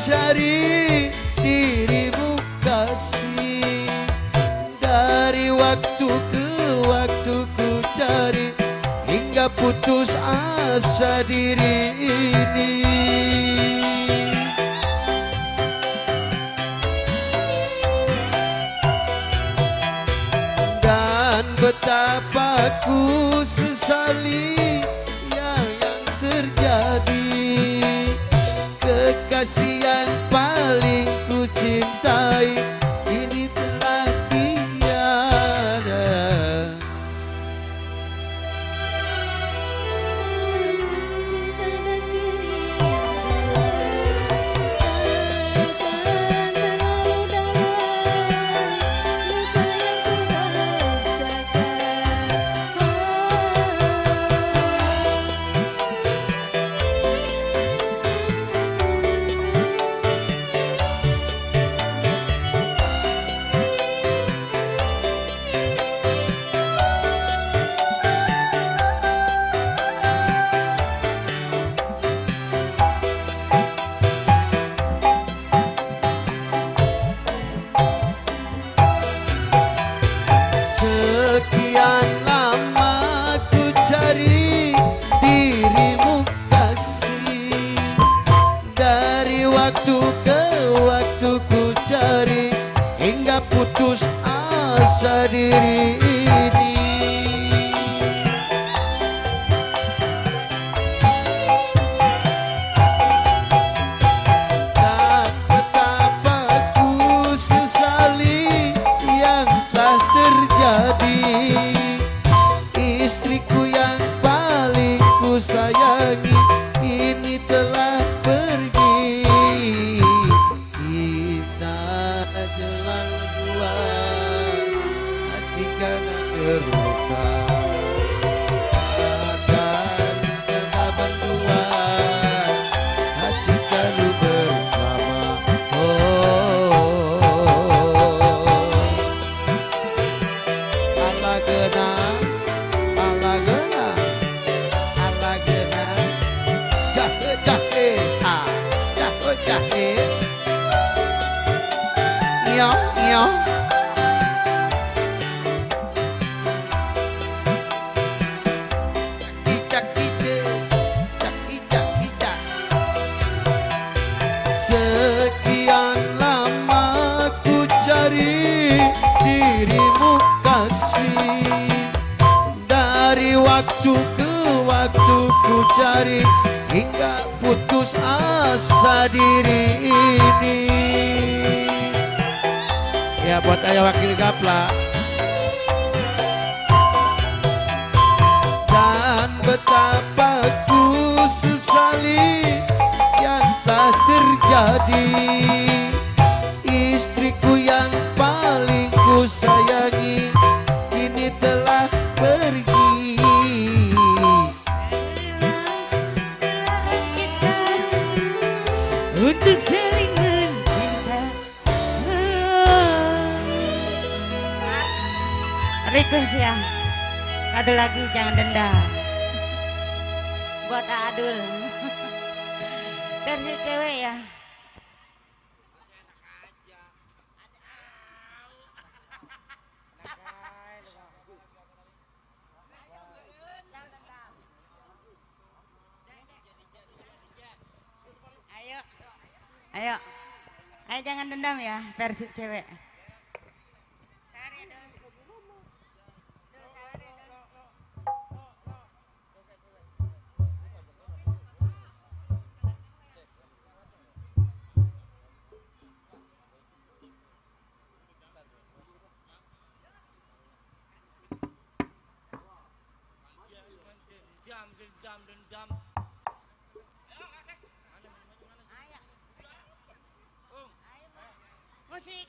cari dirimu kasih. Dari waktu ke waktu ku cari, hingga putus asa diri ini. Dan betapa ku sesali yang terjadi. Kekasih yang paling ku cintai ini telah tiada. Cinta dan kerinduan akan terlalu dalam, luka yang ku Sekian lama ku cari dirimu kasih. Dari waktu ke waktu ku cari, hingga putus asa diri ini. Dan betapa ku sesali yang telah terjadi. Istriku yang paling ku sayangi ini telah pergi. Kita jalan berdua, hati karena terluka. Akan kita berdua, hati kami bersama. Ala genang, ala genang, ala genang. Jahe jahe, ah, jahe jahe. Iyo iyo. Ijak ijak, ijak ijak. Sekian lama ku cari dirimu kasih. Dari waktu ke waktu ku cari, hingga putus asa diri ini. Ya buat ayah wakil Gapla. Dan betapa ku sesali yang telah terjadi. Istriku yang paling ku sayangi kini telah pergi. dilarang kita untuk saling mencinta. Request ya, satu lagu Jangan Dendam buat Adul. Versi cewek ya. Ayo, ayo, ayo jangan dendam ya, versi cewek. Dendam. Musik.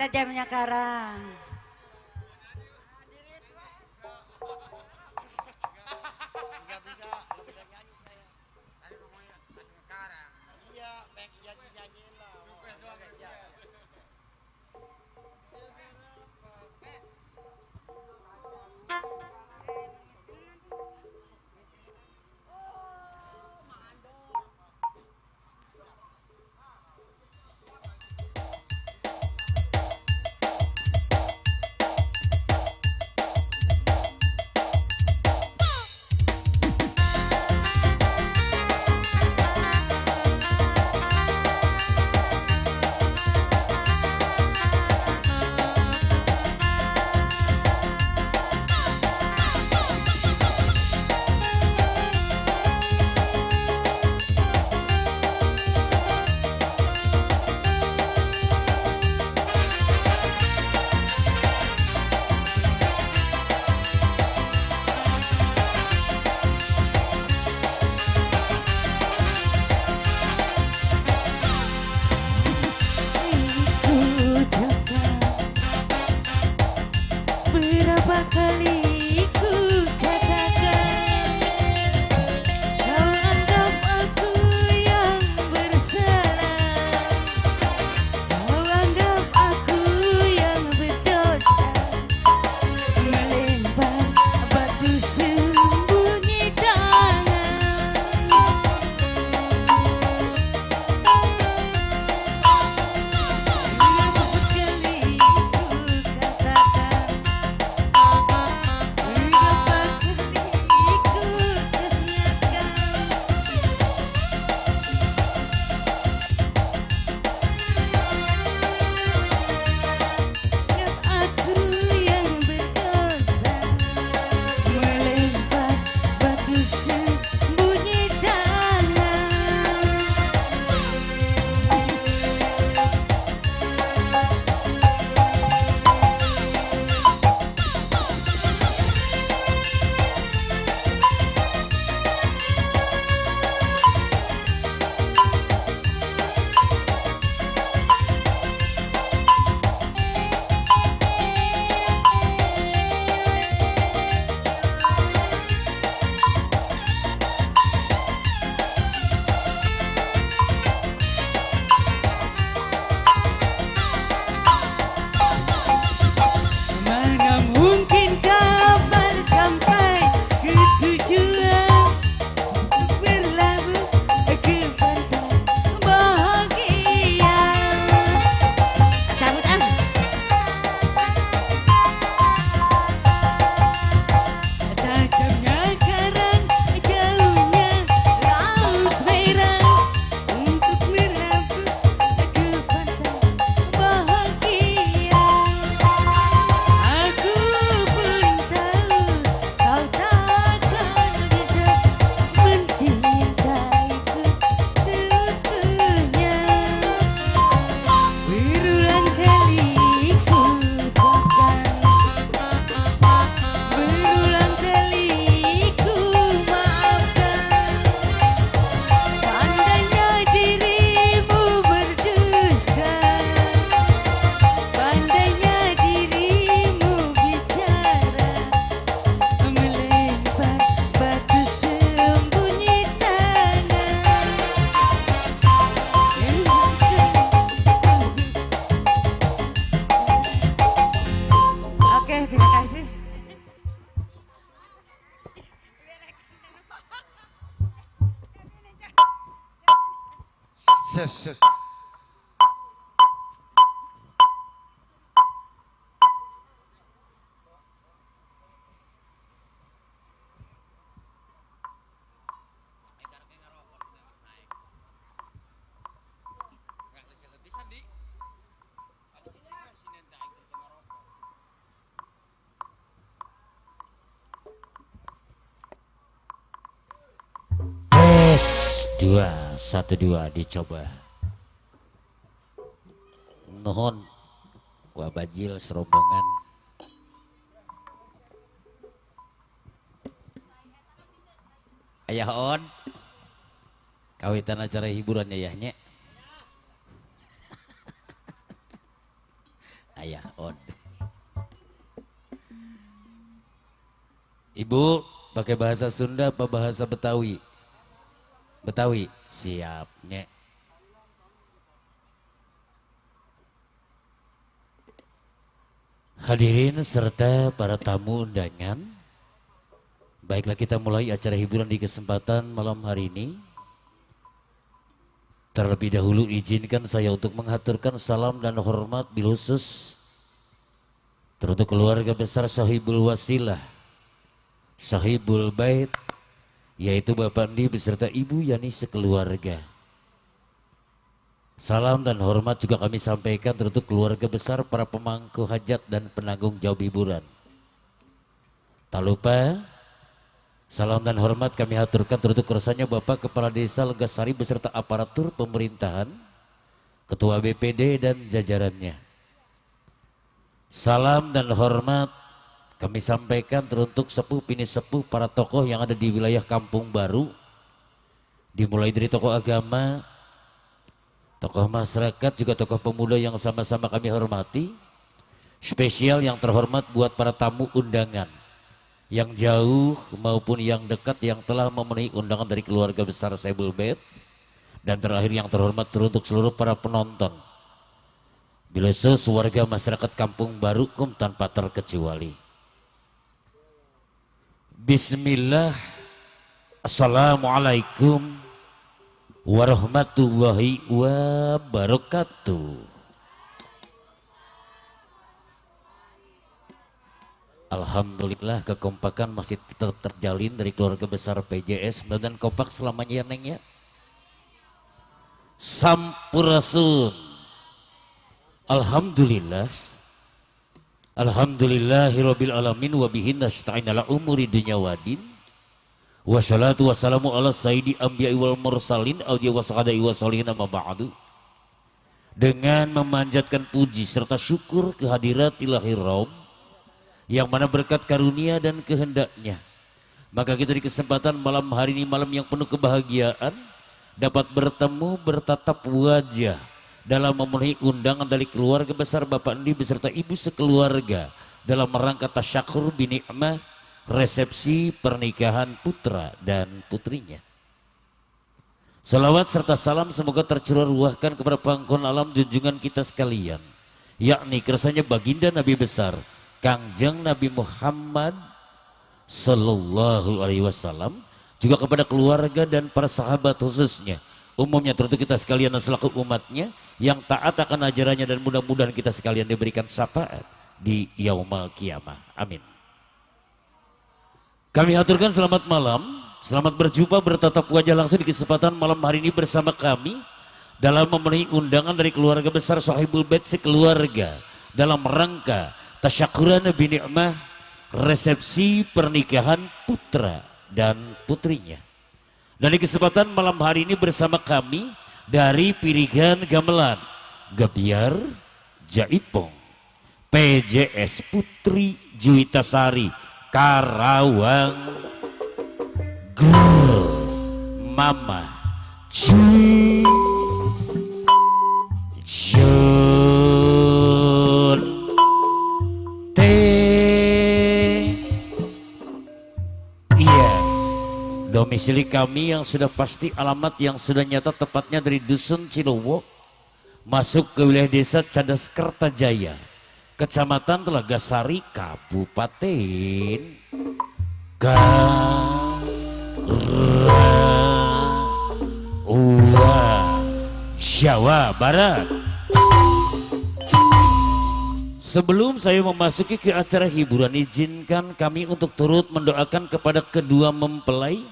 tajamnya karang. Berapa kali ku katakan kau anggap aku yang bersalah, kau anggap aku yang berdosa, melempar batu sembunyi tangan. Berapa kali ku katakan, berapa kali ku tanyakan, anggap aku yang berdosa, melempar batu sembunyi tangan. Mana mungkin kapal sampai ke tujuan, berlabuh ke pantai bahagia. Cabut ah. Tajamnya karang, jauhnya laut merah, untuk berlabuh ke pantai bahagia. Aku pun tahu kau takkan bisa mencintaiku seutuhnya. Berulang kali ku katakan, berulang kali ku maafkan. Pandainya dirimu berdosa, pandainya dirimu bicara, melempar batu sembunyi tangan. Oke, terima kasih. Ses. Tes 2 1 2 dicoba. Nuhun wabajil serombongan. Ayah on kawitan acara hiburan ya nya. Ibu pakai bahasa Sunda apa bahasa Betawi? Betawi, siapnya. Hadirin serta para tamu undangan, baiklah kita mulai acara hiburan di kesempatan malam hari ini. Terlebih dahulu izinkan saya untuk menghaturkan salam dan hormat bil khusus teruntuk keluarga besar Sahibul Wasilah, Sahibul Bait, yaitu Bapak Andi beserta Ibu Yani sekeluarga. Salam dan hormat juga kami sampaikan teruntuk keluarga besar para pemangku hajat dan penanggung jawab hiburan. Tak lupa salam dan hormat kami haturkan teruntuk kersanya Bapak Kepala Desa Legasari beserta aparatur pemerintahan, Ketua BPD dan jajarannya. Salam dan hormat kami sampaikan teruntuk sepuh bini sepuh para tokoh yang ada di wilayah Kampung Baru, dimulai dari tokoh agama, tokoh masyarakat, juga tokoh pemuda yang sama-sama kami hormati. Spesial yang terhormat buat para tamu undangan yang jauh maupun yang dekat yang telah memenuhi undangan dari keluarga besar Sahibul Bait. Dan terakhir yang terhormat teruntuk seluruh para penonton, bila warga masyarakat Kampung Baru kum tanpa terkecuali. Bismillah, Assalamualaikum warahmatullahi wabarakatuh. Alhamdulillah kekompakan masih terjalin dari keluarga besar PJS, dan kompak selamanya ya Neng ya. Sampurasun. Alhamdulillah. Alhamdulillahirabbil alamin wa bihi nasta'in ala umuri dunya wadin. Wassalatu wassalamu ala sayyidi anbiya'i wal mursalin awliya wa sahada'i wa sholihin amma ba'du. Dengan memanjatkan puji serta syukur kehadirat Ilahir Rabb yang mana berkat karunia dan kehendaknya, maka kita di kesempatan malam hari ini, malam yang penuh kebahagiaan, dapat bertemu bertatap wajah dalam memenuhi undangan dari keluarga besar Bapak Andi beserta Ibu sekeluarga dalam rangka tasyakur binikmah resepsi pernikahan putra dan putrinya. Salawat serta salam semoga tercurah ruahkan kepada pangkon alam junjungan kita sekalian, yakni kersanya baginda Nabi besar Kangjeng Nabi Muhammad Sallallahu Alaihi Wasallam, juga kepada keluarga dan para sahabat khususnya, umumnya tentu kita sekalian selaku umatnya yang taat akan ajarannya, dan mudah-mudahan kita sekalian diberikan syafaat di yaumal kiamah. Amin. Kami aturkan selamat malam, selamat berjumpa bertatap wajah langsung di kesempatan malam hari ini bersama kami dalam memenuhi undangan dari keluarga besar Sahibul Bait sekeluarga dalam rangka tasyakuran binikmah resepsi pernikahan putra dan putrinya. Dan di kesempatan malam hari ini bersama kami dari Pirigan Gamelan, Gebiar Jaipong, PJS Putri Juwitasari, Karawang, Girl Mama Cuy John T. Iya, domisili kami yang sudah pasti, alamat yang sudah nyata tepatnya dari Dusun Cilowok, masuk ke wilayah desa Cadas Kertajaya, Kecamatan Telaga Sari, Kabupaten Jawa Barat. Sebelum saya memasuki ke acara hiburan, izinkan kami untuk turut mendoakan kepada kedua mempelai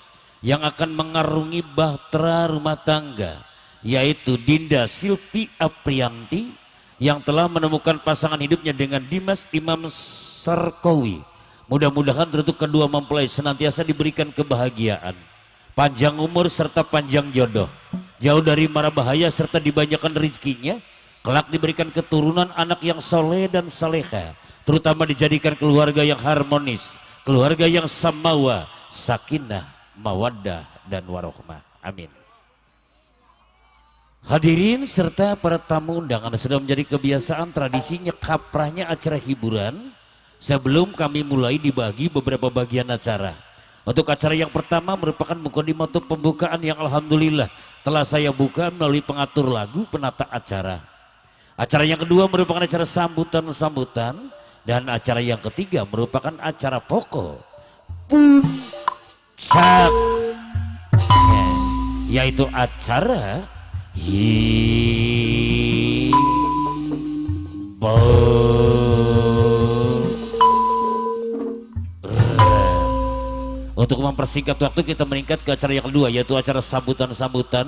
yang akan mengarungi bahtera rumah tangga, yaitu Dinda Silvi Aprianti yang telah menemukan pasangan hidupnya dengan Dimas Imam Sarkowi. Mudah-mudahan untuk kedua mempelai senantiasa diberikan kebahagiaan, panjang umur serta panjang jodoh, jauh dari mara bahaya serta dibanyakan rezekinya, kelak diberikan keturunan anak yang soleh dan saleha, terutama dijadikan keluarga yang harmonis, keluarga yang samawa, sakinah, mawaddah dan warohmah. Amin. Hadirin serta para tamu undangan, sudah menjadi kebiasaan tradisinya kaprahnya acara hiburan sebelum kami mulai dibagi beberapa bagian acara. Untuk acara yang pertama merupakan mukadimah pembukaan yang alhamdulillah telah saya buka melalui pengatur lagu penata acara. Acara yang kedua merupakan acara sambutan-sambutan, dan acara yang ketiga merupakan acara pokok puncak, yaitu acara Untuk mempersingkat waktu kita meningkat ke acara yang kedua, yaitu acara sambutan-sambutan.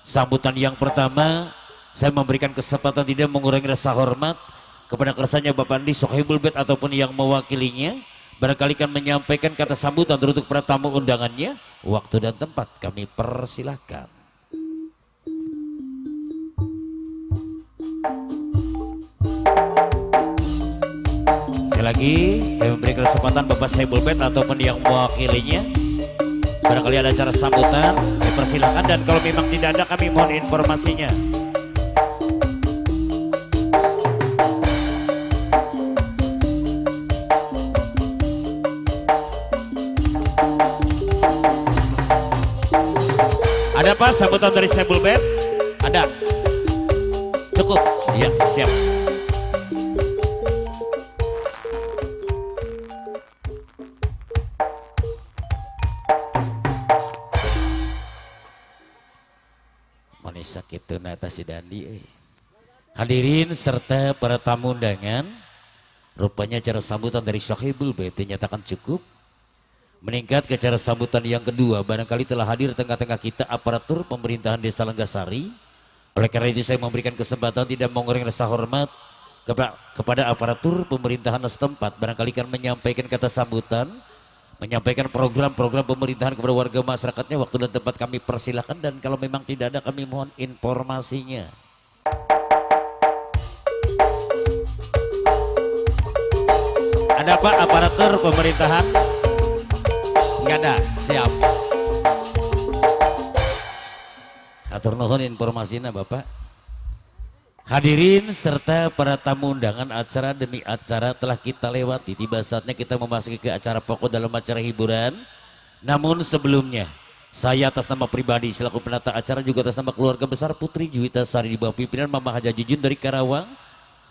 Sambutan yang pertama saya memberikan kesempatan tidak mengurangi rasa hormat kepada kersanya Bapak Andi Sohibul Bait ataupun yang mewakilinya, barangkali kan menyampaikan kata sambutan untuk para tamu undangannya. Waktu dan tempat kami persilahkan. Sekali lagi kami memberikan kesempatan Bapak Sohibul Bait ataupun yang mewakilinya, barangkali ada acara sambutan, dipersilakan, dan kalau memang tidak ada kami mohon informasinya. Ada Pak sambutan dari Sohibul Bait? Ada? Cukup? Ya, siap. Manisa kitu nata si Dandi. Hadirin serta para tamu undangan, rupanya acara sambutan dari Sohibul Bait dinyatakan cukup. Meningkat ke acara sambutan yang kedua, barangkali telah hadir tengah-tengah kita aparatur pemerintahan Desa Lenggasari. Oleh karena itu saya memberikan kesempatan tidak mengurangi rasa hormat kepada aparatur pemerintahan setempat, barangkali kan menyampaikan kata sambutan, menyampaikan program-program pemerintahan kepada warga masyarakatnya. Waktu dan tempat kami persilahkan, dan kalau memang tidak ada kami mohon informasinya. Ada Pak aparatur pemerintahan? Enggak ada, siap. Atur nuhun informasinya Bapak. Hadirin serta para tamu undangan, acara demi acara telah kita lewati. Tiba saatnya kita memasuki ke acara pokok dalam acara hiburan. Namun sebelumnya, saya atas nama pribadi selaku penata acara, juga atas nama keluarga besar Putri Juwita Sari di bawah pimpinan Mama Haja Jujun dari Karawang,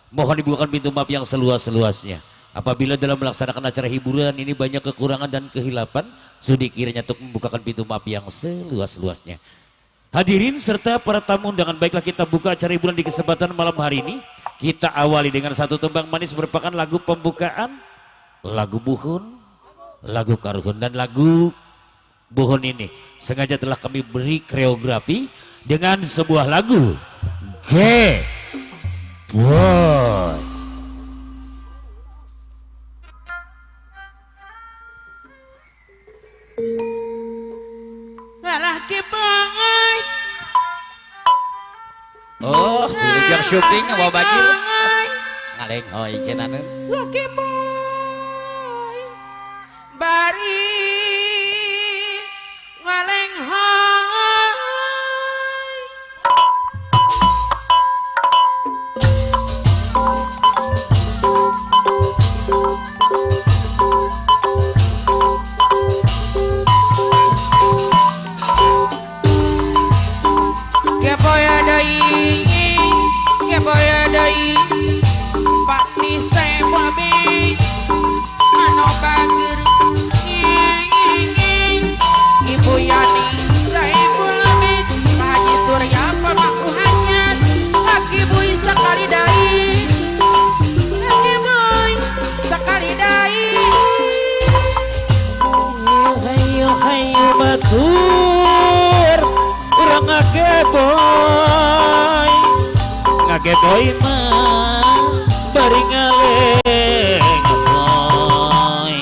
mohon dibukakan pintu maaf yang seluas-luasnya. Apabila dalam melaksanakan acara hiburan ini banyak kekurangan dan kehilapan, sudi kiranya untuk membukakan pintu maaf yang seluas-luasnya. Hadirin serta para tamu undangan, baiklah kita buka acara hiburan di kesempatan malam hari ini. Kita awali dengan satu tembang manis merupakan lagu pembukaan, lagu buhun, lagu karuhun, dan lagu buhun ini sengaja telah kami beri koreografi dengan sebuah lagu Get Boy. Laki boy. Oh, wilujeng syuting bawa baju. Ngaleng hoy cenah. Laki boy. Bari ngaleng hoy. Boya dai Pak ni saya babi ano bager Ibu Yani saya babi Pak Haji Surya pamaku hanyat Laki boy sekali dai Laki boy sekali dai Hayu hayu batur urang ngageboy ngageboy mah bari ngaleng boy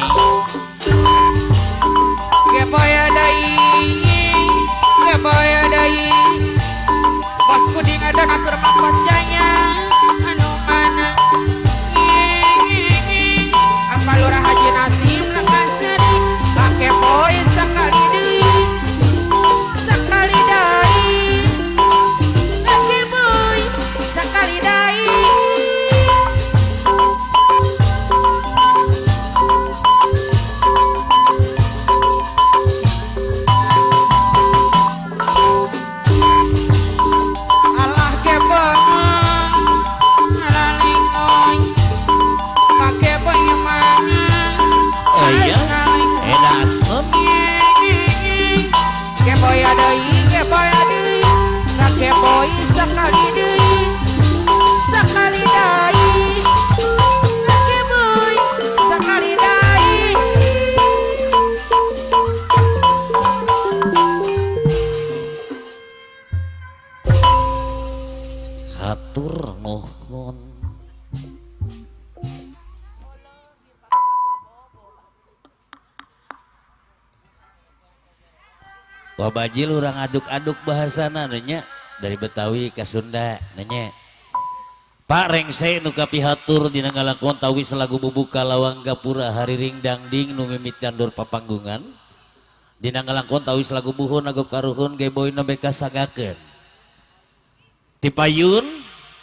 geboy adai pas kuding ada ngatur mapas jaya anu mana apa lurah Haji Nasim lekaseri pake boy sekali deui sekali dai laki boy sekali dai Wabajil urang aduk-aduk bahasana nanya dari Betawi ke Sunda nanya. Pak rengse nu kapihatur dina ngalakon tawis lagu bubuka lawang gapura hari ring dangding nu mimit kandur papanggungan. Dina ngalakon tawis lagu buhun lagu karuhun ge boy nu beka sagakeun. Ti payun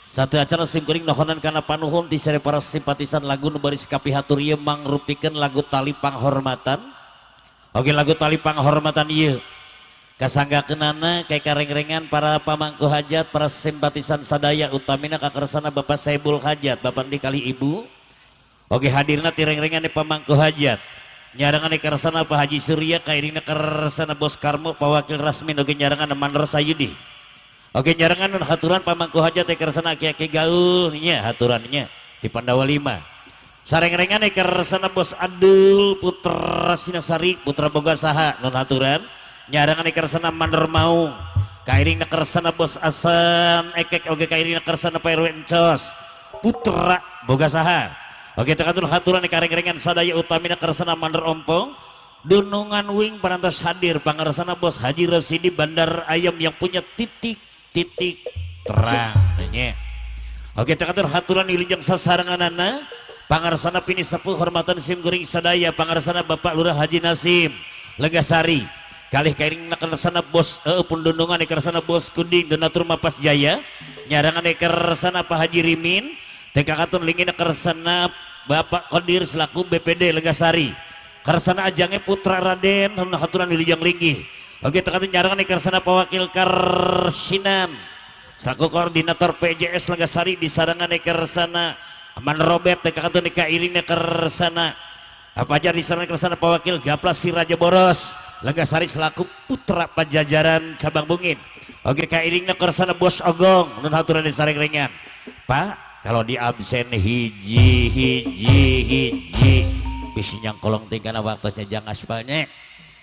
satu acara simkuring nohonan kana panuhun ti sare para simpatisan lagu nu baris kapihatur ieu mangrupikeun lagu tali panghormatan. Oge lagu tali panghormatan ieu kasanggakeunana kayak kareng-rengan para pamangku hajat, para simpatisan sadaya utamina kakersana Bapak Saibul Hajat, Bapak di kali Ibu. Oke hadirna tireng-rengan di pamangku hajat. Nyarangan di kersana Pak Haji Surya, kairina kersana Bos Karmo, Pak Wakil Rasmin, oke nyarangan Mandor Sayudi. Oke nyarangan haturan pamangku hajat di kersana Aki-Aki Gaul, nya haturannya di Pandawa 5. Sareng-rengan di kersana Bos Adul, Putra Sinasari, Putra Boga Saha, non haturan. Nyarangan kersana Mandor Maung, kairing kersana Bos Asan Ekek, oge kairing kersana Pak RW Encos, Putra Boga Saha. Oke tekatur haturan kareng-rengan sadaya utamina kersana Mandor Ompong, Dunungan Wing parantos hadir pangersana Bos Haji Rosidi Bandar Ayam yang punya titik-titik terang. Oke tekatur haturan ilijang sasaranganana pangersana Pini Sepuh hormatan simkuring sadaya pangersana Bapak Lurah Haji Nasim Legasari. Kalih kairing kersana Bos Pundunungan kersana Bos Kunding Donatur Mapas Jaya, nyarangan kersana Pak Haji Rimin, tekakatun lingin kersana Bapak Kodir selaku BPD Legasari, kersana Ajange Putra Raden haturan wilijang linggih. Oke tekatun nyarangan kersana Pak Wakil Karsinan selaku koordinator PJS Legasari disarangan kersana Aman Robert tekakatun kairing kersana apa aja disarangan kersana Pak Wakil Gaplas si Raja Boros Legasari selaku putra Pajajaran cabang Bungin. Oke kairingna kersana Bos Ogong nun haturan di sareng-rengan. Pak kalau di absen hiji bisi nyang kolong tingkana waktunya jang aspalnya.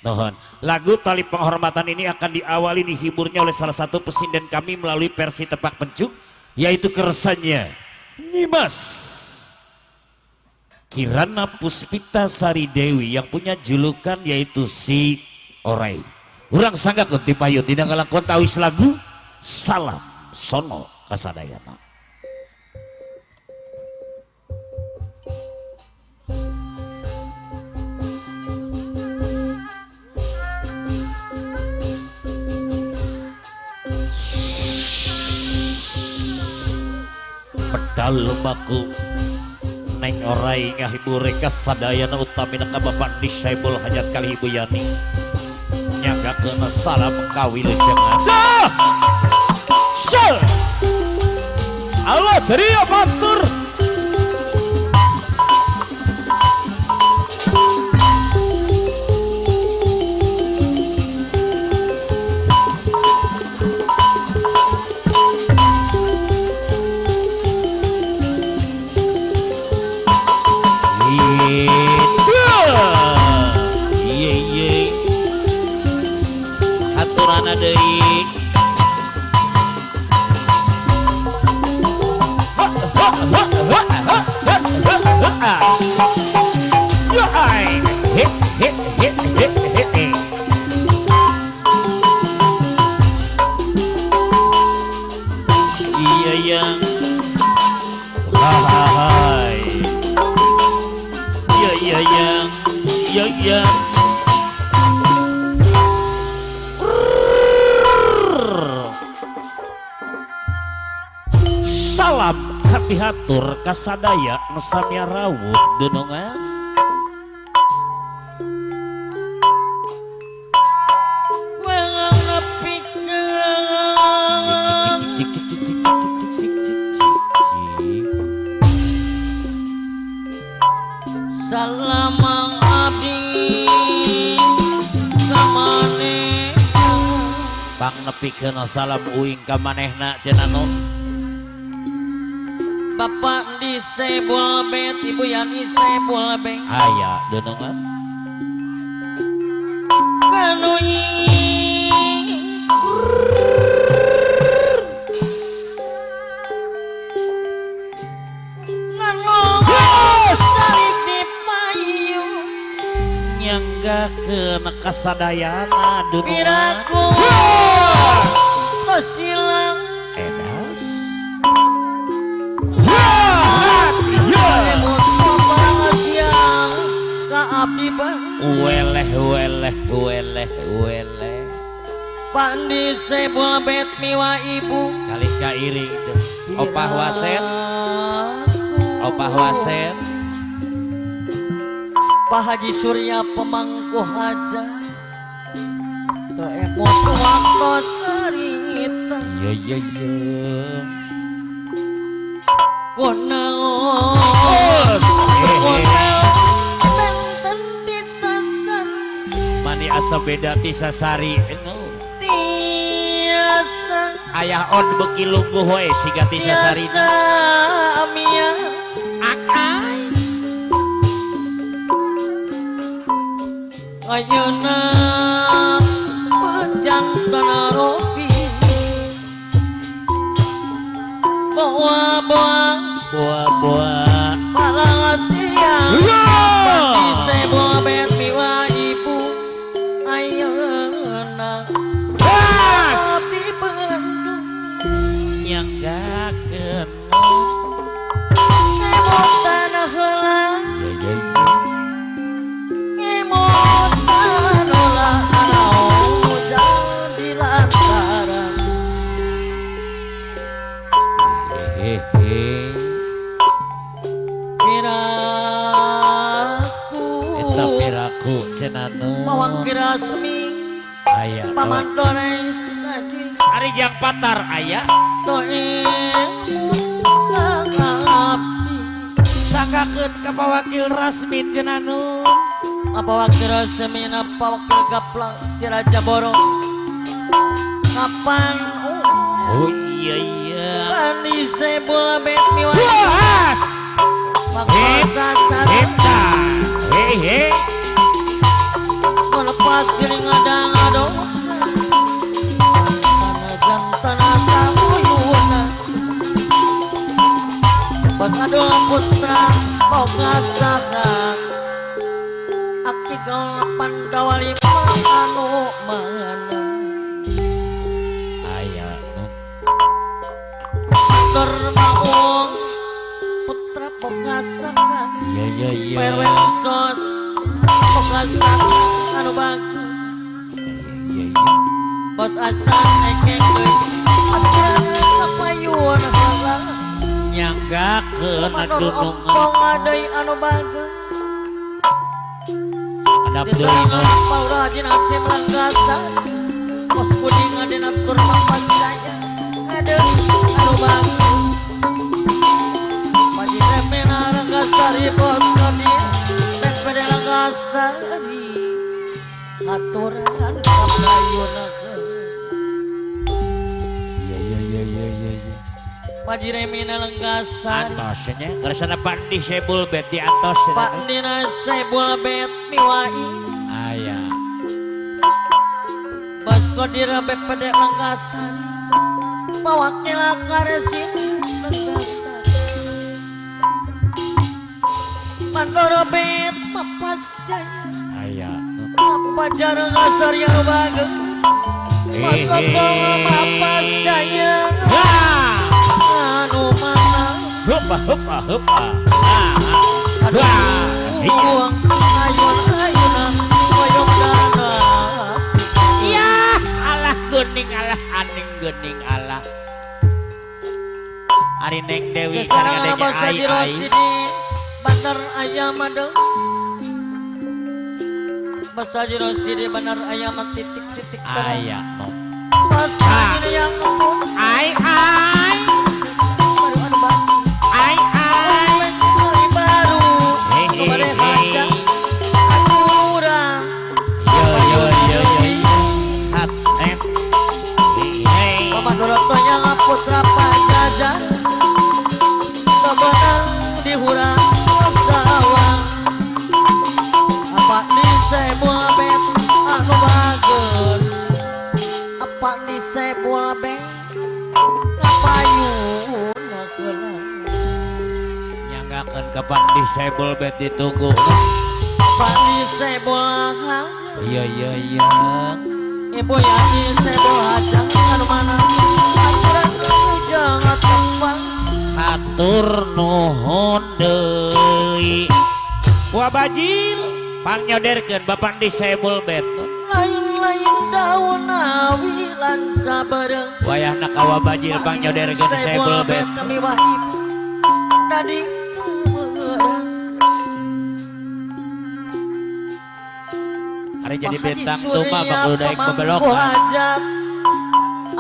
Nohon lagu tali penghormatan ini akan diawali dihiburnya oleh salah satu pesinden kami melalui versi tepak pencuk yaitu kersanya Nyimas Kirana Puspita Sari Dewi yang punya julukan yaitu si Orai. Urang sanggak di payun dina ngalakon tawis lagu Salam Sono Kasadayana. Pedal baku Neng Orai ngahibur kasadayana utamina ka Bapak di Saibul Hajat kali Ibu Yani nyagakeun salam kawilujengan dah sel Allah dari apatur haturana deui ya ai hit iya yang hai iya yang iya salam kapihatur kasadaya nusamia rawuh dunungan salamang abdi kamane pang nepikeun salam uing ka manehna cenah nu Bapak di Saibul Bet Ibu Yani Saibul Bet aya dunungan kanui nyanggakeun kasadayana dunungan. Piraku silang Edas. emot papangas yang kaabdi bang Weleh weleh weleh weleh. pandi sebul bet miwa ibu Kali kairing tuh. Opah wasen. Opah wasen. Pak Haji Surya pemangku haja teu emot waktu sarita Iya iya iya. Konaon benten tisasan Mani asa beda ti sasari. tiasa Ayah on beki lungguh we siga ti sasarina. tiasa amia Akai. ayeuna panjang robi bawa-bawa Buah-buah. palang siang pasti sebua bet miwa ibu ayeuna abdi Bandung Yang gak kenal. emot tanah heula Ya ya ya. emot tanah heula anaon jadi lantaran Hehehe. piraku Eta piraku cenanu. mawang kirasmi Aya. paman dores saji Ari jang patar aya. toe abdi Sanggakeun ka pawakil rasmi cenanu. apa wakil resmi apa wakil gaplang si Raja Borong kapan Oh iya iya. pandi sebul bet miwa Puas. maksa sarang Hepta. Hehe. melepas siling adang-adong tanah tanah samuyuna pas aduh putra kau ngasakan akti kau pandawali anu mana Aya. termaung putra pokasakan Iya iya iya. perwentos pokasakan anu bagus Iya iya. bos asan ekeng deui kapayun halang Nyanggakeun manor dunungan. ompong adai anu bagus Kadap di deui sana no. paura jin asim langgasa bos kuding adina tur papat saya ada anu bagus Paji remena langgasari bos kodi dan pada langgasari aturan kapayun Iya iya iya iya iya. iya. Paji remena langgasari Antosnya. Kersana pandi sebul bet di antos. Pak Dina sebul bet miwai Aya. Basko dirabek pada langgasan Pawakil akaresin langgasan Mandoro bet mapas jaya Aya. Apa jarang ngasar yang bagus Basko mapas jaya Anu mana Hupa hupa hupa. Aduh uang ayun-ayunan Koyong danas Ya alah geuning alah aning geuning alah. Ari Neng Dewi Sekarang sareng nama adanya Saji ai ai. Rosidi Bandar Ayam ada Mas Haji Rosidi Bandar Ayam titik-titik terang Aya no. Mas Haji yang ngomong Ai ai. baru anu baru Ai ai. Kali baru Hehehe. Kembali haja Akurang Yo yo yo yo. Hat em. Hei. Mama Doroto yang putra Pajajan Kebenang dihurang sawang Apa di sebul bet anu bagus Apa di sebul bet kapayun heula Nyanggakeun ka pandi sebul bet ditunggu. Bapak di sebelah Iya yang Ibu yang di sebelah anu mana aturan jangan tepang hatur nuhun deui. Wah bajil pangnyoderkeun bapak disable bed. lain-lain daun awi lanca bareng Wayahna kawa bajil pangnyoderkeun disable bed. kami wahib tadi kemerang Hari jadi bintang tuma bakul daek bebelok. hajat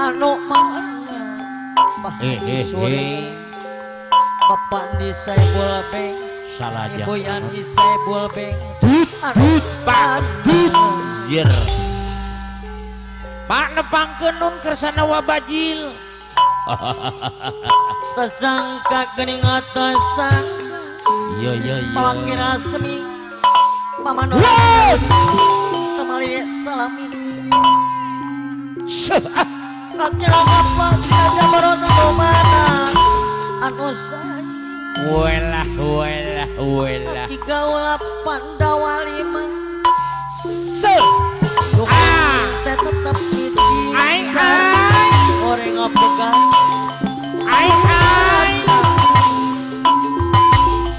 anu mana Bapak di Saibul Beng Salah Ibu yang jangan. di Saibul Beng anu Zir. Pak nepangkeun nun kersana wabajil. kesangka gening atasan Iya. pangira semi pamano temali salami kakira apa si aja barosa mana anu saya Welah. tiga ulah Pandawa 5 teh tetep dicintai orang ngapegang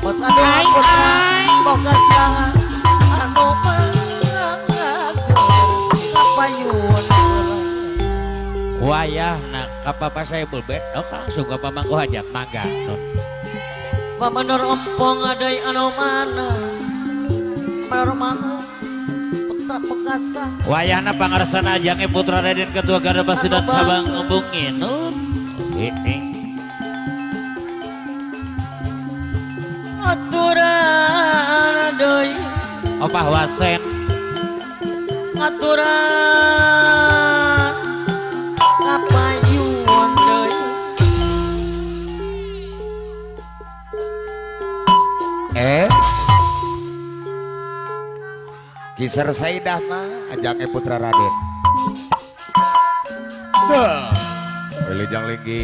bos aduh boga saha anu kapayun Wayahna ka papa saya bulbet. Oh langsung ka pamangku hajat mangga nun. Pamanor empong adai anu mana Manor mangu putra pekasa Wayahna pangarsana jange putra Raden Ketua Garda Basudan Sabang ngembungin nun. aturan adai Opah wasen aturan kapayun deui Kisar Saidah mah ajangnya putra Raden. Wilujeng linggi.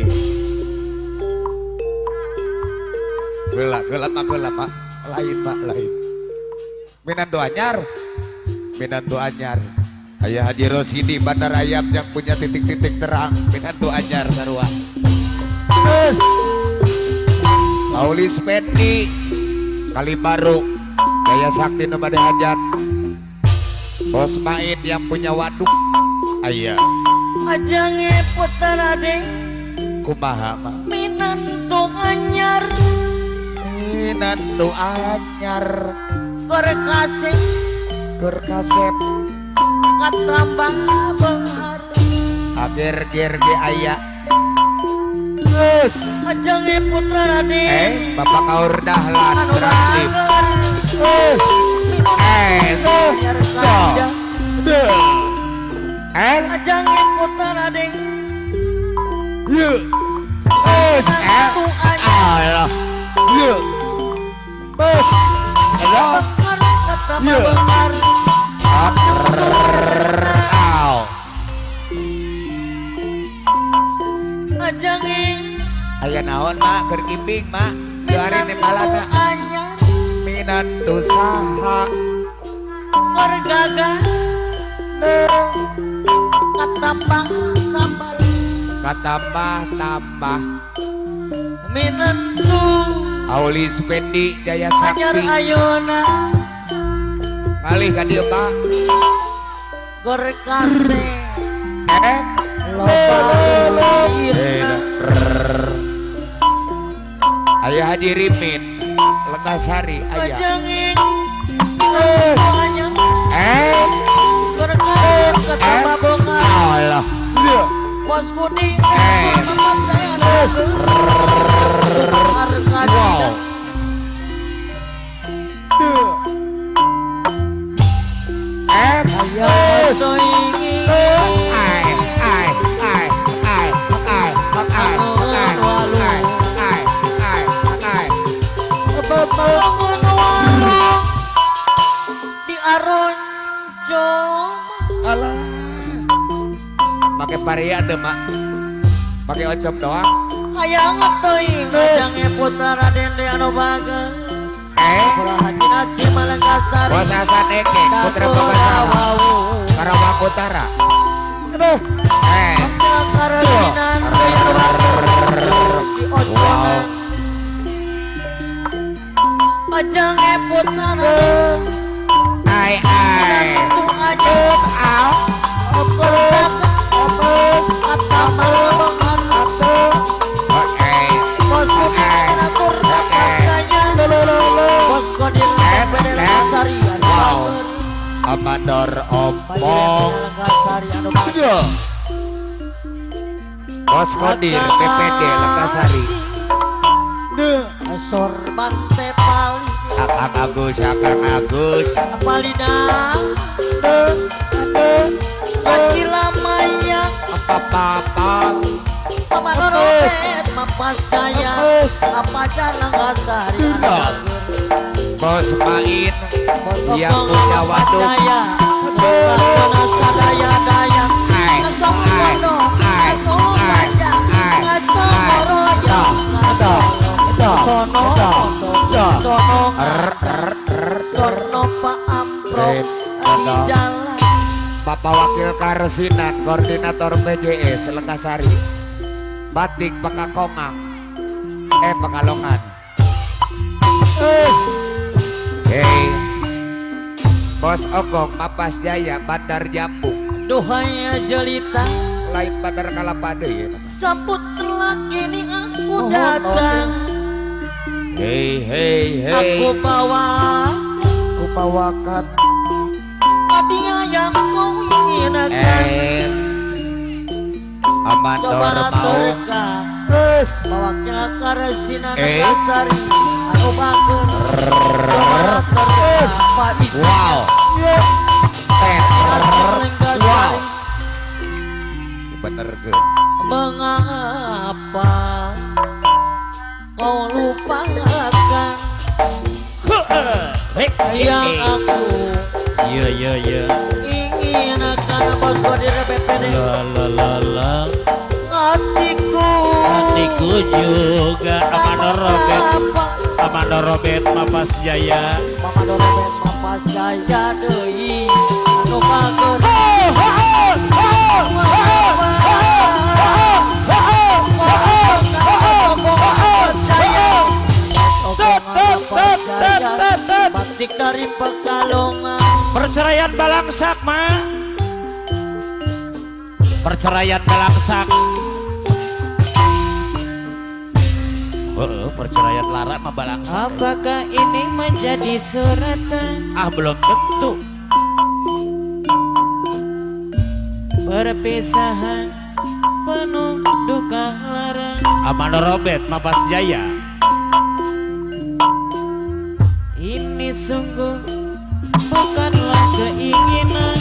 Geula pak. Lain pak, lain. Minantu anyar. Ayah Haji Rosidi Bandar Ayam yang punya titik-titik terang. Minantu anyar sarua. Aulis Pendi Kalibaru Gaya Sakti Nomade Hajat. Bos Main yang punya waduk. Ayah ajange putra Raden kumaha mah. minantu anyar Minantu anyar korek kasih keur kasep katambah benghar ager-ger ge aya. Geus ajange putra Raden Bapak Kaur Dahlan anu Randim. anyar kanjang En ajange putra Raden ye minantu anyar Allah ye bos Allah benghar katambah Iya. benghar Aw ajange aya naon mak keur gimbing mak hari ini minantu malana anyar minantu saha korek gagah katambah sabar katambah minantu Aulis Pendi Jaya anyar Sakti ayona ngalih ka dieu pak gorek kasih eh Ayah Haji Rimin Lekasari ayah Ajangin semuanya berkait ketambah bunga Allah Bos Kudi Eh. teman saya harga wow di Aronjo alah pakai paria deh mak pakai ocom doang hayang teuing ajang putra Raden Deano Bagal Pura Haji Nasi Malanggasari Bos Hasan Eke Putra Bogasawa Karawang Utara. Aduh. Karasinan di ojongan Ajang Putra Ai. Tung ajeng Opus Oke. Bos Kodir Atur Napasanya Bos Kodir Sari Wow. Amador Ompong. Sudah. Bos Kodir PPD Lekasari. Sorban tepali Akang Agus. Palina Acila Maya Apa-apa. Paman Roret Mapas Jaya Apa Jalan Gasari Bos Main yang punya waduk. Jaya Sadaya Daya Ngasong Kono Ngasong Baja Ngasong Roya Sono Sono Pak Ampro di jalan Bapak Wakil Karesinan Koordinator PJS Lekasari Batik Pekakongang Pekalongan. Hei Bos Ogong Mapas Jaya Bandar Jampung. Duhaya jelita Lain Bandar Kalapade ya. Sabut lagi nih aku datang Hei Aku bawakan Dia yang kau inginkan Amador Coba mau teka Bawakil Karesinan Kasari Anu bagun Coba teka Pak bisa wow. Wow. Bener ke? Mengapa kau lupakan yang aku Iya. ingin akan Bos Kodir BPD La. hatiku juga Amador Robert Mapas Jaya. Mama Dorobet Mapas Jaya deui anu bagus Batik dari Pekalongan Perceraian balangsak mah. Perceraian balangsak. Perceraian Lara mah balangsak. Apakah ini menjadi suratan Belum tentu. perpisahan penuh duka lara? Amador Robert Mapas Jaya. Ini sungguh bukanlah keinginan,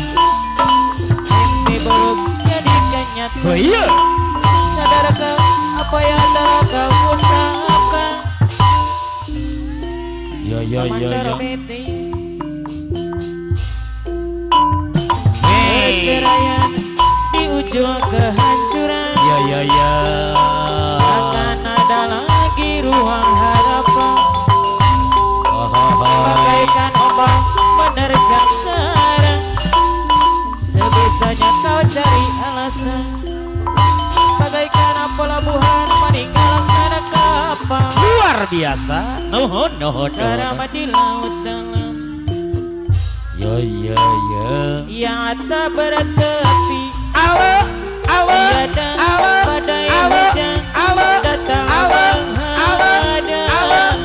mimpi buruk jadi kenyataan. Oh iya. Sadarkah apa yang telah kau ucapkan? Ya. Mandor Beti, perceraian di ujung kehancuran. Ya. Akan ada lagi ruang harapan, bagaikan ombak menerjang karang. Sebisanya kau cari alasan, bagaikan pelabuhan meninggalkan kapal. Luar biasa. Nuhun. Kerama di laut dalam Ya. yang tak bertepi. Tiada badai hujan datang menghadang.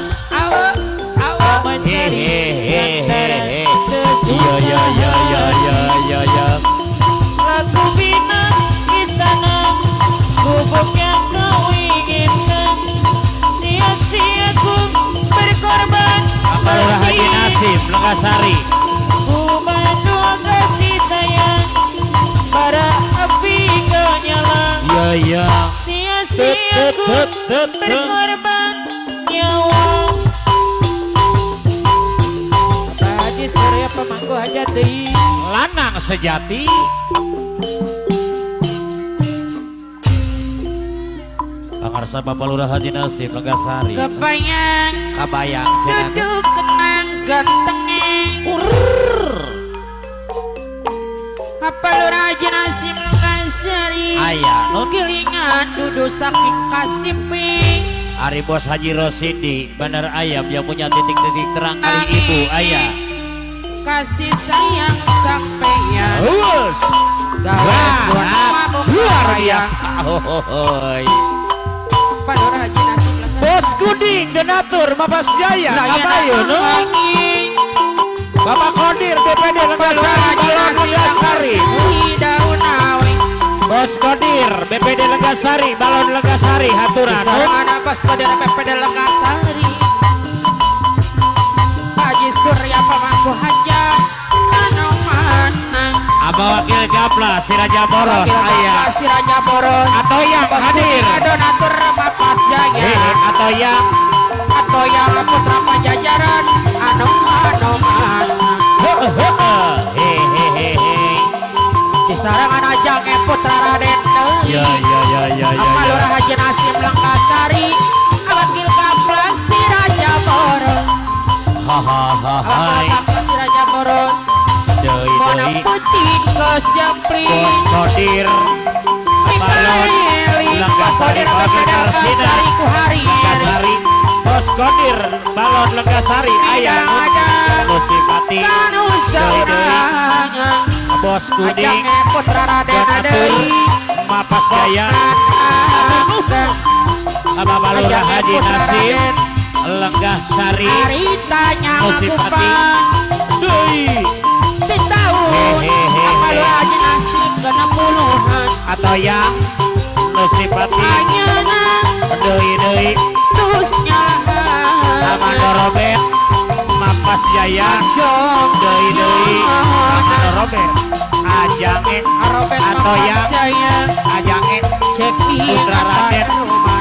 Kau mencari sandaran sesuatu. Ya. Aku bina istana gubuk yang kau inginkan. Sia-sia ku berkorban Amalurah Haji Nasib Lekasari. ku bantu kasih sayang bara api kau nyala. Ya. Sia-sia ku berkorban nyawa. Pak Haji Surya Pemangku Hajati. Lanang sejati. Pangarsa Bapak Lurah Haji Nasib Lekasari. Kebayang Kabayang cenah. duduk gantengnya apa lu rajin asim kasari Aya nun gilingan dudu saking kasiping Ari Bos Haji Rosidi Bandar Ayam yang punya titik-titik terang kali ibu ayah. kasih sayang sampeyan Us. luar biasa. Hohoy. pada rajin asim Bos Kuding Donatur Mapas Jaya. Apa yuk no? Bapak Kodir DPD Legasari Balon Legasari. Bos Kodir BPD Legasari Balon Legasari haturan. Sarangan Bos Kodir BPD Legasari. Haji Surya Pamangku Hajat Anoman Abah Wakil Gapla si Raja Boros ayah. Si Raja Boros Atau yang hadir. Donatur Mapas Jaya Atau yang Putra Pajajaran Anoman hehehe. di sarangan ajang Putra Raden Ya. Lurah Haji Nasim Langkasari Wakil Kapla si Raja Boros Hahaha. si Raja Boros Bona Doi. putih kos jampri Bos Kodir Balon Legasari Wakil Karsina Kuhari Legasari. Bos Kodir Balon Legasari ayah Musipati Kanu sauranya Bos Kuding Ajangnya Putra Raden Donatur Adai Mapas Jaya Abah Balura Haji Nasim Legasari Haritanya Musipati ngakupan Doi. di tahun Hehehe. Apalur Haji Nasim kena puluhan Atau yang Musipati Hanyana Doi terusnya Amando Robert Mapas Jaya Jom Doi Amando Robert Ajange Arobet Atau yang Jaya Ajange Ceki Putra Raden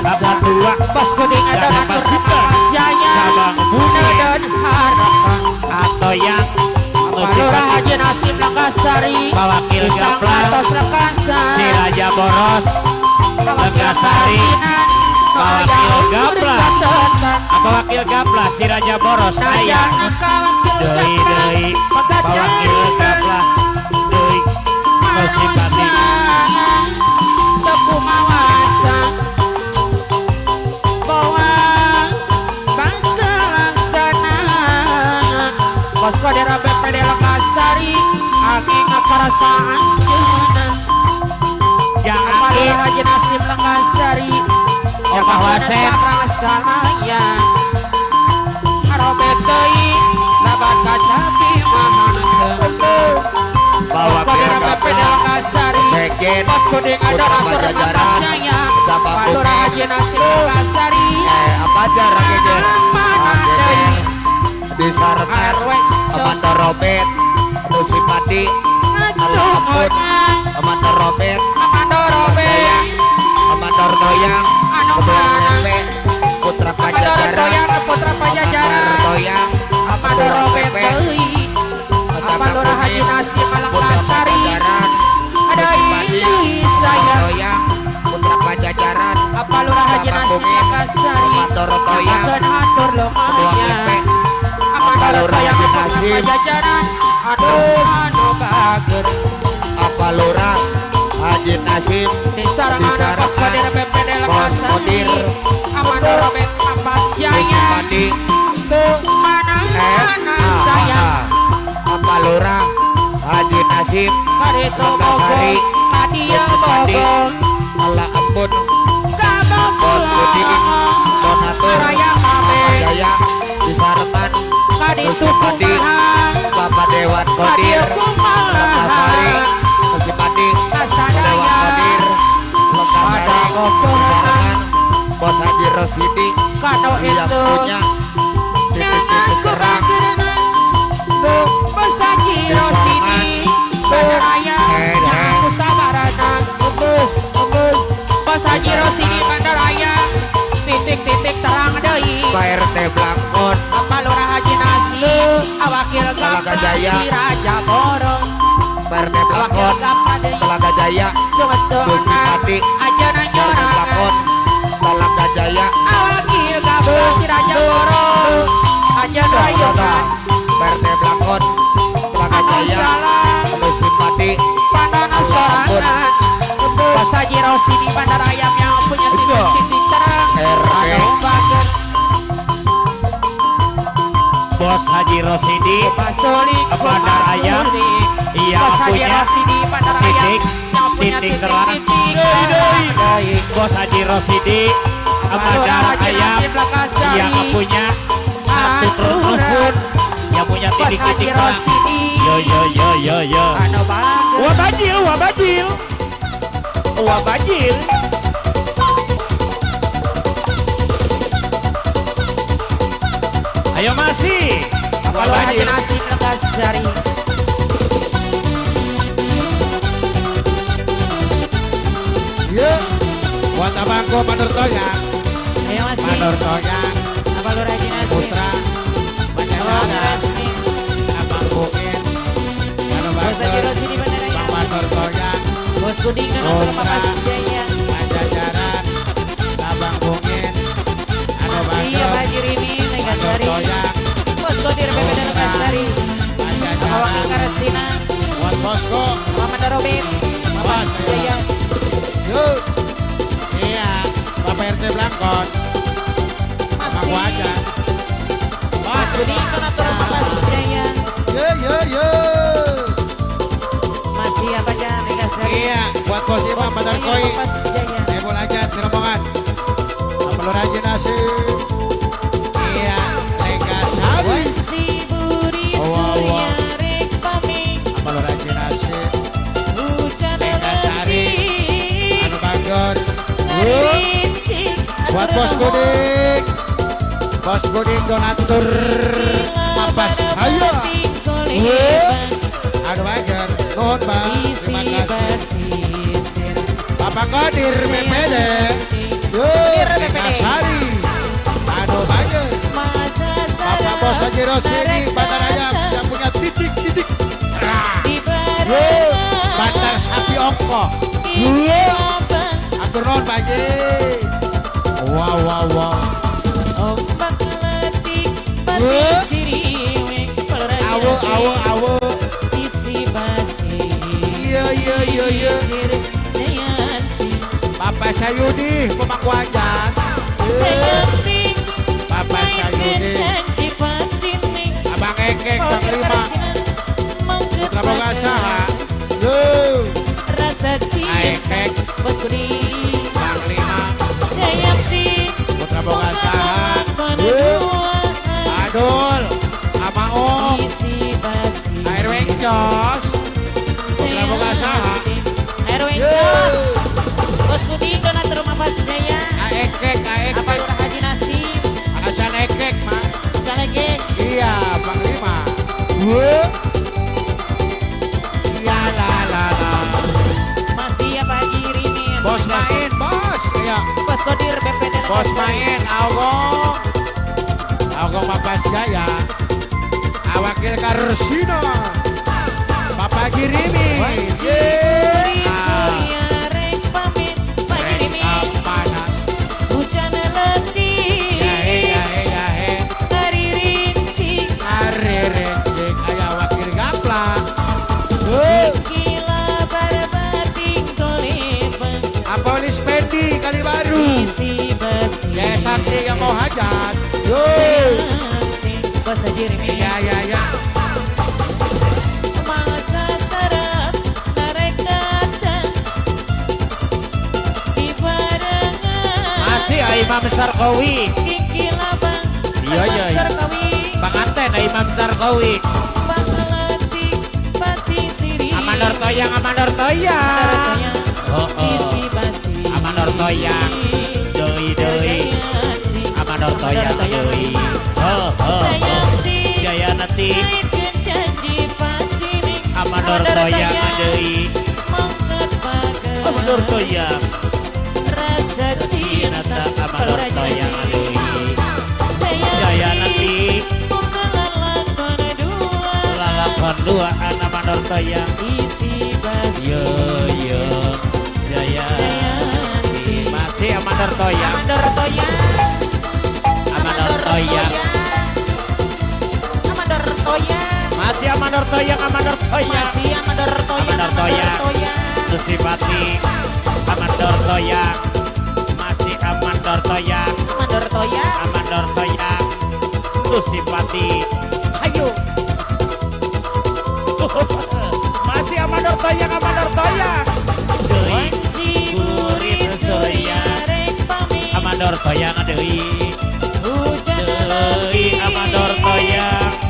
Bapak Dua Bos Kuding ada Gada Natur Pasukan Jaya Cabang Bumi dan harapan Atau yang Palura Musipati Haji Nasim Langkasari Wakil Pisang Gapla atas Lekasar Si Raja Boros Legasari Wakil Gapla Apa Wakil Gapla si Raja Boros ayah Doi Wakil Gapla Doi Musipati Tepu mawasa Bawa Bangka laksana Bos Kodir BPD Lekasari Aki ngaparasaan jenan Jangan Palura Haji Nasim Lekasari Opah Wasep Rasalaya Arobet deui labat kacapi mahananteu Bawa Bos Kodir BPD Lekasari Segen Bos Kuding ada Putra Natur Pajajaran Jaya Sabang Palura Bumi. Haji Nasim Lekasari apa aja rakyatnya Mana deui disarankan Arwe Jos Amando Robert Musipati Atuh Amando Robert Amando Robert Amando Toyang Anu Ketua mana MP Putra Amando Pajajaran Toyang Putra Pajajaran Toyang Amando Robert deui Palura Haji Nasim Lekasari ada ini saya Toyang Putra Pajajaran apa Lurah Haji Nasim Lekasari Amando Toyang akan hatur Ketua MP lomanya apa Lurah Toyang Haji Putra Nasim Pajajaran aduh anu bager apa Lurah Haji Nasim di sarangan Bos Kodir BPD Bos Kodir Lekasari Amando Robert Mapas Jaya Musipati mana saya apa Lurah Haji Nasim Karito Lekasari Bogor Kadia Musipati Bogor Allah ampun Kabogor Bos Kuding Donatur Raya Kabe Jaya disarankan Kaditu Musipati Kumaha Bapak Dewan Kodir Lekasari Musipati Dewan Kodir Lekasari disarankan Bos Haji Rosidi Kado yang itu punya titik-titik terang Bos Haji Rosidi Bandaraya Aku sabaranan Bos Haji Rosidi Bandaraya Titik-titik terang deui PRT Blangkon apa Lurah Haji Nasim Wakil Telaga Gapla Jaya. si Raja Borong PRT Wakil Blangkon Gapla deui Telaga Jaya Musipati aja PRT nanyorangan Blangkon Telaga Jaya Wakil Gapla si Raja Boros aja doyongan Cirebon Tragajaya penuh simpati Pandana sorangan Bos Haji Rosidi Bandar Ayam yang punya titik-titik terang RP Bager Bos Haji Rosidi Mas Solik Bandar Ayam yang Bos Haji punya Rosidi Bandar Ayam titik yang punya titik terang. titik Bos Haji Rosidi Bandar Ayam yang punya satu rumpun yang punya Bos Haji titik-titik terang. Rosidi Yo. Anu Bager Wah bajil. Ayo masih. Kalau Haji Nasim Legasari ya buat abangku Manurtoya Ayo masih Manurtoya Kalau Haji Nasim Putra Pajajaran Abang Bukit Kano Bos Haji Bager Rosidi Bandar Ayam Manurtoya Bos Kuding dan Putra Papas Jaya Pajajaran Abang Bukit Kano Masih ya Bager Haji Rini Legasari Manurtoya Bos Kodir BP dan Legasari Sama Wakil Pajajaran Karesina buat bosku Muhammad Robin Papas Bos. Jaya yuk iya Bapak RT Blangkon sama Masih gua aja Mas Kuding dan Papas Jaya yo Masih apa aja Legasari iya buat bos Imam Badar Koi Papas Jaya Ebol aja Cirebongan perlu rajin nasi iya Legasari Wanci Buri Surya Rek Paming perlu rajin nasi Hujan Legasari Anu Bager Rincik buat bos Kuding donatur Mapas saya Anu Bager nuhun bang terima kasih Bapak Kodir BPD yuk Legasari Anu Bager Bapak Bos Haji Rosidi Bandar Ayam yang punya titik-titik Bandar Sapi Ongko atur nuhun Pak Haji wow Ombak letik pati siriwek awo Sisi basi iya Sir Dayanti Bapak Sayudi pemangku ajan Dayanti Bapak Sayudi Janji pasini Abang Ekek Bang Lima Putra Boga Saha Rasa cinta Ekek Bos Kuding Bang Lima Jayanti Putra Boga Saha Peneduaan Adul Ama Om Sisi basi Air Wengcos Putra Boga Saha Air Wencos Bos Kuding donatur Mapas Jaya Ekek Apa Lurah Haji Nasim Hasan Ekek mah Calegek iya Bang Lima iya la Masih apa Haji Rini Bos main bos iya Bos Kodir BP dan Bos main Augong Mapas Jaya Awakil Karsino Bapak Girimi Wancuri Surya Rek Pamit Pak Jirimi Amanah Hujan letih Yahe Hari Rincik Arirejek Ayah wakil gaplak Gila Barbating Kolebang Apolis Pedi Kali Baru Sisi basi Jaya Sakti yang mau hajat Jayanti Bos Haji Rini iya Masa serap narek datang Di barengan Masih Imam Sarkawi. Kiki labang Iya. Sarkawi Panganten Imam Sarkawi. Bang letik pati siri Amanor Toyang. Oh. Sisi basi Amanor Toyang. Doi. Amanor Toyang doi. Jayanti Jaya nanti Ngaitkeun janji pasini Amanor Toyang doi. Mangkat pagar Amanor Toyang. Rasa cinta Amanor Toyang doi. Jaya Jayanti nanti Lalakon dua lalakon duaan Amanor Toyang. Sisi basi Yo Jaya Jayanti masih Amanor Toyang. Amanor Toyang Amanor Toyang. Amanor Toyang Masih Amandor Toyang, Amandor Toyang. Masih Amandor Toyang, Amandor Toyang. Toyang. Susipati, Amandor Toyang. Masih Amandor Toyang, Amandor Toyang. Amandor Toyang. Susipati. Ayo. Masih Amandor Toyang, Amandor Toyang. Deui burit surya. Amandor Toyang deui. Deui Amandor Toyang.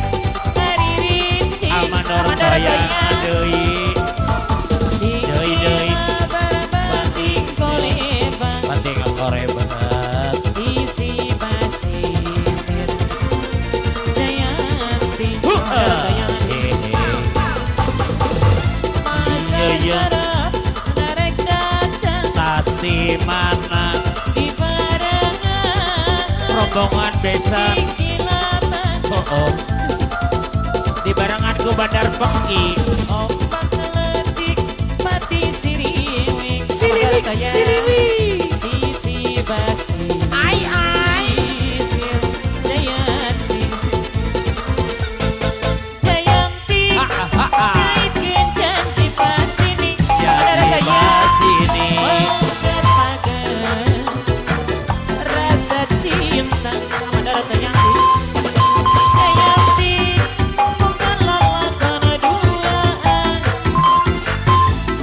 Amandor Toyang deui. Deui Banting kolebat. Banting korebat. Sisi basisir Jayanti Jayanti Masa Iya. sarap narek datang Pasti mana di barangan rombongan besan. kilatan Oh. Di baranganku Bandar Pengki. ombak ngeledik pati siriwi siriwi sisi basi sisir Jayanti Jayanti kaitkan janji pasini Jadi masini Menggetarkan rasa cinta Amandor Jayanti Jayanti bukan lalakan duaan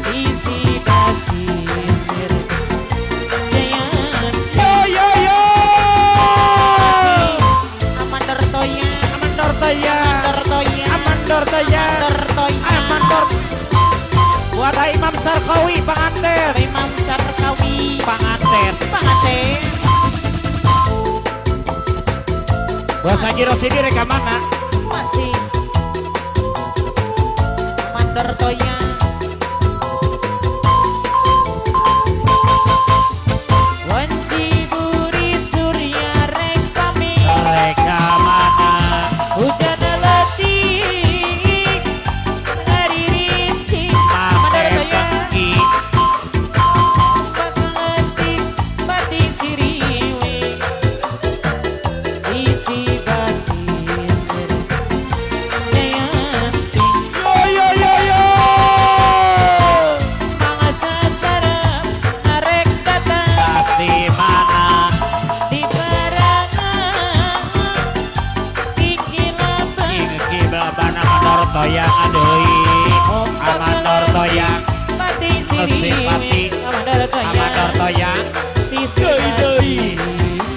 sisi basisir Jayanti masih Amandor Toyang Amandor Toyang. Amandor Toyang Amandor Toyang. Amandor Toyang Amandor. Buat Imam Sarkawi Panganten. Imam Sarkawi Panganten. Panganten Buat Haji Rosidi reka mana? masih Amandor Toyang Wanci burit surya rek pami Reka mana? hujan letik hari rinci Mate Amandor Toyang Pengki. ombak letik pati siriwi sisi basisir Jayanti Yo. mangsa sarap narek datang Pasti mana? di barangan di kilatan Ingki Baban Amandor Toyang adeui. Amandor Toyang. pati Sipati. siriwi Amandor Amandor Toyang Toyang. sisi Deui.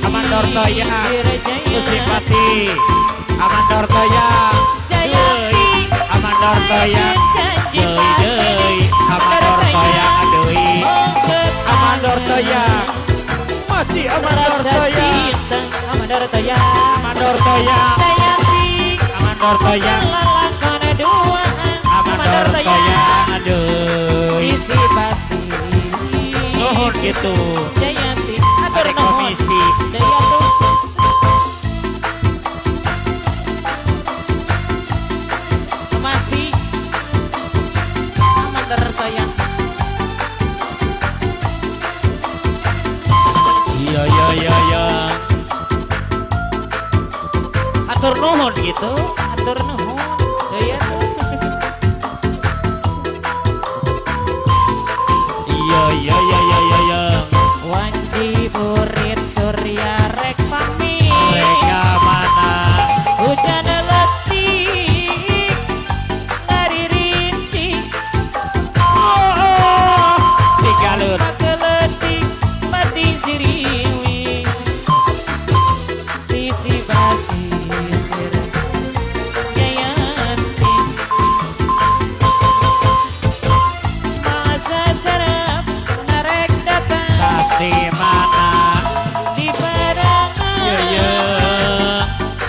Amandor Toyang. Jayanti Susipati. Amandor Toyang. Jayanti Amandor Toyang. janji Deui. Amandor Toyang adeui. Amandor Toyang. Masih Amandor rasa Toyang. cinta Amandor Toyang Amandor Toyang. Jayanti Amandor Toyang. lalakan duaan Amandor Toyang aduh. sisi basi Nuhun gitu. Jayanti atur Ada nuhun komisi. Jayanti masih Amandor Toyang Iya. Atur nuhun gitu. atur nuhun Jayanti Iya. wanci burit surya rek pami Mereka mana? hujan letik dari rinci Tigalur. Pakeletik pati siriwi sisi basisir Jayanti masa sarap narek datang Pasti mana? di barangan Iya.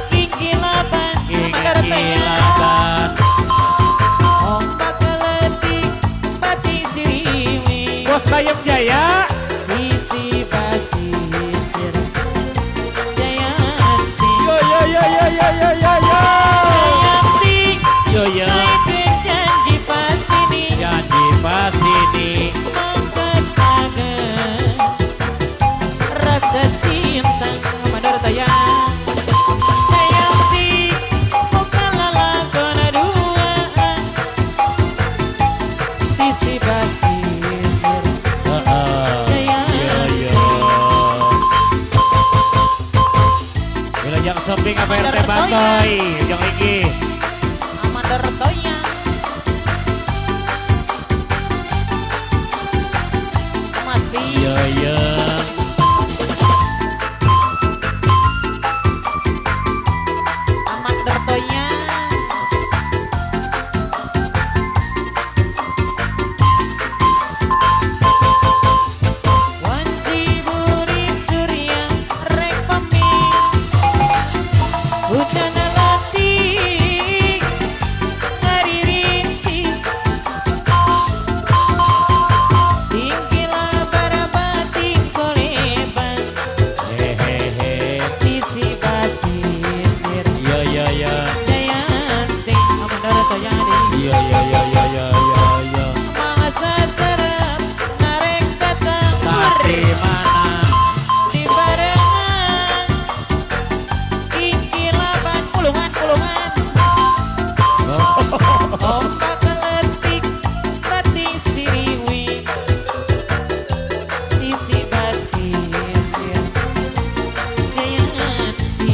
tinggi lapan Ingat kilaban. ombak letik pati siriwi Bos Bayam Jaya. sisi basisir Jayanti Yo. Jayanti Yo. kaitkan janji pasini Janji pasini. menggetarkan rasa cinta Amandor Toyang Jayanti bukan lalakan duaan Batoy yang lagi Amanda Retoya masih iya iya Amanda Retoya Wanci buri surya rek pami hujan letih hari rinci tinggilah barabating koleban hehehe sisi basisir iya iya iya jayanti Amanda Retoyani iya iya iya iya iya iya masa serap narek datang pasti mana di barengan tinggilaban kulungan ombak keletik bating siriwi sisi basisir jayanti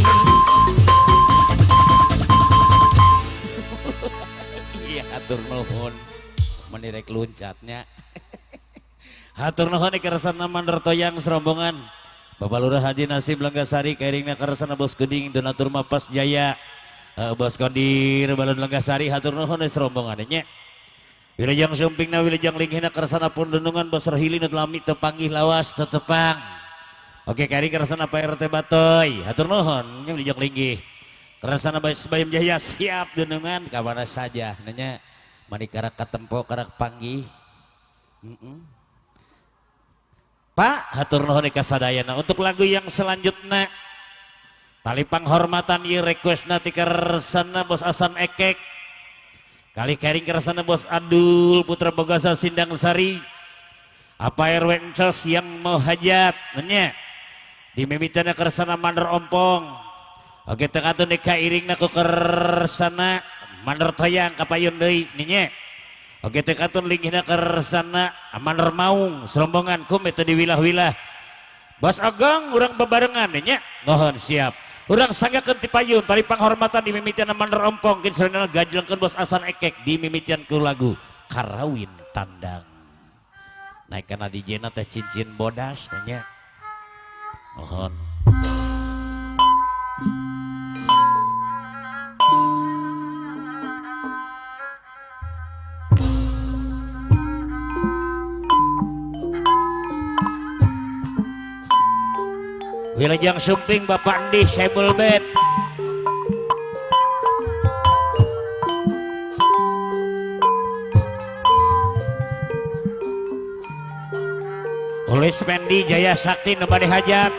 iya hatur nuhun menirek luncatnya hatur nuhun ikersana mandertoyang serombongan Bapak Lurah Haji Nasib Langgasari kairingna kersana Bos Geding Donatur Mapas Jaya Bos Kondir Balon Langgasari hatur nuhun serombongan nya wilujeng sumpingna wilujeng linggihna kersana pundunungan Bos Rahili Nutlami tepanggih lawas tetepang oke kairing kersana Pak RT Batoy hatur nuhun nya wilujeng linggih kersana Bayam Jaya siap dunungan kamana saja nanya manikarak katempo karak panggih Pak hatur nuhun kasadayana untuk lagu yang selanjutnya tali panghormatan ieu requestna ti kersana Bos Asan Ekek kali kering kersana Bos Adul Putra Bogasa Sindang Sari apa RW Encos yang mau hajat nanya dimimitanna kersana Mandor Ompong oke tekatun dikairingna ku kersana Mandor Toyang kapayun deui nya oke tekatun linggihna kersana Mandor Maung serombongan kum itu di wilah-wilah Bos Agong urang bebarengan nya mohon siap urang sanggakeun ti payun tali panghormatan dimimitian Mandor Ompong kin sareuna gajlengkeun Bos Asan Ekek dimimitian ku lagu Karawin Tandang naik kana dijena teh cincin bodas tanya mohon wilujeng sumping Bapak Andi Sebul Bet Ulis Pendi Jaya Sakti nu bade hajat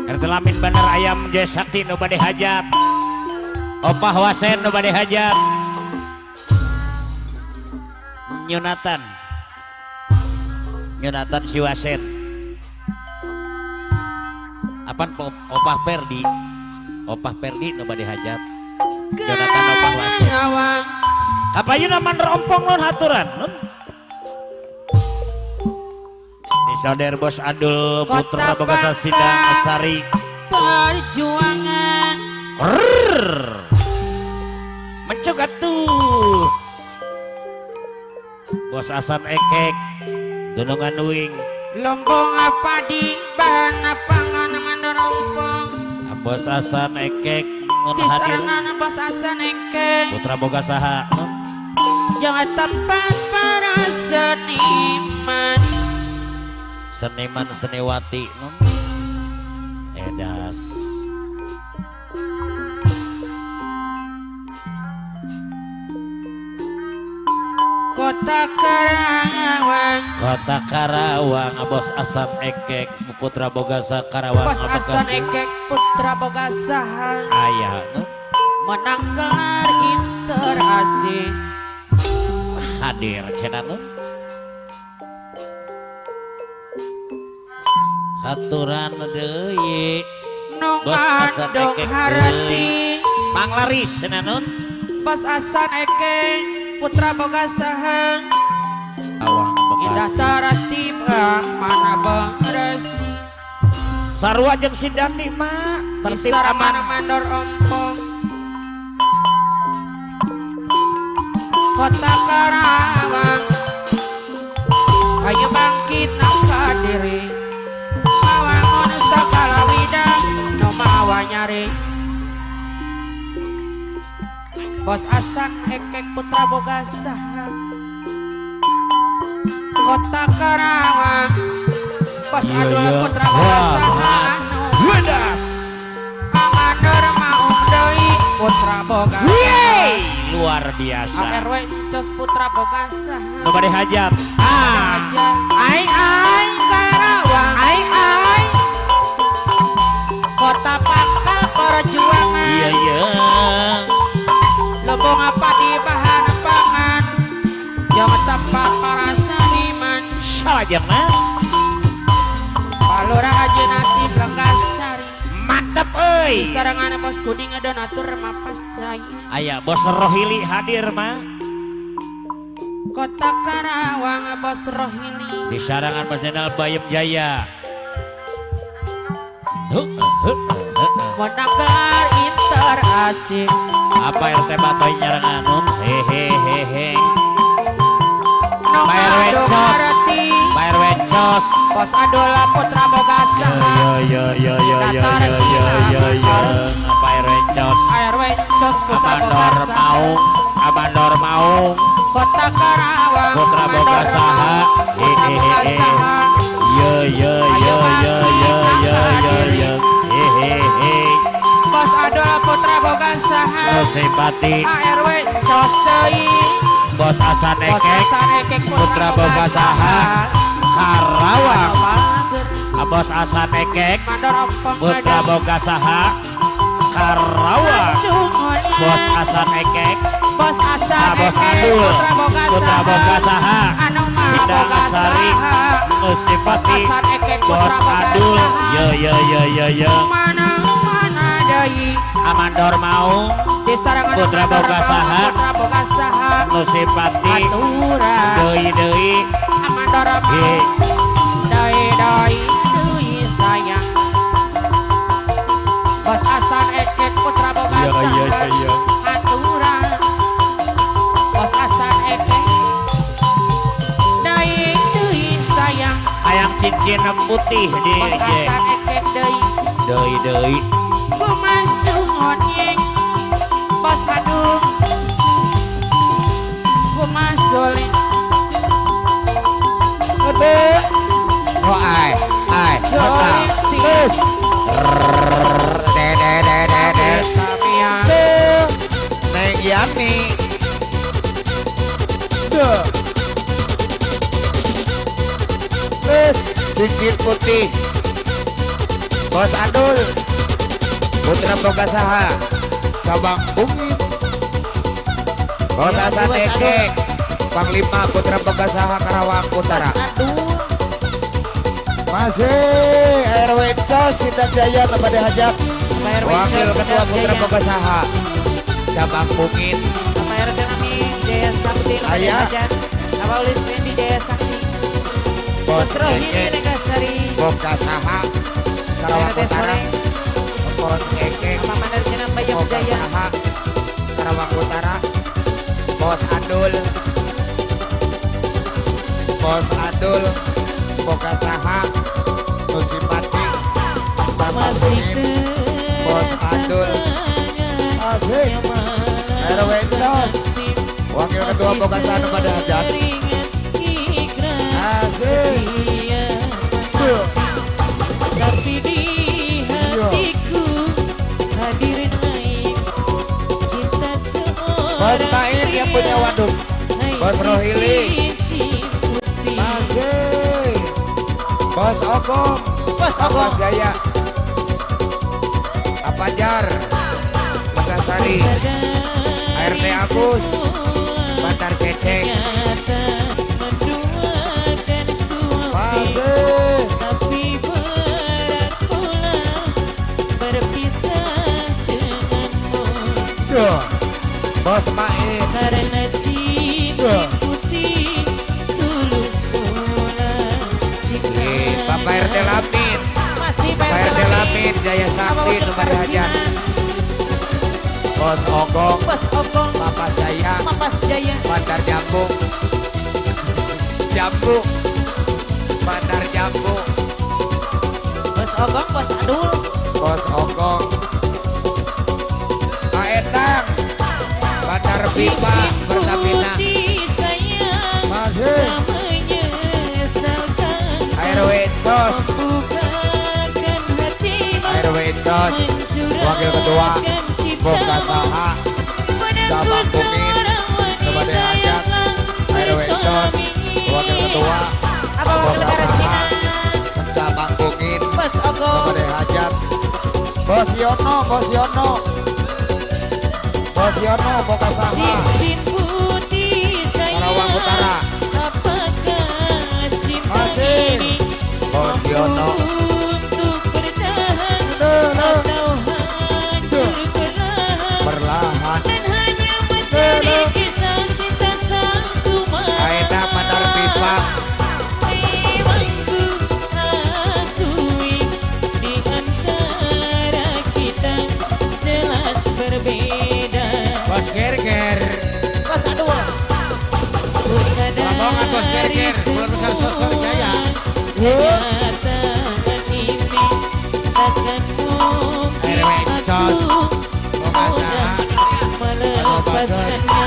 RT Lamin Bandar Ayam Jaya Sakti nu bade hajat Opah Wasen nu bade hajat Nyunatan si Wasen apaan Opah Perdi nu bade hajat Jonatan Opah Wasen kapayun Mandor Ompong nun haturan nun Saudara Bos Adul Putra Bogasa Sindang Sari perjuangan mencoba tuh Bos Asan Ekek Gunungan Wing lombong apa di bahan pangan Mandor Ompong Bos Asan Ekek mun di hadir serangan Bos Asan Ekek Putra Bogasaha jangan tempat para seniman seniman seniwati edas Kota Karawang Bos Asan Ekek Putra Bogasa Karawang Bos Asan Ekek Putra Bogasa ayah menang gelar interasi hadir cenah haturan deui Bos Asan nungandong Ekek harati panglaris cenah nun Bos Asan Ekek Putra Bogasaha Awang indah Bekasi tarati bang mana beresi sarua jeung si Dandi mah Tertib Sarana aman. mandor ompong Kota Karawang Ayo bangkit nangka diri Mawangun sakala widang no mawa nyari Bos Asan Ekek Putra Bogasaha Kota Karawang Bos Iya, Adul iya. Putra Wah. Bogasaha anu Wedas. Amanor Maung Deui Putra Bogasaha Yeay, luar biasa. ARW Encos Putra Bogasaha Nu bade hajat. Ai Karawang ai Kota Pangkal Perjuangan Iya iya. Lembong apa di bahan pangan yang tempat para seniman Salajengna. Palura Haji Nasib Lenggasari Mantap euy. Sarangan bos kuning donatur mapas cai Aya Bos Rohili hadir mah. Kota Karawang bos Rohili Di sarangan Mas Jenderal Bayem Jaya. Menanggar interasik Apa RT Batoy nyaranganun? Hehehehe. Nomor Bayar wencos. Domarati Bayar wencos. Bos Adola Putra Bogasaha Bayar wencos. ARW Encos Putra Amandor Bogasaha Maung. Amandor Maung. Kota Karawang Putra Bogasaha. Hehehe. Yo yo yo yo yo yo yo yo. Hehehe. Bos Adola Putra Bogasaha Simpati. ARW Encos Deui Bos Asan Bos Ekek. Hasan Ekek Putra Bogasaha. Karawang. Bos Asan Ekek. Mandor Ompong Putra Bogasaha. Karawang. Bos Asan Ekek. Bos Asan Bos Ekek Adul. Putra Putra Bogasaha. Anu Maha Sindang Asari. Bogasaha Bos Nusipati. Asan Ekek Bos Putra Adul. Bogasaha Yo yo yo yo yo. Mana deui Amandor Maung. di sarangan Putra Mandor Bogasaha. Putra Bogasaha Nusipati. aturan Deui Amandor Ye. Deui sayang Bos Asan Ekek Putra Bogasaha aturan Bos Asan Ekek deui sayang Hayang cincin putih di Bos Asan Ekek deui. Kumasuk ngonyeng Bos Adul Kumasul Oh ai Soliti de Kamia Neng Yani cincin putih Bos Adul Putra Bogasaha Cabang Bungit Bos Asan Ekek Panglima Putra Bogasaha Karawang Utara masih ARW Encos Sindang Jaya Nabade Hajat Wakil Ketua Putra Bogasaha Cabang Bungit Jaya Sakti Saya. Abaulis Wendy Jaya Sakti Bos Rohini Ekek Negasari Bogasaha Karawang Utara Bos Ekek Pamanar Jenam Bayam Jaya Bogasaha Karawang Utara Bos Adul Bogasaha Nusipati Cabang Bungit Bos Adul Asik ARW Encos Wakil Ketua Bogasaha Nabade Hajat Asik Tapi di hatiku hadir naik cinta Bos seorang Main yang punya waduk Bos Rohili masih Bos Ogong Bos Ogong Jaya Apajar Megasari ART Agus Bandar Cecek masih tapi berat pula berpisah denganmu Bos Main karena cincin putih tulus pula cinta Bapak RT Lamin Masih Pak RT Lamin Jaya Sakti Nomor Bos Ogong, Bos Ogong, Papa Jaya, Mapas Jaya, Bandar Jambu, Jambu, Bandar Jambu, Bos Ogong, Bos Adul, Bos Ogong, Pak Endang, Bandar Pipa, Pertamina, Masih. ARW Cos, ARW Cos, Wakil Ketua, Boga Saha, Cabang Bungin, Nebade Hajat, ARW Cos, Wakil Ketua, Apa mau Boga negara Saha, Cina? Cabang Bungin, Bos Ogong, Nebade Hajat, Bos Yono, Bos Yono, Bos Yono, Boga Saha, cincin putih sayang. Karawang Utara, Apakah cinta Masih. ini Bos Yono, untuk bertahan atau hancur perlahan perlahan, dan hanya mencari kisah cinta satu Aida Bandar Pipa, memangku akui di antara kita jelas berbeda. Bos Gerger. Bos Adul, ku Rombongan Bos Gerger, bulan besar Sosor Jaya. kenyataan ini takkan mungkin RW aku Cos, Boga Saha, melepaskannya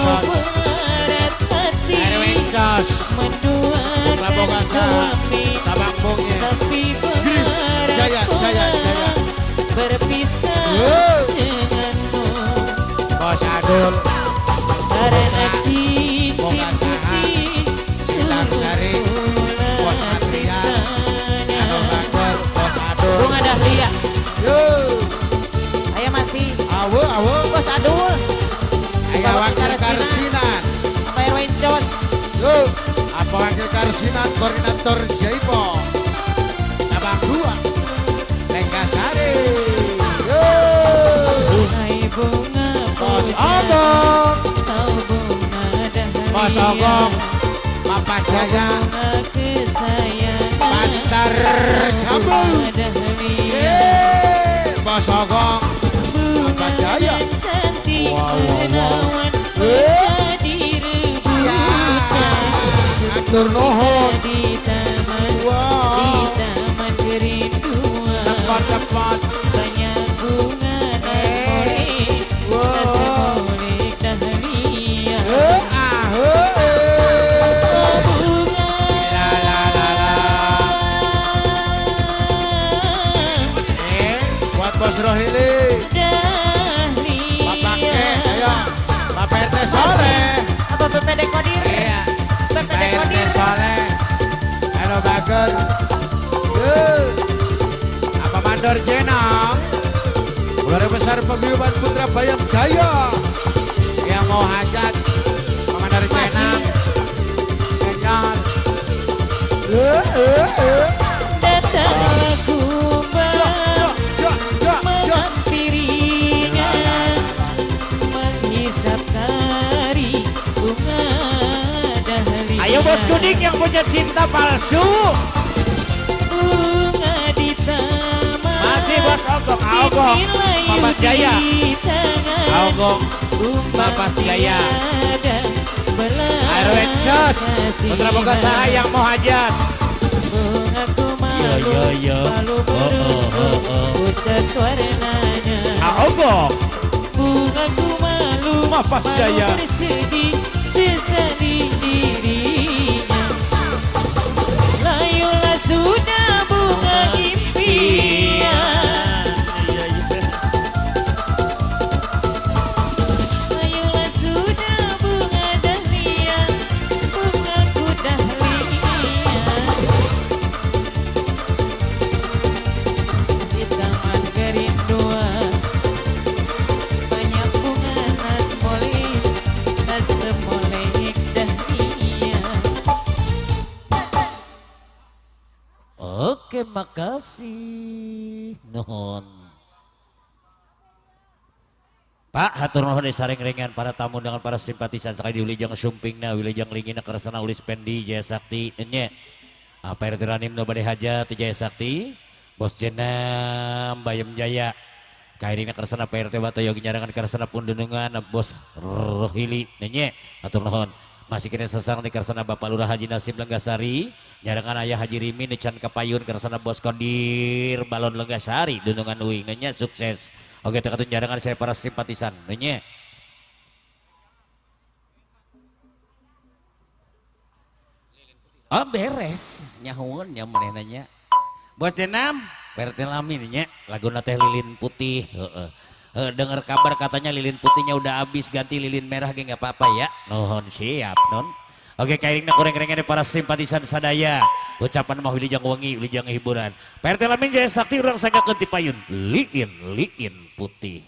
walau berat hati RW Cos, Boga menduakan Saha, suami Cabang Bungin. tapi berharap Jaya, Jaya, Jaya. berpisah denganmu Bos Adul, karena cincin Boga Saha, putih Sindang Sari, Bos Adrian, Anu Bagor, Bos Adul. Bunga Dahlia. Yo, Ayo masih awe, awe. Bos Adul, Aya wakil karsinan. apa Erwin Jos, Yo, apa wakil karsinan koordinator Jaipo. Cabang 2. Lengkasari. Yo, Bungai bunga Bos putih, Ogong, kau bunga Dahlia, Bos Ogong, Papa Jaya, bunga kesayangan, Bandar Jambu. bunga Dahlia, Bos Ogong, Papa Jaya. dan cantik Wow, wow, wow. menawan menjadi rebutan. Atur nuhun. Di taman, Wow. di taman kerinduan. Cepat-cepat. Banyak bunga dan molek, Wow. tak semolek dahlia. Bunga La la la la. Buat Bos Rohili. dahlia. Bapak ayo. Bapak RT Soleh. Apa PPD Kodir? Iya. PPD Pak RT Kodir. Soleh. Halo Bagel. Apa Mandor Jenang? Keluarga besar paguyuban Putra Bayam Jaya. Yang mau hajat. Pak Mandor Jenang. Kenyal. Datanglah kumbang menghampirinya, menghisap sari bunga dahlia. Ayo Bos Kuning yang punya cinta palsu. Bunga di taman, Masih Bos Ogong, Ogong, pipilayu Mapas Jaya, di tangan, Ogong, tumbang Mapas Jaya, tiada belas ARW Cos, kasihan. Putra Boga Saha yang mau hajat. Bungaku malu, Ya. malu merungu, pucat warnanya. Ogong, Bungaku malu, Mapas malu Jaya. bersedih, sesedih dirinya. Layulah sudah bunga impian, layulah sudah bunga dahlia, bungaku dahlia. Di taman kerinduan, banyak bunga nan molek, tak semolek dahlia. Oke, makasih. Nuhun. Pak, hatur nuhun disareng ringan para tamu dengan para simpatisan sekali di Wilujeng Sumpingna, Wilujeng Lingina Kersana Ulis Pendi Jaya Sakti enya. Apa RT Ranim no bade hajat Jaya Sakti, Bos Jenam Bayam Jaya. Kairina kersana PRT Batu Yogi nyarangan kersana Pundunungan Bos Rohili nenye atur nuhun. Masih kini sesang di kersana Bapak Lurah Haji Nasib Lenggasari nyarangan Ayah Haji Rimi necan Kapayun kersana Bos Kondir Balon Lenggasari Dunungan Uing nenye sukses. Oke tekatun nyarangan saya para simpatisan nenye. Oh beres nyahun nya manehna. Bos Jenam PRT Lamin nya laguna teh lilin putih. Dengar kabar katanya lilin putihnya udah habis ganti lilin merah ge nggak apa-apa ya. Nuhun siap non. Oke kairingna kurang-kurangnya para simpatisan sadaya. Ucapan mah wilujeng wengi wilujeng hiburan. PRT Lamin Jaya Sakti urang sanggakeun ti payun lilin putih.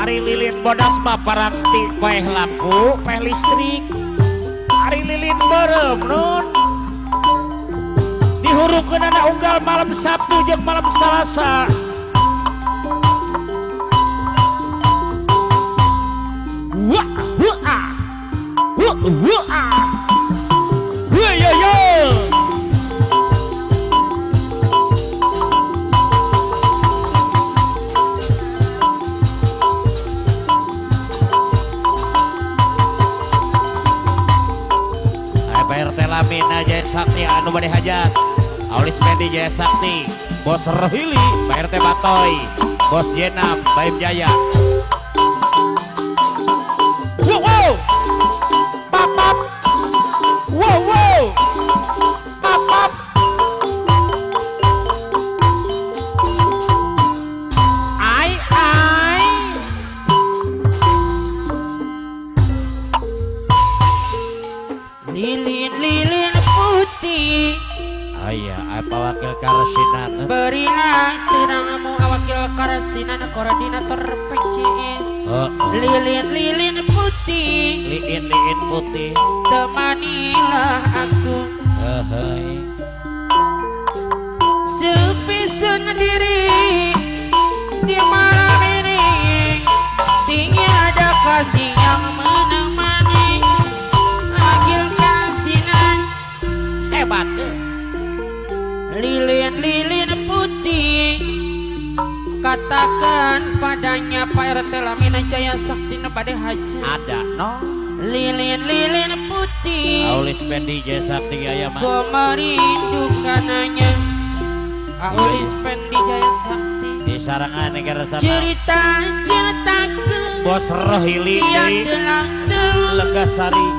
Ari lilin bodas mah paranti paeh lampu, paeh listrik. Ari lilin berem nun. Dihurungkeun anak unggal malam Sabtu jeung malam Salasa. Wah, wah. Wah. Yo. PRT Lamin Jaya Sakti anu bade hajat Aulis Mendi Jaya Sakti Bos Rohili PRT Batoy Bos Jenam Baim Jaya. Wow papap wow papap ai Lilin putih. Aya apa wakil karsinan Berilah terangmu wakil karsinan koordinator PCS. Lilin putih. Lilin putih. Temanilah aku. Sepi sendiri di malam ini. Tiada kasih yang menemani. Agil kasinan Hebat lilin putih. Katakan padanya Pak RT Lamin Jaya Sakti bade haji. ada no Lilin putih. Aulis Mendi Jaya Sakti aya mah. Ku merindukannya. Aulis Mendi Jaya Sakti. Di sarangan negara sana Ceritaku Bos Rohili dia telah tahu. Legasari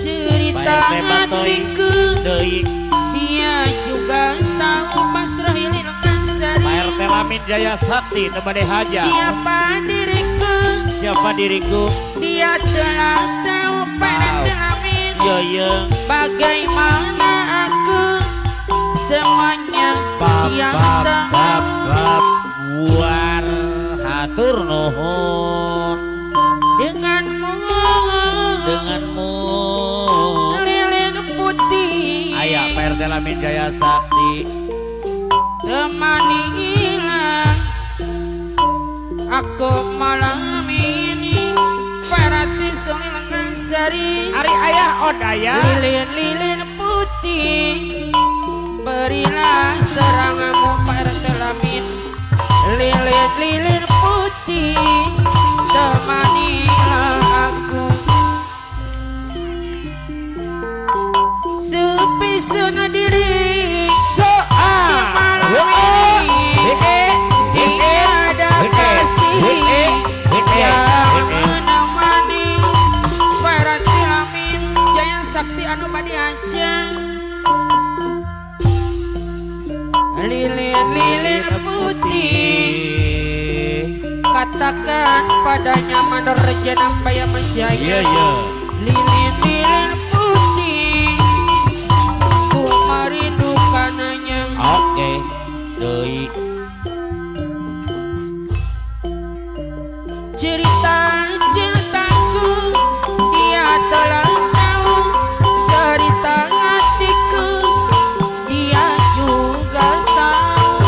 Cerita PRT Batoy hatiku deui dia juga tahu. Mas Rohili Lenggasari PRT Lamin Jaya Sakti nebade haja. siapa diriku dia telah tahu. PRT Lamin Yo bagaimana aku semuanya dia tahu. buar hatur nuhun Denganmu lilin putih. aya PRT Lamin Jaya Sakti Temanilah aku malam ini. Parati Soli Lenggasari Ari ayah odaya lilin putih. Berilah terangmu Pak RT Lamin. Lilin putih. Temanilah aku. Sepi sendiri malam ini. Tiada kasih yang menemani. Parati Lamin Jaya Sakti anu bade aja. Lilin putih. Katakan padanya Mandor Jenam Bayam Jaya. Lilin putih. Ku merindukannya. Oke deui Ceritaku dia telah tahu. Cerita hatiku dia juga tahu.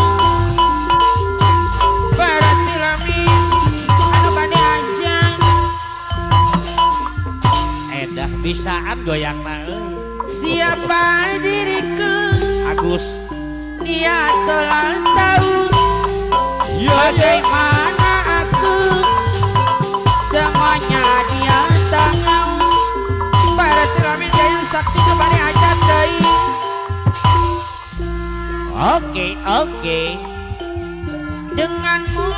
Parati Lamin anu bade aja. edah bisaan goyangna euy siapa diriku, Agus. dia telah tahu bagaimana aku, semuanya dia tahu. Para telamin daya sakti kembali ajat dai. Oke. Denganmu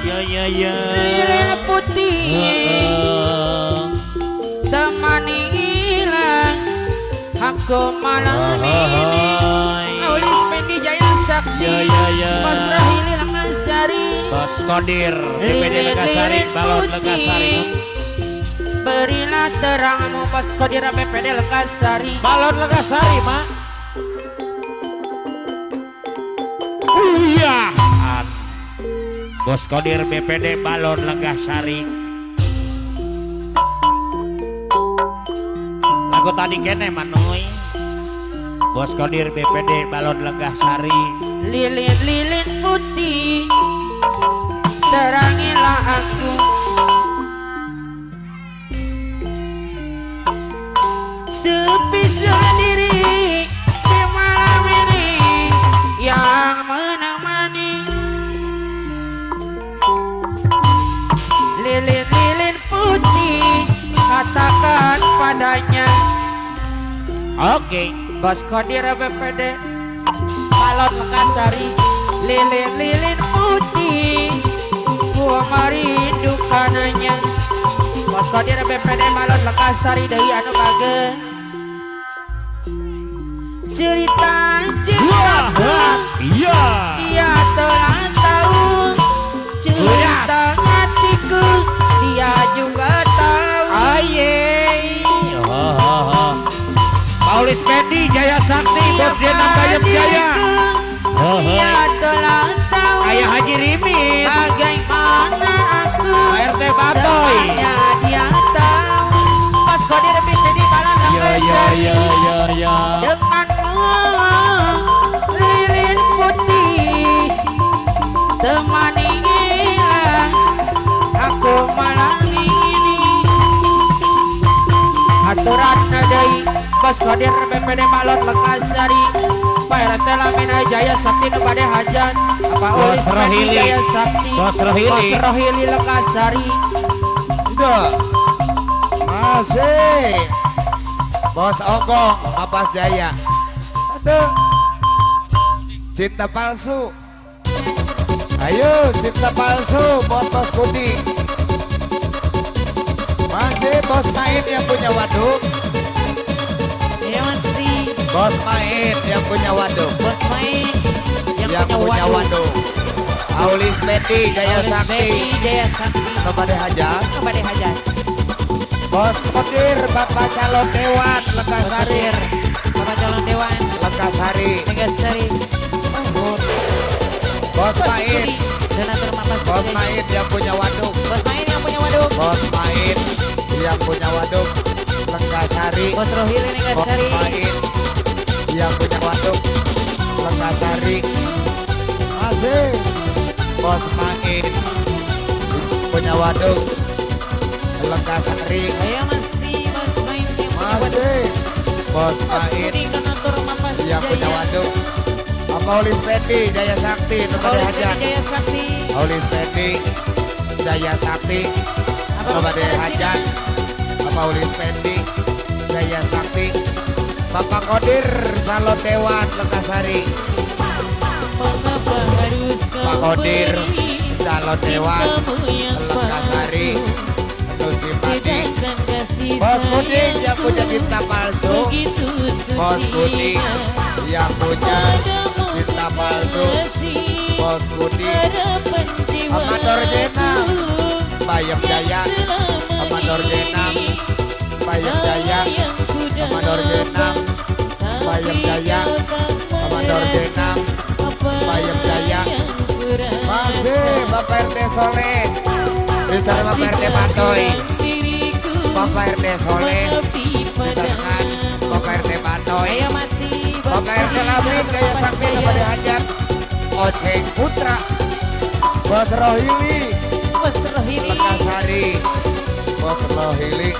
Ya. lilin putih, temanilah aku malam ini. Nulis Pendi Jaya Sakti, Ya. Mas Rahili Langasari, Bos Kodir, DPD Legasari, Balon Legasari. berilah terangmu Mas Kodir BPD Legasari. Balon Legasari, Mak. Iya. Bos Kodir BPD Balon Legasari. Lagu tadi kene manuy. Bos Kodir BPD Balon Legasari. Lilin-lilin putih, terangilah aku. Sepi sendiri di malam ini yang menemani. Lilin-lilin putih, katakan padanya. Oke. Bos Kodir BPD Balon Legasari, lilin-lilin putih, gua merindukannya. Bos Kodir BPD Balon Legasari dari anu bage. Cerita Iya. dia telah tahu, cerita hatiku dia juga tahu. Paulis Pendi Jaya Sakti, Bos Jenam Bayam Jaya. Dia telah tahu Ayah Haji Rimin, bagaimana aku, RT Batoy. semuanya dia tahu. Pas Kodir BPD Balon Legasari, ya. denganmu lilin putih, temanilah aku malam ini. Aturan nadai Bos Kodir BPD Balon Legasari, Pak RT Lamina Jaya Sakti kepada hajat, apa Bos Ulis Pendi Rohili. Jaya Sakti, Bos Rohili. Bos Rohili Legasari. Udah. Masih. Bos Ongkong, Kapas Jaya. Aduh. Cinta palsu. Ayo, cinta palsu buat Bos Budi. Masih Bos Main yang punya waduk. Ya masih Bos Main yang punya waduk. Bos Main Yang punya waduk. Aulis Pendi Jaya Aulis Sakti. Pendi Jaya Sakti Kepada hajat. kepada hajat. Bos Kodir Bapak Calon Dewan Lekasari. Kodir Bapak calon dewan Lekasari. Legasari. Bos Main. Budi, Donatur Mapas Bos Jaya. Main yang punya waduk. Bos Main yang punya waduk. Bos Main yang punya waduk. Lekasari. Bos Rohili Bos Legasari. Main yang punya waduk. Lekasari. Masih. Bos Main punya waduk. Lekasari. Ayo masih Bos Main yang punya waduk. Masih. Bos Bos Main Budi Donatur Mapas yang punya Jaya. waduk. Aulis Pendi Jaya Sakti kepada Aulis hajat. Pendi Jaya Sakti. Aulis Pendi Jaya Sakti kepada hajat. Aulis Pendi Jaya Sakti. Bapak Kodir Calon Dewan Lekasari. Mengapa harus kau Pak Kodir beri Calon Dewan cintamu yang Lekasari. palsu, Penuh simpati. sedangkan kasih Bos Budi sayangku yang punya cinta palsu. begitu Bos Budi sucinya. yang punya Padamu cinta palsu. kasih, Bos Budi harapan jiwaku Amador Jenam. Bayam Jaya. selama Amador ini. Jenam. Bayam Jaya. Yang ku Amador Jenam. dapat, Bayam Jaya. tapi kau tak Amador merasa Jenam. apa Bayam Jaya. yang ku rasa. Masih Bapak RT Soleh. Bisa Bapak Masih RT Batoy. kurang diriku Bapak RT Soleh. mengabdi Misalkan padamu. Bapak RT Batoy. Ayo masih Bos Bapak RT Budi, Lamin Jaya Bapak Sakti Jaya. kepada hajat. Oceng Putra. Bos Rohili. Bos Rohili, Lekasari. Bos Rohili.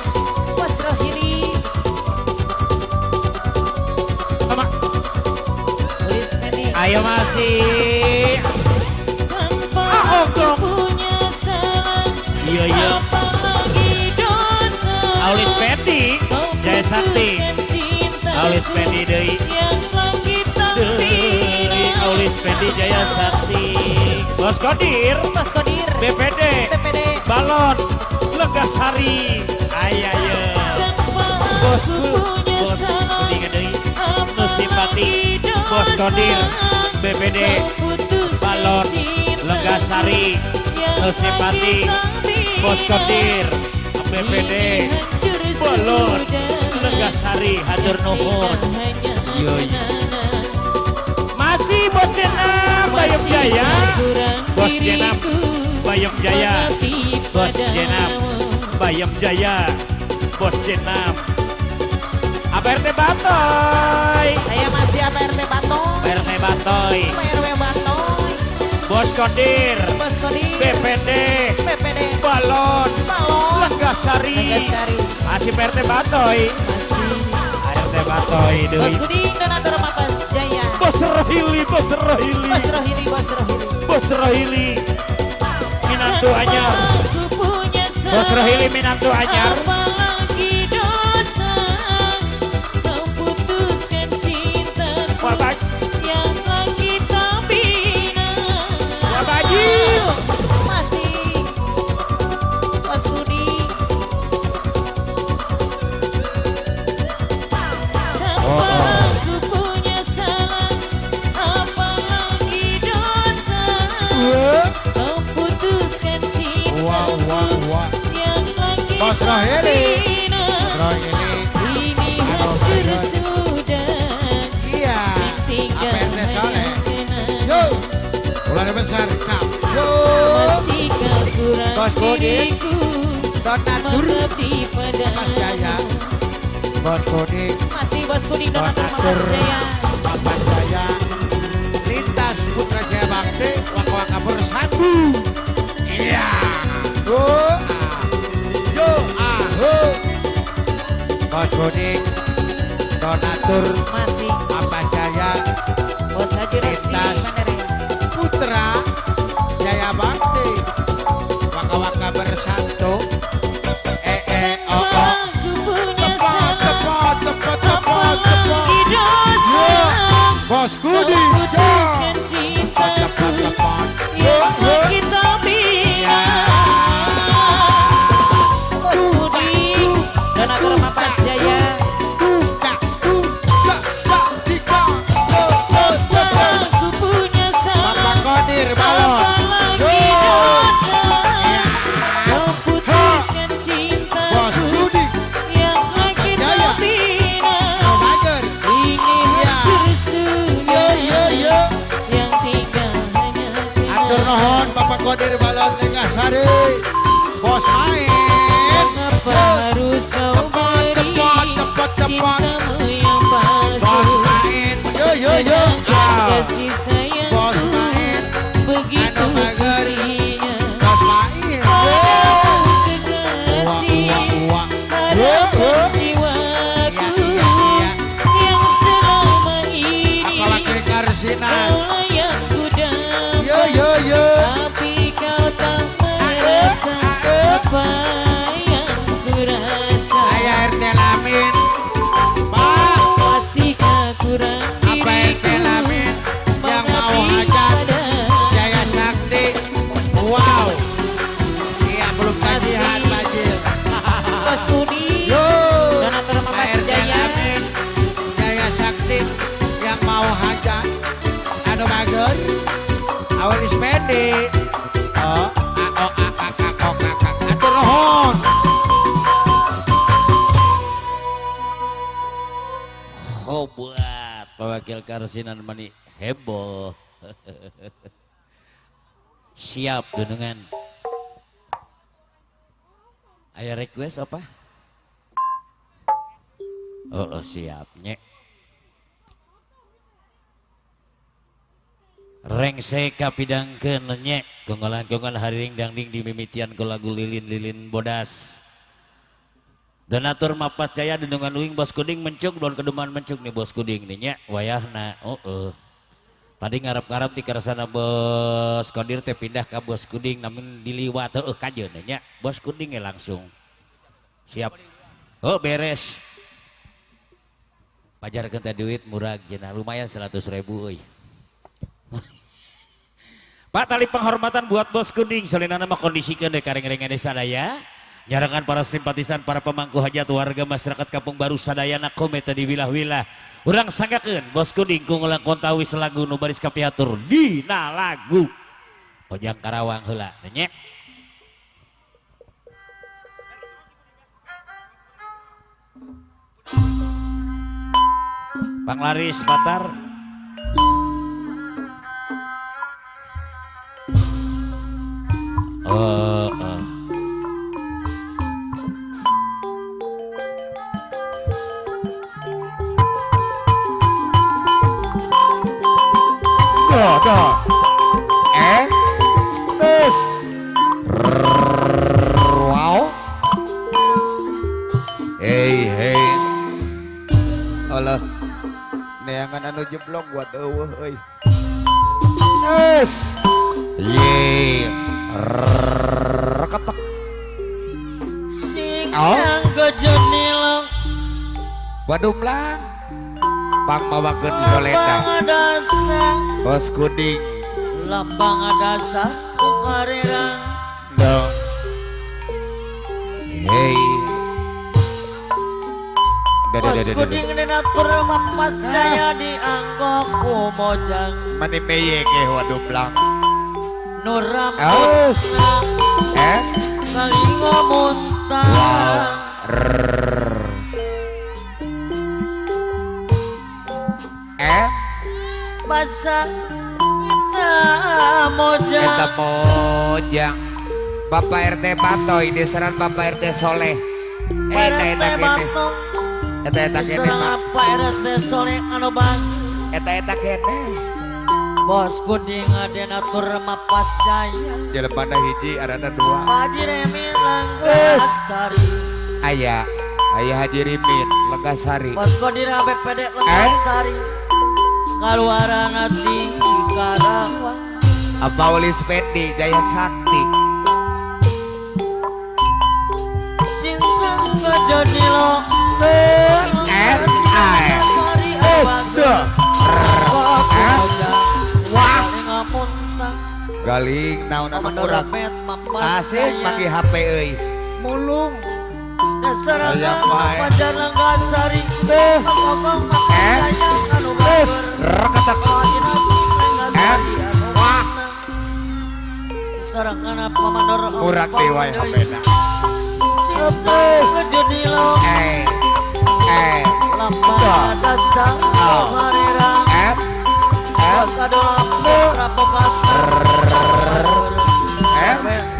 Bos Rohili, Ayo masih. Tanpa aku punya salah, Iya iya. apalagi dosa. Aulis Pedi, Kau Jaya Sakti. putuskan cinta Aulis Pedi deui. yang lagi tak Deui bina. Aulis Pedi Jaya Sakti. Bos Kodir, Bos Kodir, BPD, PPD. Balon, Legasari. Ayo. Tanpa Bos aku punya Bos salah, Kuningan deui. Nu simpati, Bos Kodir, BPD, Balon, Legasari. Nu simpati, Bos Kodir, BPD, Balon, Legasari. Hatur nuhun. Yo, yo. Masih Bos Jenam, Bayem Jaya. Bos Jenam, Bayem Jaya. Bos Jenam, Bayem Jaya. Bos Jenam. APRT Batoy. Saya masih APRT Batoy, APRT Batoy. PRW Batoy, Bos Kodir. Bos Kodir, BPD. PPD, Balon. Balon, Legasari. Legasari. Masih PRT Batoy. Masih ART Batoy. Bos Deui. Kuding Donatur Mapas Jaya, Bos Rohili. Bos Rohili. Bos Rohili, Bos Rohili. Bos Rohili. Minantu anyar. Aku punya Bos salah, Rohili minantu anyar. apalagi dosa. Kau putuskan cinta Wabak. yang lagi tak bina. Wabaji. Masih Bos Kuding. Tanpa aku punya salah, apalagi dosa. Kau putuskan cinta Wah, wah, wah. yang lagi Bos tak Rohili. bina. Bos ini. Ini hancur sudah, Iya. tinggal APRT Soleh. kenangan. Yo. Ular besar kap. Yo. Masihkah kurang Bos Kodir. diriku Donatur. mengabdi Mas Jaya. padamu. Bos Kodik. Masih Bos Kuding Donatur Donatur. Mapas Jaya. Bapak Jaya. Lintas Putra Jaya Bakti. Waka-waka bersatu. Iya. Yo. Ah. Yo. Ah. Ho. Bos Kodik. Donatur. Masih Bapak Jaya. Bos Haji Resi Lintas. Bandaraya. Putra Jaya Bakti. Waka-waka bersatu. Oh, oh. Aku punya Tepat, salah, tepat, tepat, tepat, apalagi tepat. dosa. Bos Kau Kudi. putuskan cinta Tepat, tepat. yang lagi tak bina. Bos Kuding Donatur Mapas Jaya. Aku punya salah, Bapak Kodir Balon. apalagi dosa. Kau putuskan Bos cintaku Kudi. yang lagi Jaya. tak bina. Mager. Ini Iya. hancur Yo, sudah, yo, yo. yang tinggal hanya Atur kenangan. nuhun Bapak Kodir Balon Legasari. Bos main. Mengapa harus kau Tepat, beri tepat, tepat, tepat. cintamu yang Bos palsu? main. Yo, yo, yo. Sedangkan Ah. kasih sayang Bos main. begitu Anu mager. sucinya. Bos main. Padamu kekasih, Wah, wah, wah. harapan jiwaku Iya, iya, iya. yang selama ini Apalagi Karsinan. kau yang ku dapat. Yo, yo, yo. Tapi kau tak merasa apa yang ku rasa. Saya RT Lamin. Pak. Masihkah kurang Apa RT diriku Lamin yang mau mengabdi hajat padamu. Jaya Sakti. Wow. Iya belum tagihan Masih. Bajil. Bos Kuding Yo. Donatur Mapas RT Jaya. Lamin Jaya Sakti yang mau hajat. Anu bager. Awal sepede. Oh, kakak. Atur nuhun. Buat pewakil Karsinan Mani heboh. Siap dengan aya request apa? Oh, siap nyek. Rengse kapidangkeun nyek konggolan haring dangding dimimitian ku lagu lilin-lilin bodas. Donatur Mapas Jaya dengan uing Bos Kuding mencuk don kedeman mencuk nih Bos Kuding nih nya wayahna. Tadi ngarap-ngarap di kersana Bos Kodir teh pindah ke Bos Kuding namun diliwat kajeun nya Bos Kuding langsung siap. Oh beres. Pajarkeun teh duit murah cenah lumayan 100.000 euy. Pak tali penghormatan buat Bos Kuding soalnya nama kondisikan deh kareng-kareng sadaya nyarangan para simpatisan para pemangku hajat warga masyarakat Kampung Baru Sadayana kometa di wilah-wilah urang sanggakeun Bos Kuding ku ngelakon tawis lagu nu baris kapiatur dina lagu Ojang Karawang heula nya. Panglaris Batar Terus wow hey Allah neangan anu jeblok buat eueuh euy es ye reketek Sing sang kejenilong wadum lang pang mawakeun soleda Bos Kuding lambang dasar kukarerang no hey Bos Kuding denatur mapas jaya dianggok ku mojang mani meye ke wadum lang nuram aus kali ngomuntang basang kita mojang eta mojang Bapak RT Batoy diseran Bapak RT Soleh eta kene mah Pak RT Soleh anu bang eta kene Bos Kuding denatur mapas jaya jelebana hiji arana dua Haji Remin Langgasari aya Haji Rimin Langgasari Bos Kodir BPD Langgasari kaluaran hati Karawang apa Ulis Pedi Jaya Sakti Sintang kejenilo galing naon anu murah asik pake HP euy mulung Dasar pajar Langgasari terus reketek wah serangan pamandor murah dewa HP-na kejenilo lambang dasar kukarerang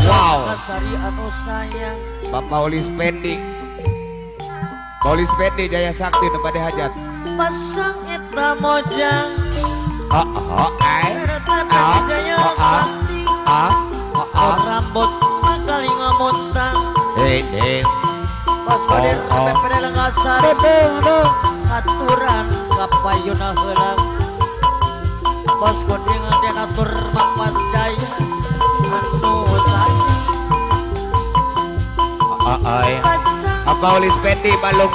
wow Sari anu sayang Bapak Ulis Pendi Ulis Pendi Jaya Sakti nebade hajat pasang eta mojang Jaya Sakti rambut kali ngamuntang Bos Kodir BPD Langgasari aturan kapayuna heulang Bos Kuding denatur mapas jaya anu sayang apa Ulis Pendi balung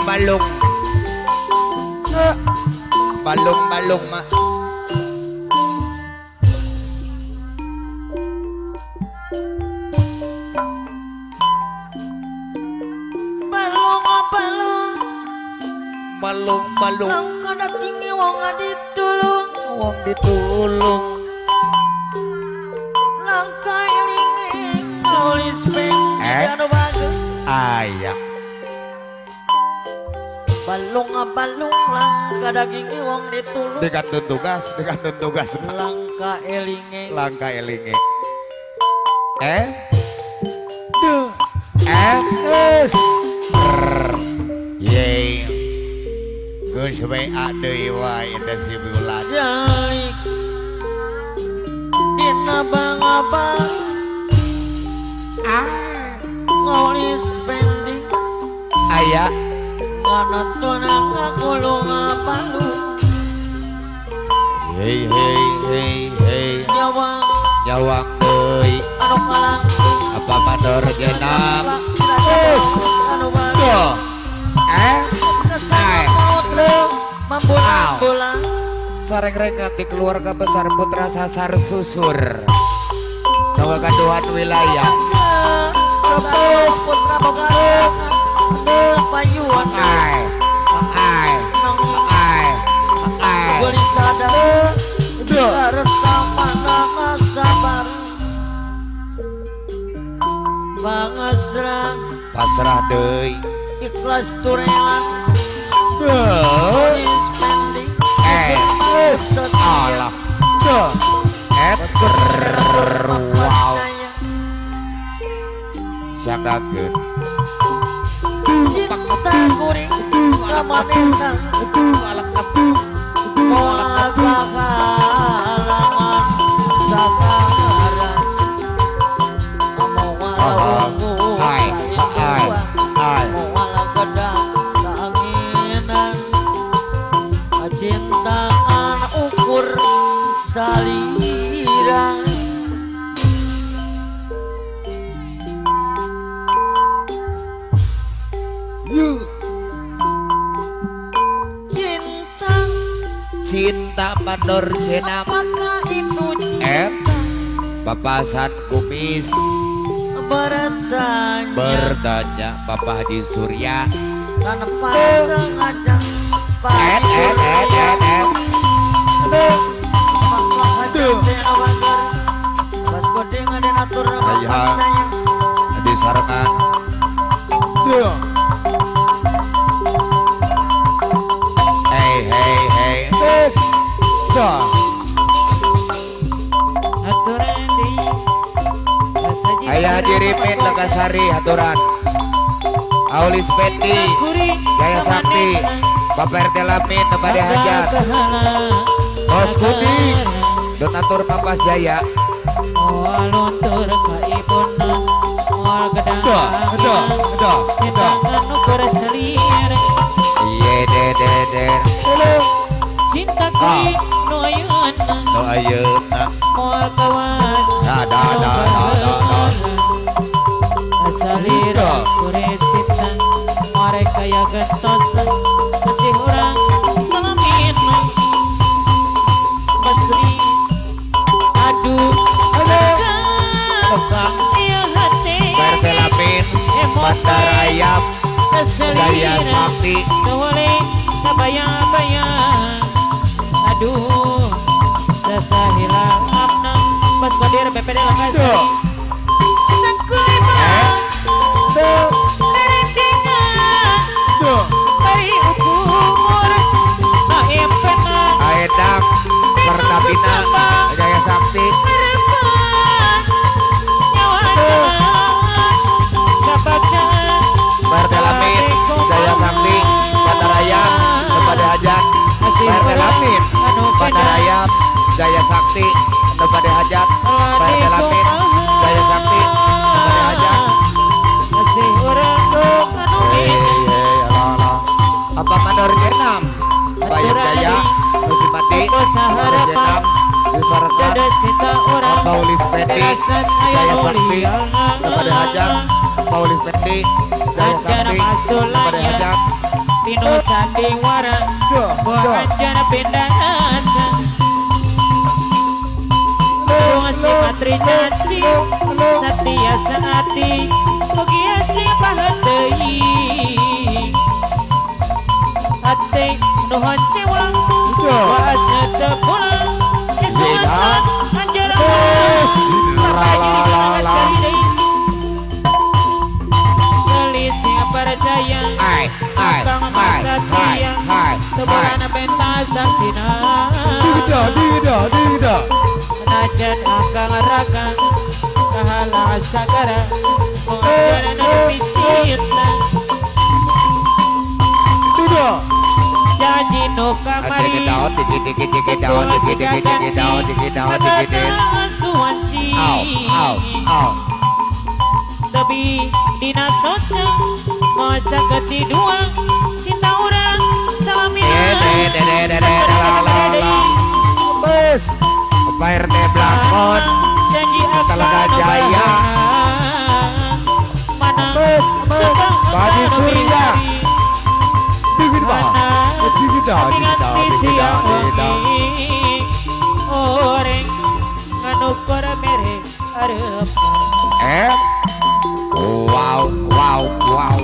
mak balung kada tinggi wong ditulung langkai linging nulis Pendi anu bagus aya balung lang kadaging wong ditulung dikantun tugas langka elinge Yeay Gus WA deui wae eta si bulan jalik dina bang-abang nulis Pendi aya nganantun ngakulung palu Hei hei hei hei Nyawang nyawang deui anu kalang apa mandor genap anu tuh ai mambulang-bulang sareng-rengang di keluarga besar Putra Sasar Susur Jawa Gaduhan wilayah Kepus putra bogaran payuan ai Goli sadar Bersama nama sabar Pangasrah pasrah deui Ikhlas turelan Spending Allah tuh wow sanggakeun Cinta kuring Kamanenang Moal bakalangan Sakaran Moal Moal gedang Keanginan Cintaan ukur Salirang cinta mandor jenap Apakah itu cinta papasan kumis bertanya Bapak Haji Surya tanpa sengaja di sarangan hei Ayah Haji Rimin Lekasari haturan Aulis Pendi Jaya Sakti Bapak RT Lamin Nebade Hajat Bos Kuning Donatur Papas Jaya Luntur ka ibuna moal gedang cinta ukur selir Iye de cinta kuring nu ayeuna no ayeuna moal kawas da salir kuring cinta mereka ya gentos masih urang salamin basri aduh Pegang ya hati RT Lamin Bandar Ayam Jaya Sakti boleh bayang-bayang aduh sasahilang apna pas kodir BPD Lekasari sesangkui mah merendengan bari ukur maempena Aedak Pertamina Jaya Sakti merepan nyawa jangan kabaca RT Lamin Jaya Sakti Bandar Ayam Nebade Hajat RT Lamin Bandar Ayam Jaya Sakti Nebade Hajat RT Lamin Jaya Sakti Nebade Hajat masih urang hei ala apa mandor jenam Bayam Jaya Musi Mati Mandor jenam Disarankan ada cinta orang Paulis Pendi Jaya Sakti Nebade Hajat Paulis Pendi Jaya Sakti Nebade Hajat Pino sandiwara Anjana pendasa si matri caci Satya saati Mugia si pahatei Hati nuhon cewang Waasna tepulang Kesuatan anjara Gelising percaya Kang Masatria Tebulan pentasan sinar Dida Najan akang rakang Kahala sagara Mengajar nepi cinta Janji nu kamari dikit daun Suwanci Au Tapi dina soca Moca ketidua Cinta orang salamin Wes Pak RT Blangkon janji Talaga akan Jaya. mana Wes sedang Baji Surya Bibir Pak dengan misi yang wangi orang nganukor mere arep Wow wow wow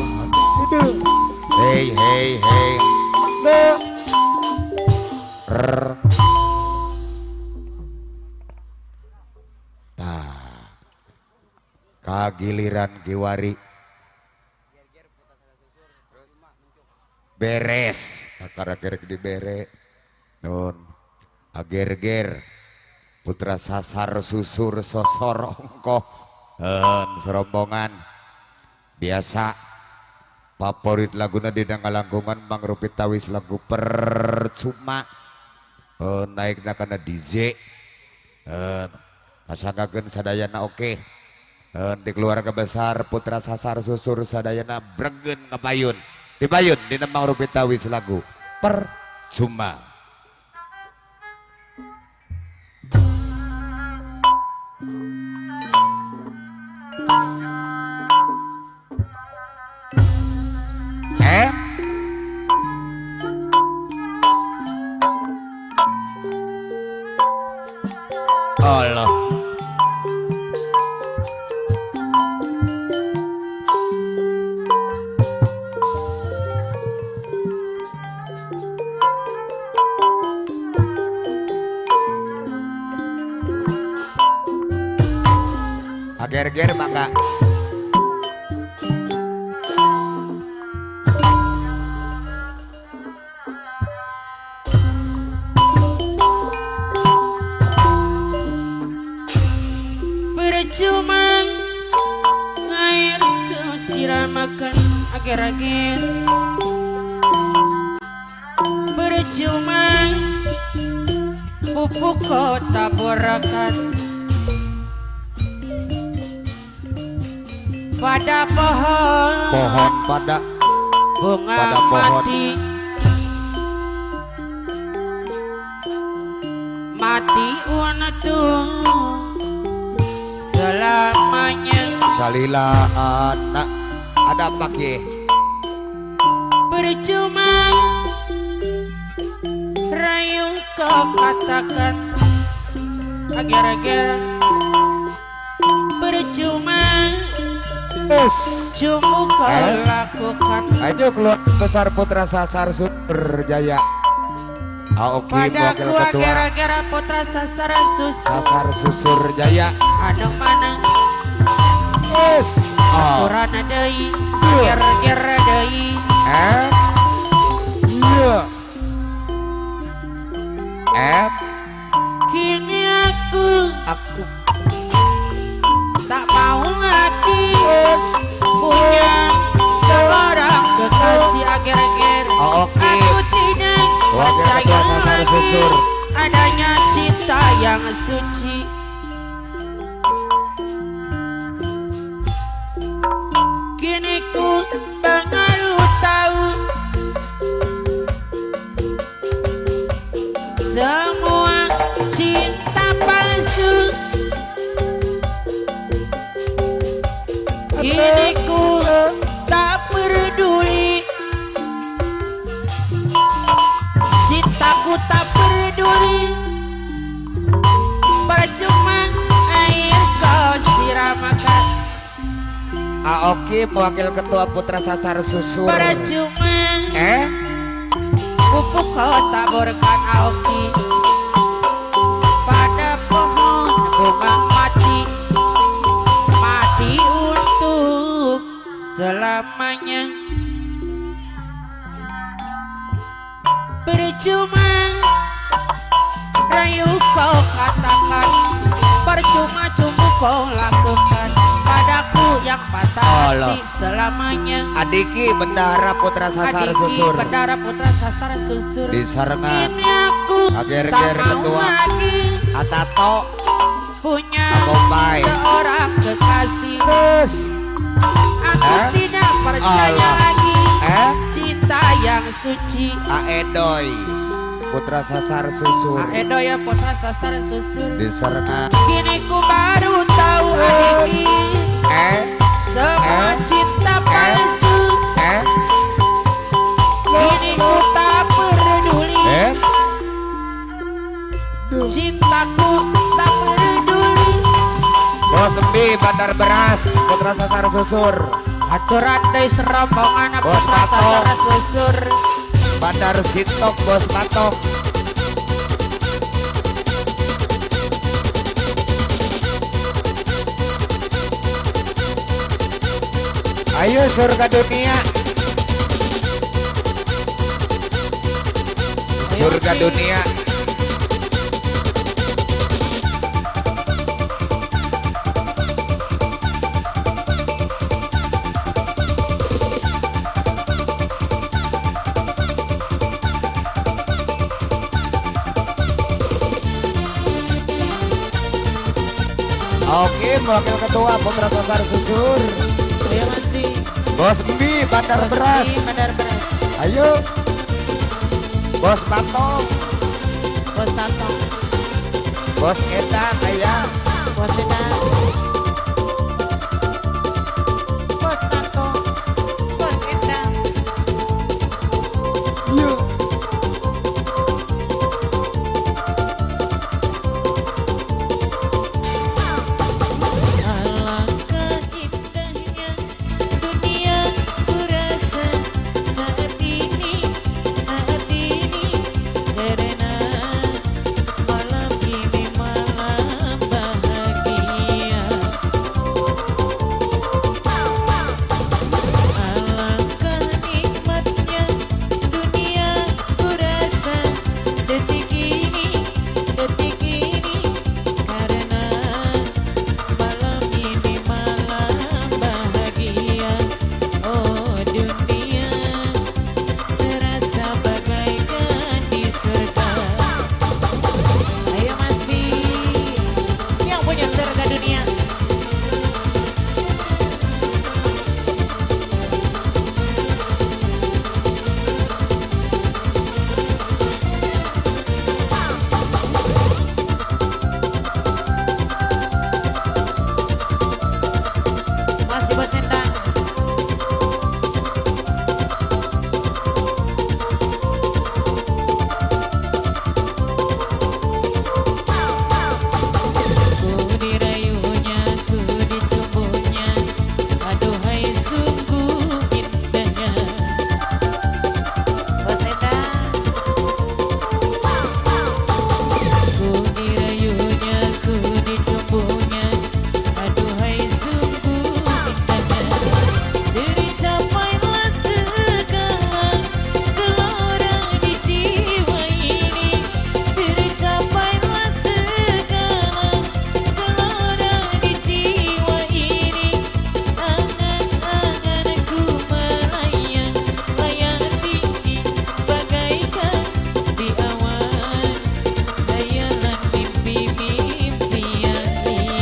Hey hey hey Nah kagiliran Giwari beres akar-akar di bere nun ager-ger putra sasar susur sosor ongkoh serombongan biasa favorit laguna di langkungan mangrupit tawis lagu percuma naik karena DJ kasanggakeun sadayana oke di keluarga besar putra sasar susur sadayana bregen ngapayun dipayun di mangrupit tawis lagu percuma. Allah ager-ger mangga percuma air kau siramakan ager-ager percuma pupuk kau taburkan pada pohon pada bunga pada pohon. mati unatung selamanya salila anak ada pakai percuma rayu kau katakan agar-agar percuma cuma kau lakukan ayo keluar besar putra sasar super jaya Aoki padaku wakil ketua agar-agar putra sasar sasar susur jaya ada mana kurana deui agar-agar deui iya kini aku tak mau lagi punya seorang kekasih ager-ager. Oke. Aku tidak Wakil percaya ketua sasar lagi susur adanya cinta yang suci. Kini ku baru tahu semua cinta palsu. Kini ku tak peduli, cintaku tak peduli, percuma air kau siramakan. Aoki wakil ketua putra sasar susur Percuma pupuk kau taburkan Aoki pada pohon bunga mati untuk selamanya. Percuma rayu kau katakan, percuma cuma kau lakukan padaku yang patah hati selamanya. Adiki bendara putra sasar susur Bendara putra sasar susur disarengan ini aku ager-ager tak mau ketua lagi Atato punya Abopai. seorang kekasih. Aku tidak percaya Allah. lagi cinta yang suci. Aedoy putra sasar susur Edo ya putra sasar susur diserengan kini ku baru tahu adiki semua cinta palsu kini ku tak peduli cintaku tak peduli Bos Embi Bandar Beras putra sasar susur aturan dari serombongan Bos putra Patok. sasar susur Bandar Sintok Bos Patok ayo surga dunia surga dunia Oke, wakil ketua putra sasar susur Ayo masih Bos Embi Bandar Beras Bandar Beras. ayo Bos Patok Bos Tato, Bos Edang ayah Bos Edang, Bos Tato, Bos Edang. yuk Alangkah indahnya dunia ku rasa saat ini karena malam ini malam bahagia. Alangkah nikmatnya dunia ku rasa detik ini karena malam ini malam bahagia. Oh dunia serasa bagaikan di surga. Ayo masih yang punya surga dunia. Masih Bos Endang. Ku dirayunya, ku dicumbunya, aduhai sungguh indahnya. Bos Endang. Ku dirayunya, ku dicumbunya, aduhai sungguh indahnya. Diri capailah segala gelora di jiwa ini. Diri capailah segala gelora di jiwa ini. Angan-anganku melayang, layang tinggi bagaikan di awan. Hayalan mimpi-mimpi yang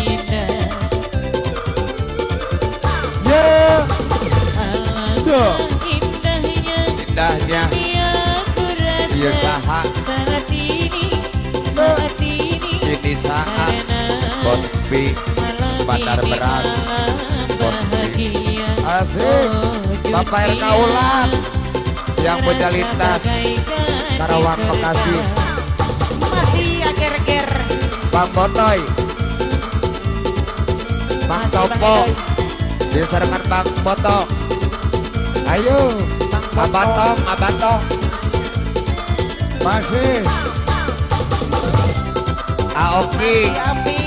indah. ya Alangkah indahnya indahnya dunia ku rasa iya saha saat ini ini saat karena Bos Embi malam Bandar ini Beras malam Bos Embi bahagia. asik Oh, Bapak RK dunia Ulang yang punya serasa lintas bagaikan di Karawang surga. Bekasi Masih ager-ager. Bang Botoy Bang Masih Bang Topo Edoy. diserengan Bang Boto ayo Bang Boto. Abatong masih Aoki Api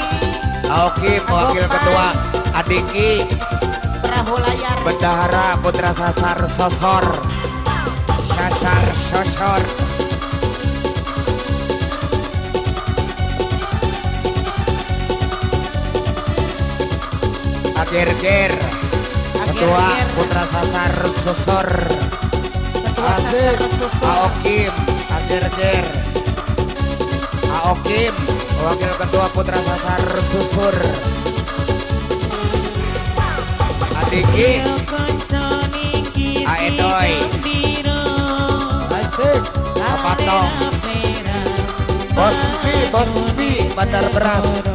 Aoki wakil ketua Adiki perahu layar. Bendahara putra sasar sosor sosor Ager-ger ketua Ager-ger. putra sasar sosor Ketua asik Sasar Susur. Aokim Ager-ger Aokim wakil ketua putra sasar susur Adiki Yo konconi Aedoy. kisi dino. asik Apato Ade Bos Upi, Bandar Beras.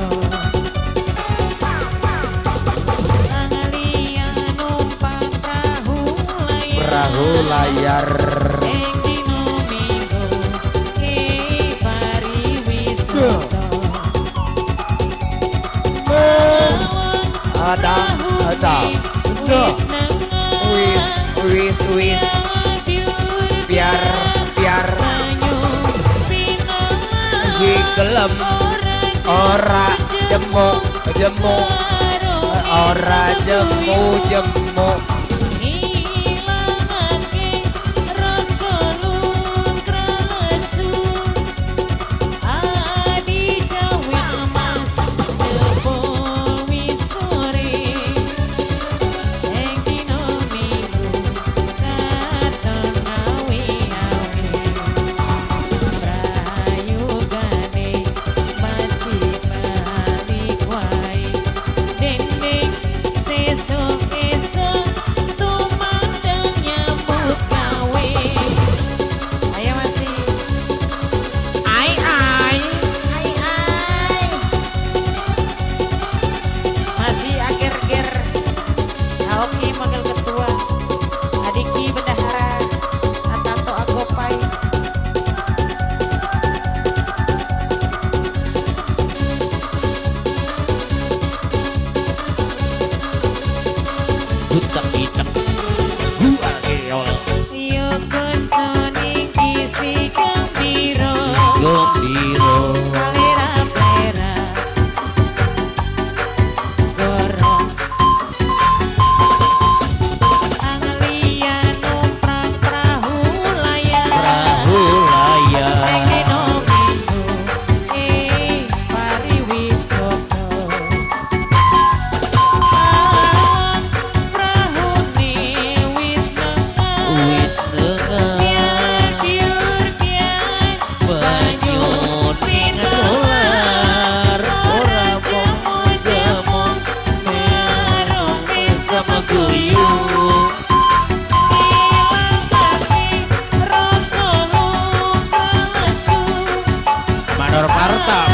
Perahu layar. Ada. Wis. Biar. Si gelem ora jemu. Ora jemu.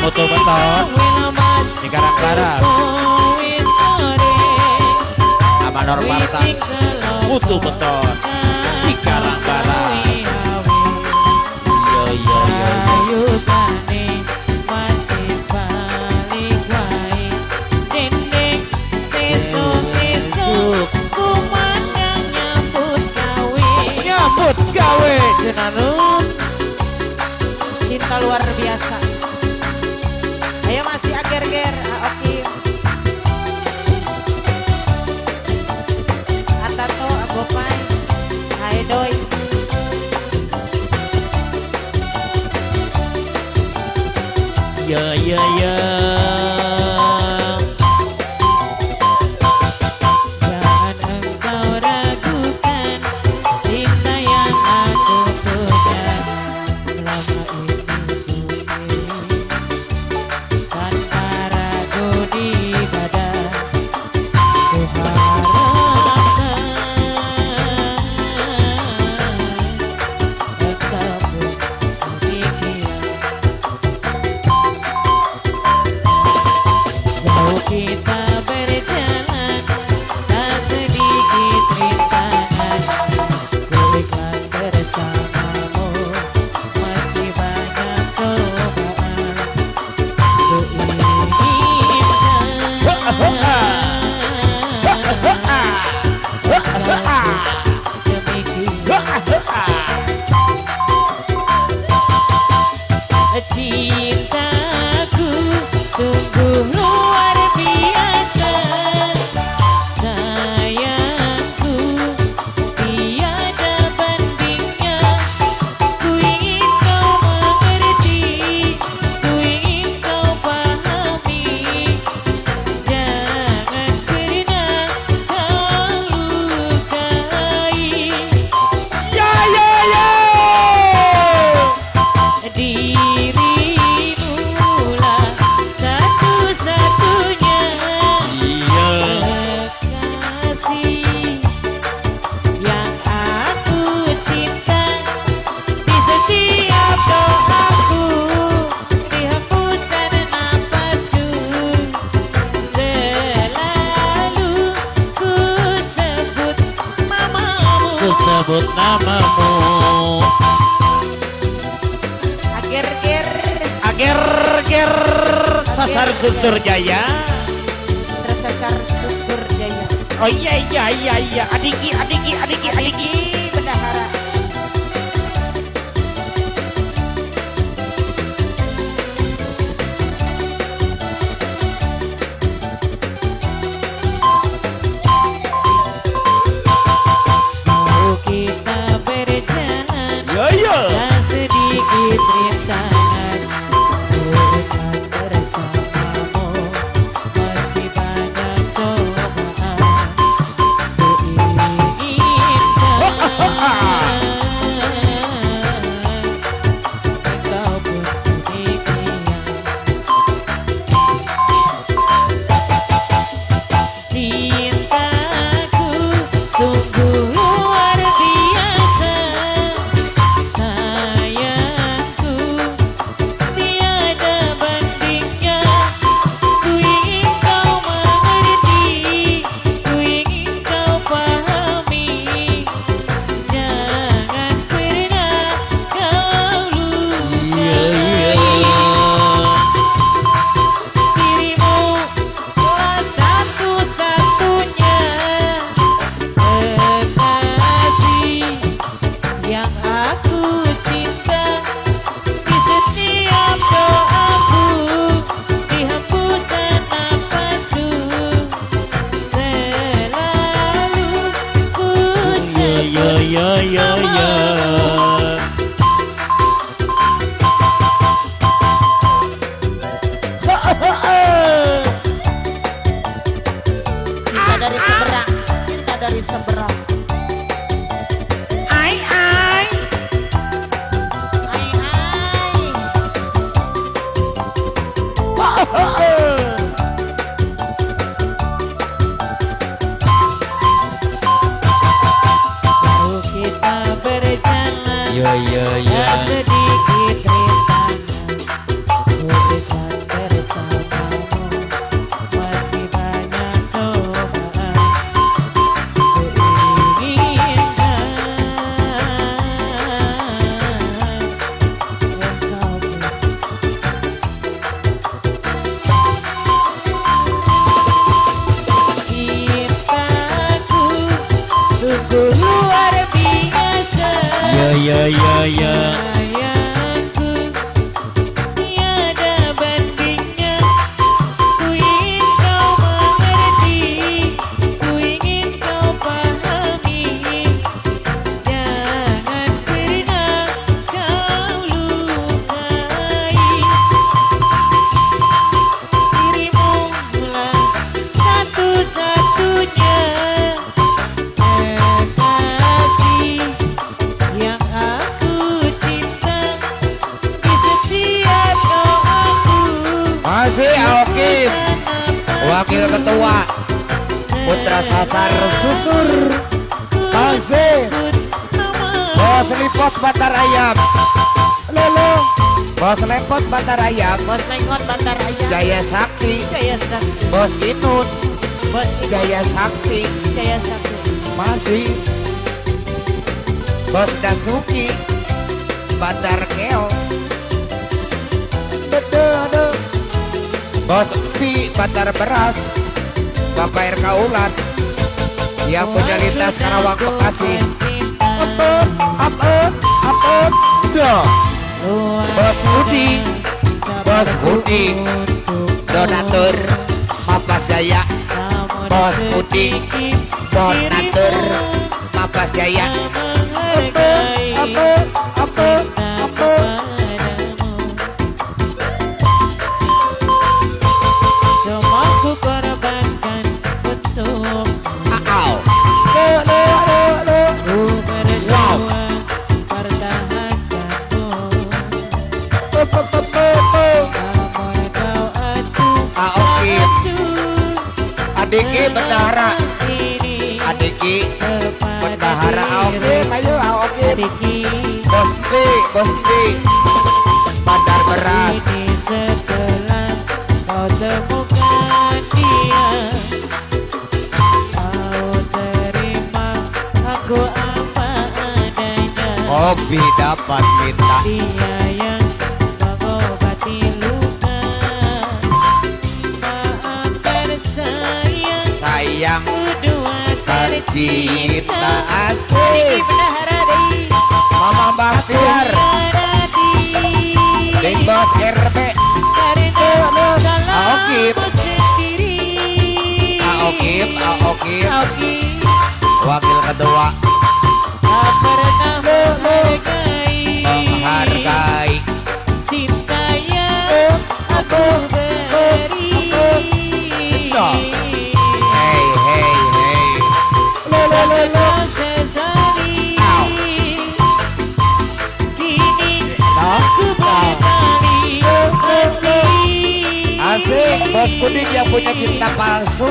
Mutu beton di Karang-Karang Amanor Parta Mutu beton si Karang-Karang. Nyambut gawe jenanun Cinta luar biasa. Ayo masih ager-ger, Oki. Atato, Agopai, Hai Doi. Ya. Jangan engkau ragukan cinta yang aku punya. Selama ini menyebut namamu. Ager sasar susur jaya. Tersasar susur jaya. Oh iya adiki Bendahara. Mau kita berjalan, Yo tak sedikit rintangan, lekas bersamamu, meski banyak cobaan, ku inginkan engkau pun demikian. Cintaku sungguh luar biasa, sayangku tiada bandingnya. Ku ingin kau mengerti, ku ingin kau pahami, jangan pernah kau lukai. Dirimu telah satu-satunya kekasih yang aku cinta. Di setiap doaku, di hembusan nafasku, selalu ku sebut namamu. Cinta dari seberang, cinta dari seberang. Ai. Ai, mau kita berjalan, tak sedikit rintangan, ku ikhlas bersamamu, meski banyak cobaan, ku inginkan engkau cintaku sungguh luar biasa. Sayangku tiada bandingnya. Ku ingin kau mengerti, ku ingin kau pahami, jangan pernah kau lukai. Dirimu lah satu-satunya kekasih yang aku cinta. Di setiap doaku, Masih Aokim, wakil ketua Putra Sasar Susur. Masih Bos Lipot Batar Ayam. Lolo Bos Lepot Batar Ayam. Bos Lengot Bandar Ayam, Jaya Sakti. Jaya Sakti, Bos Inut Bos Ibu, Jaya Sakti. Jaya Sakti, Masih Bos Dasuki Batar Keo. Bos Pi Batar Beras. Bapak RK Ulat yang punya lintas Karawang Bekasi. Udah. Bos Budi, Bos Budi, donatur Mapas Jaya. Bos Budi, donatur Mapas Jaya. Semua ku korbankan untuk Aau. ku berjuang pertahankanmu. Namun kau Aokim, acuh Adiki Bendahara. ini Adiki kepada Bendahara Aokim. dirimu. Ayo Aokim. Adiki Bos Pi Bandar Beras. ini setelah kau temukan dia, kau terima aku apa hobi dapat minta. Dia yang mengobati luka. Maaf bersayang, Sayang kedua tercinta tercinta. asik. Mama Bahtiar, Big Boss RP, Aokip, Aokip, Wakil Ketua menghargai cinta yang aku beri. Hey, hey, hey. Kau sesali, kini aku beralih hati. Asik, Bos Kuning yang punya cinta palsu.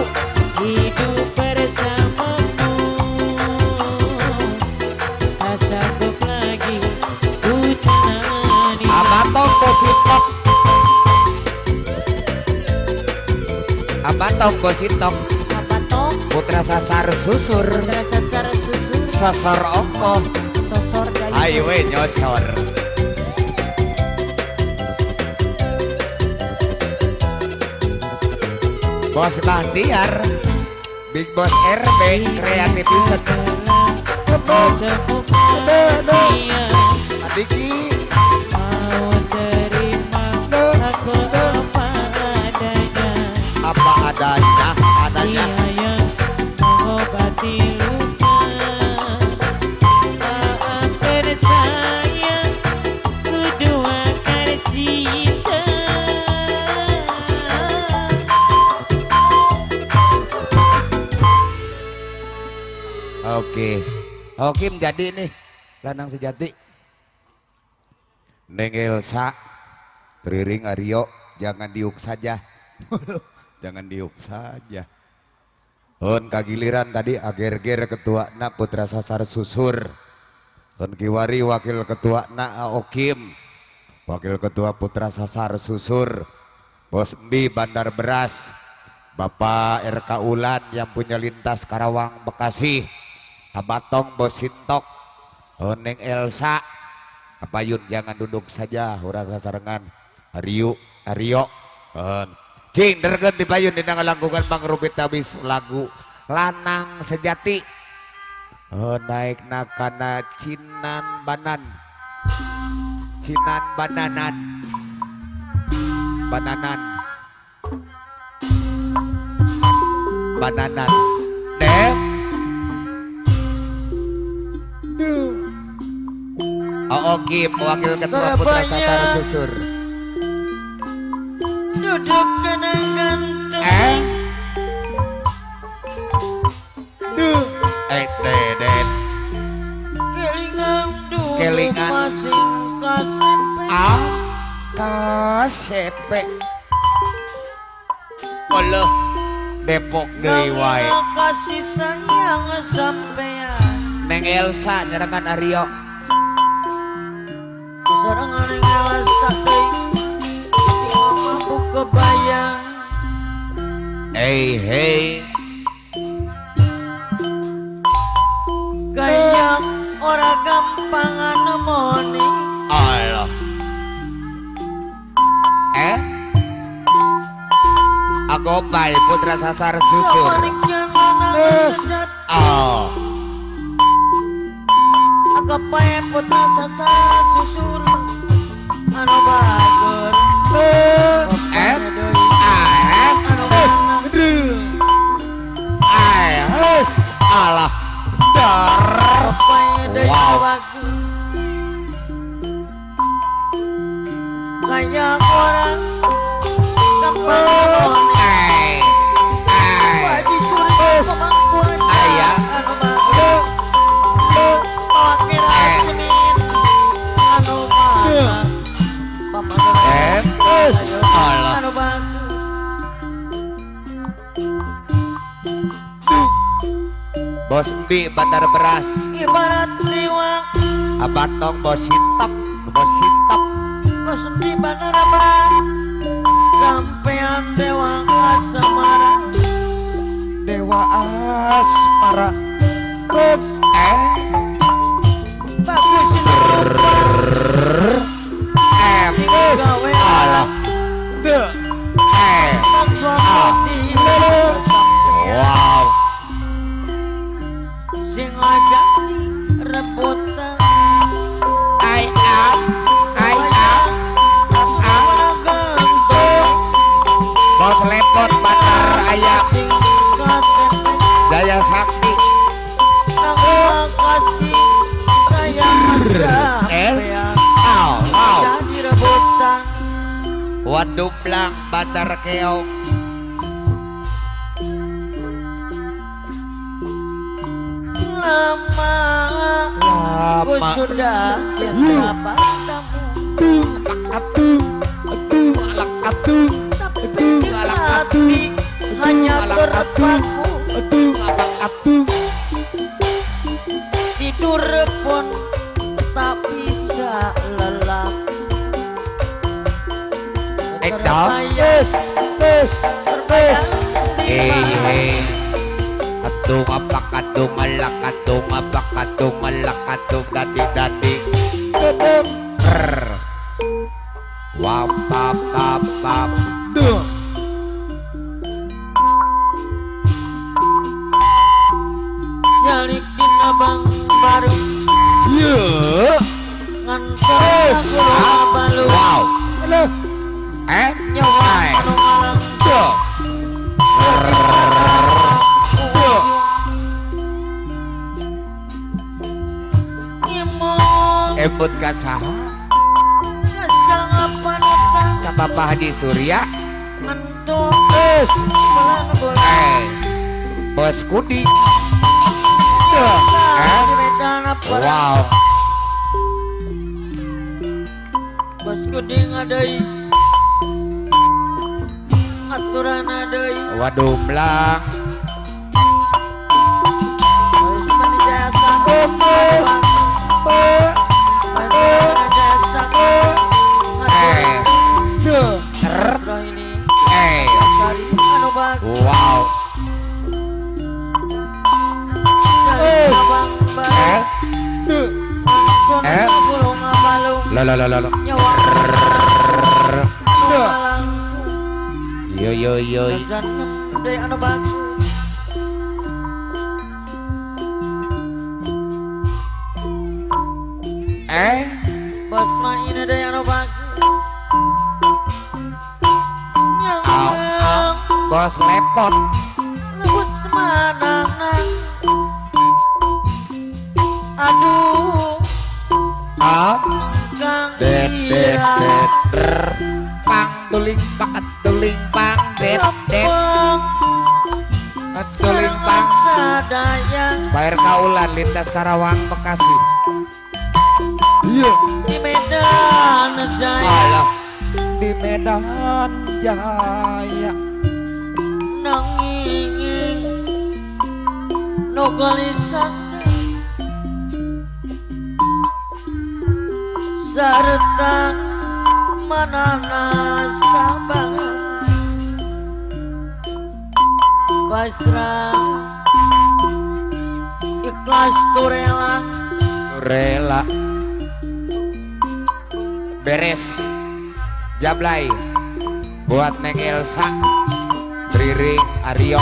Hidup bersamamu, tak sanggup lagi ku jalani. Abatong Bositok, Abatong Bositok, Apa toh? Putra Sasar Susur, Terasa sar susur, Sosor Ongko, sosor dari ayo we nyosor. Bos Bahtiar, Big Boss RB, Kreativiset, Adiki, mau terima aku apa adanya. apa adanya, Dia yang mengobati luka. Maaf bersayang, kedua tercinta. Oke, oke menjadi nih lanang sejati. Neng Elsa, Riring Aryo, jangan diuk saja, jangan diuk saja. Hon kagiliran tadi ager-ger ketua na Putra Sasar Susur. Hon Kiwari wakil ketua na Aokim, wakil ketua Putra Sasar Susur. Bos Mbi Bandar Beras, Bapak RK Ulan yang punya lintas Karawang Bekasi. Abatong Bosintok, Neng Elsa, Apayun jangan duduk saja, urang sasarengan. Aryo, Cing dergen di payun dina ngalangkungan Bang Rubit habis lagu Lanang Sejati. Naik nakana Cinan Bananan, Bananan, deh. Oke, wakil ketua Putra Sasar Susur. Duduk kenang ganteng, Deden. kelingan dulu Kelingan. masing-masing. KSP. Oloh, Depok deui wae. Kasih sayang sampean, Neng Elsa nyerangan Aryo. serangan yang ngerasa tinggal mampu kebayang. Hey. Kayak orang gampang anemoni. Allah. Agopal Putra Sasar Susur. Oh. Agopal Putra Sasar Susur. Anu bager. Allah. Wow. Kayak orang gampang anemoni. Haji Suri pemangkuan. Ayah. Anu bager. Wakil Asmin. Anu bager. Allah. Anu bager. Bos Mbi Bandar Beras. Ibarat liwak Abatong Bositok. Bos di bandara beras sampean dewa asmara. Dewa Asmara. Bagus ini sing aja rebutan Ai am Bos lepot Bandar Ayam Jaya Sakti kasih sayang jadi rebutan Waduh Blang Bandar Keong lama ku sudah cinta padamu tapi di hati hanya terpaku tidur pun tak bisa lelap Kadung apa kadung alak kadung apa kadung alak kadung dadi wap pap pap pap jalik di nabang baru ngantar aku balu wow nyawa anu ngalang ebut kasaha kasang apa nutang ka Bapak Haji Surya ngentung bulan Bos Kudi wow wow bos kuding adai aturan adai waduh Blang harus menjasa wow lo yo bos main ada yang bagus bos lepot lebut mana aduh kang pang tuling pakat tuling pang det tuling pang sadayang Bayar Kaulan lintas Karawang Bekasi di Medan Jaya alah di Medan Jaya nanging nogalisang sarta manana sabang pasrah ikhlas rela beres jablay buat Neng Elsa Riring Aryo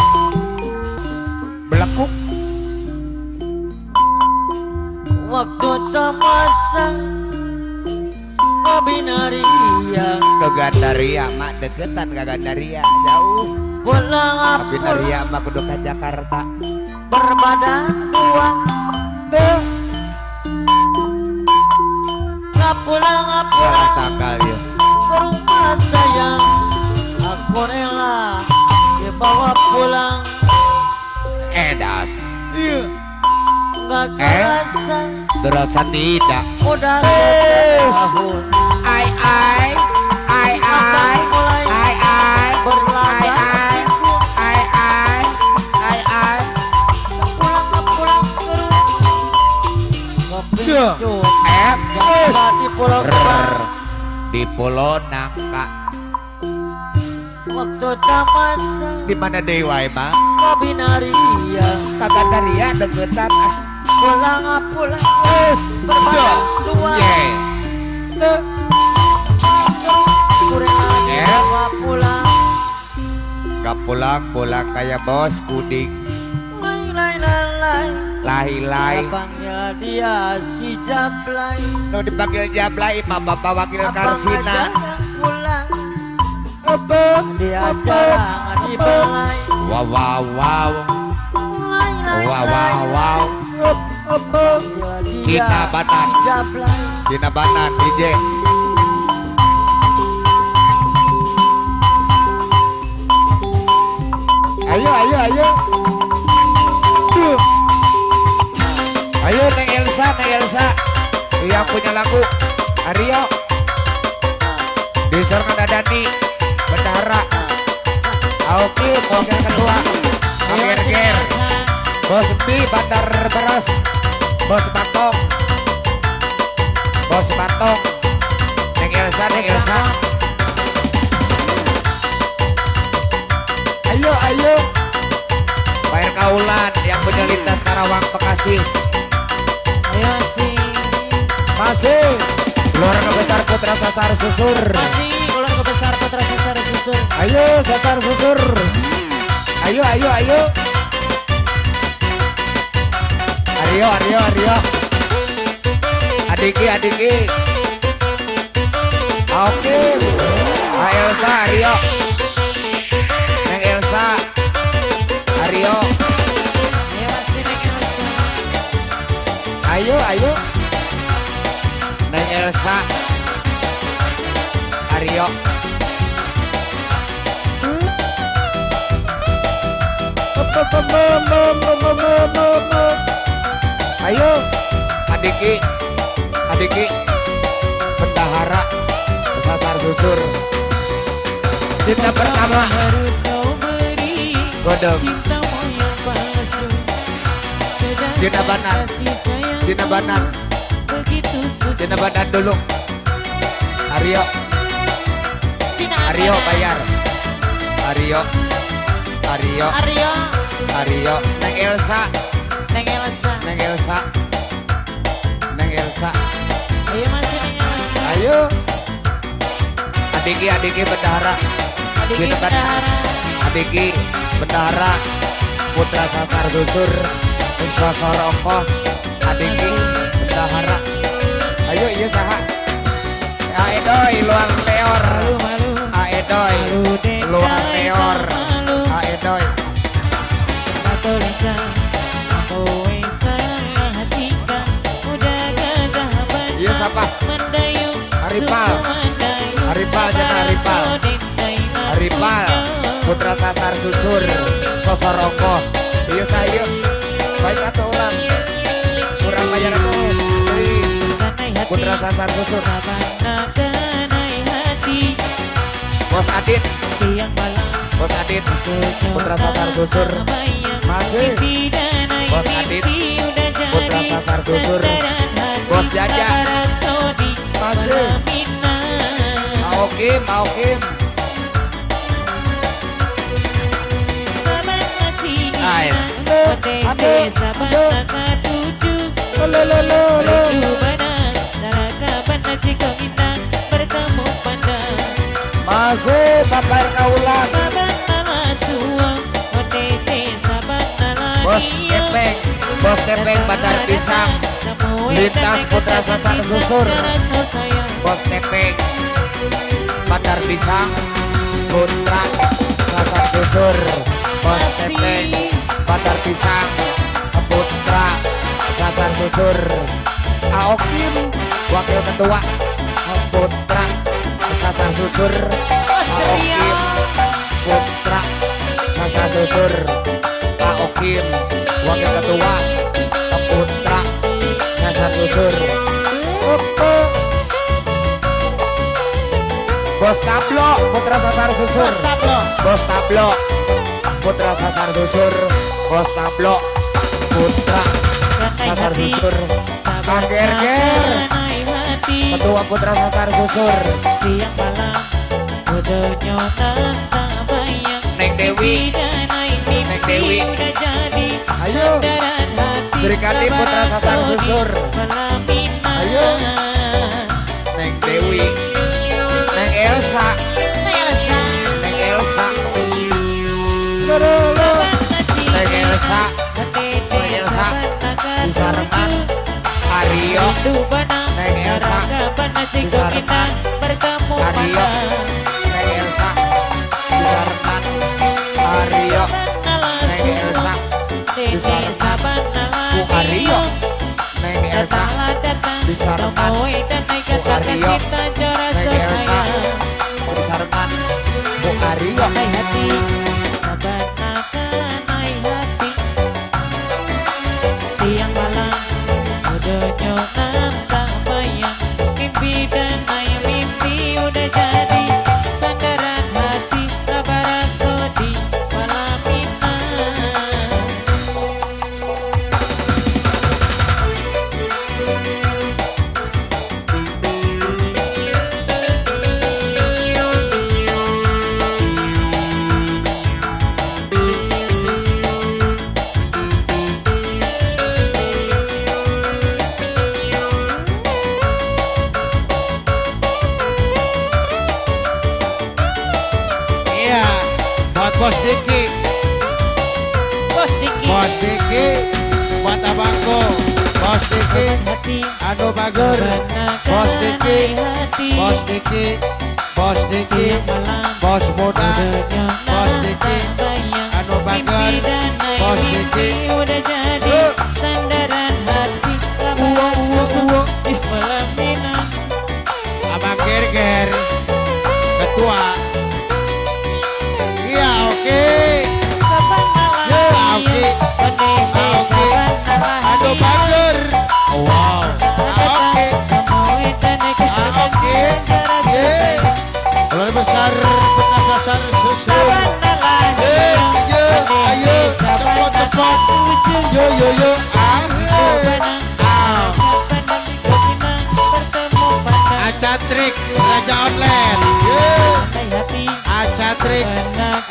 belekuk waktu tamasa Abinaria ke Gandaria mak deketan ke Gandaria jauh pulang apa Abinaria mak kudu ke Jakarta berbadan dua pulang tanggal ya ke rumah sayang aku rela dibawa pulang edas nggak kerasa terasa tidak udah tahun ai mulai berlaga pulang ke rumah ngepicu di pulau Kepang di Pulau Nangka waktu tamasa di mana Dewa emang Kabinaria Gandaria deketan pulang berbadan dua pulang gak pulang kayak bos kuding lay Lahilai Panggil dia si Jablay. nu dipanggil Jablay mah Bapak Wakil Karsina. Pulang Apa? dia jangan dibelai. Wow wow wow. Wow wow wow. Cina Banan. Jablay. Cina Banan DJ. Ayo ayo ayo. Duh. Ayo Neng Elsa yang punya lagu Aryo diserang Dani Bendahara Aoki Wakil Ketua Ager Bos Pi Bandar Beras Bos Bantong Neng Elsa ayo Bayar Kaulan yang punya lintas Karawang Bekasi Ayo masih keluarga besar Putra Sasar Susur. masih keluarga besar Putra Sasar Susur. Ayo Sasar Susur. Ayo. Aryo. Adiki. Oke. Elsa Aryo. Neng Elsa. Aryo. Ayo. Neng Elsa Aryo ayo Adiki Bendahara Sasar Susur cinta pertama Harus kau beri Godong cintamu yang palsu. Sedangkan Cina Banan. kasih sayang Cina Banan begitu suci. Cina Banan dulu Aryo bayar Aryo Neng Elsa Ayo masih Neng Elsa. ayo Adiki Bendahara Cina Banan Adiki Bendahara Putra Sasar Susur Sosor Ongkoh Adiki Bendahara ayo iya saha Aedoy luang leor Malu Aedoy luang leor Aedoy atau lincah aku salah hatikan udah gagah banget iya siapa mendayung Aripal jangan Aripal Putra Sasar Susur Sosor Ongkoh iya saya baik atau orang kurang bayar atau Putra Sasar Susur Bos Adit Bos Adit Putra Sasar Susur masih Bos Adit Putra Sasar Susur Bos Jaja masih Aukim masih Bapak Kaulan Bos Tepeng Bandar Pisang lintas Putra Sasar Susur Bos Tepeng Bandar Pisang Putra Sasar Susur Bos Tepeng Bandar Pisang Putra Sasar Susur Aokim Wakil Ketua Putra Sasar Susur Aokim Putra Sasar Susur Aokim Wakil Ketua Putra Sasar Susur Bos Tablo Putra Sasar Susur Bos Tablo Putra Sasar Susur Bos Tablo Putra Sasar Susur Ager Ketua Putra Sasar Susur siang malam bodohnya tak bayang Neng Dewi Neng Dewi. udah jadi Ayo. sandaran hati Sri Kandi Putra Sasar Susur Ayo. Neng Dewi Neng Elsa Neng Elsa Neng Elsa rindu benang Neng Elsa Ragapan jika bisa kita rekan bertemu Aryo malam Neng Elsa bisa rekan Aryo Neng Elsa bisa rekan Bu Aryo Neng Elsa bisa rekan Bu Aryo Neng Elsa bisa rekan Bu Aryo Hai hati sabanakan hai hati siang malam udahnya nantang bayang mimpi dan hai mimpi udah jadi sandaran hati kabar sodi malam ini Iya, buat Bos Diki, Bos Diki Bos Diki, buat abangku, Bos Diki, hati Anu Bager, Bos Diki, Bos Diki, Bos Diki, siang malam Bos Muda, udahnya Bos Diki, nantang bayang Anu Bager, mimpi dan hai Bos mimpi Diki. udah jadi Yuk. sandaran hati kabar Uwo, sodi uwo. di malam ini Abang Gerger, Ketua. Iya, oke. Ya, oke. Oke. Anu Bager. Wow. Oke. Oke. Ye. Keluarga besar Penasasar Susun. Ayo, cepot-cepot. Yo, yo, yo. Acatrik Raja Online. Acatrik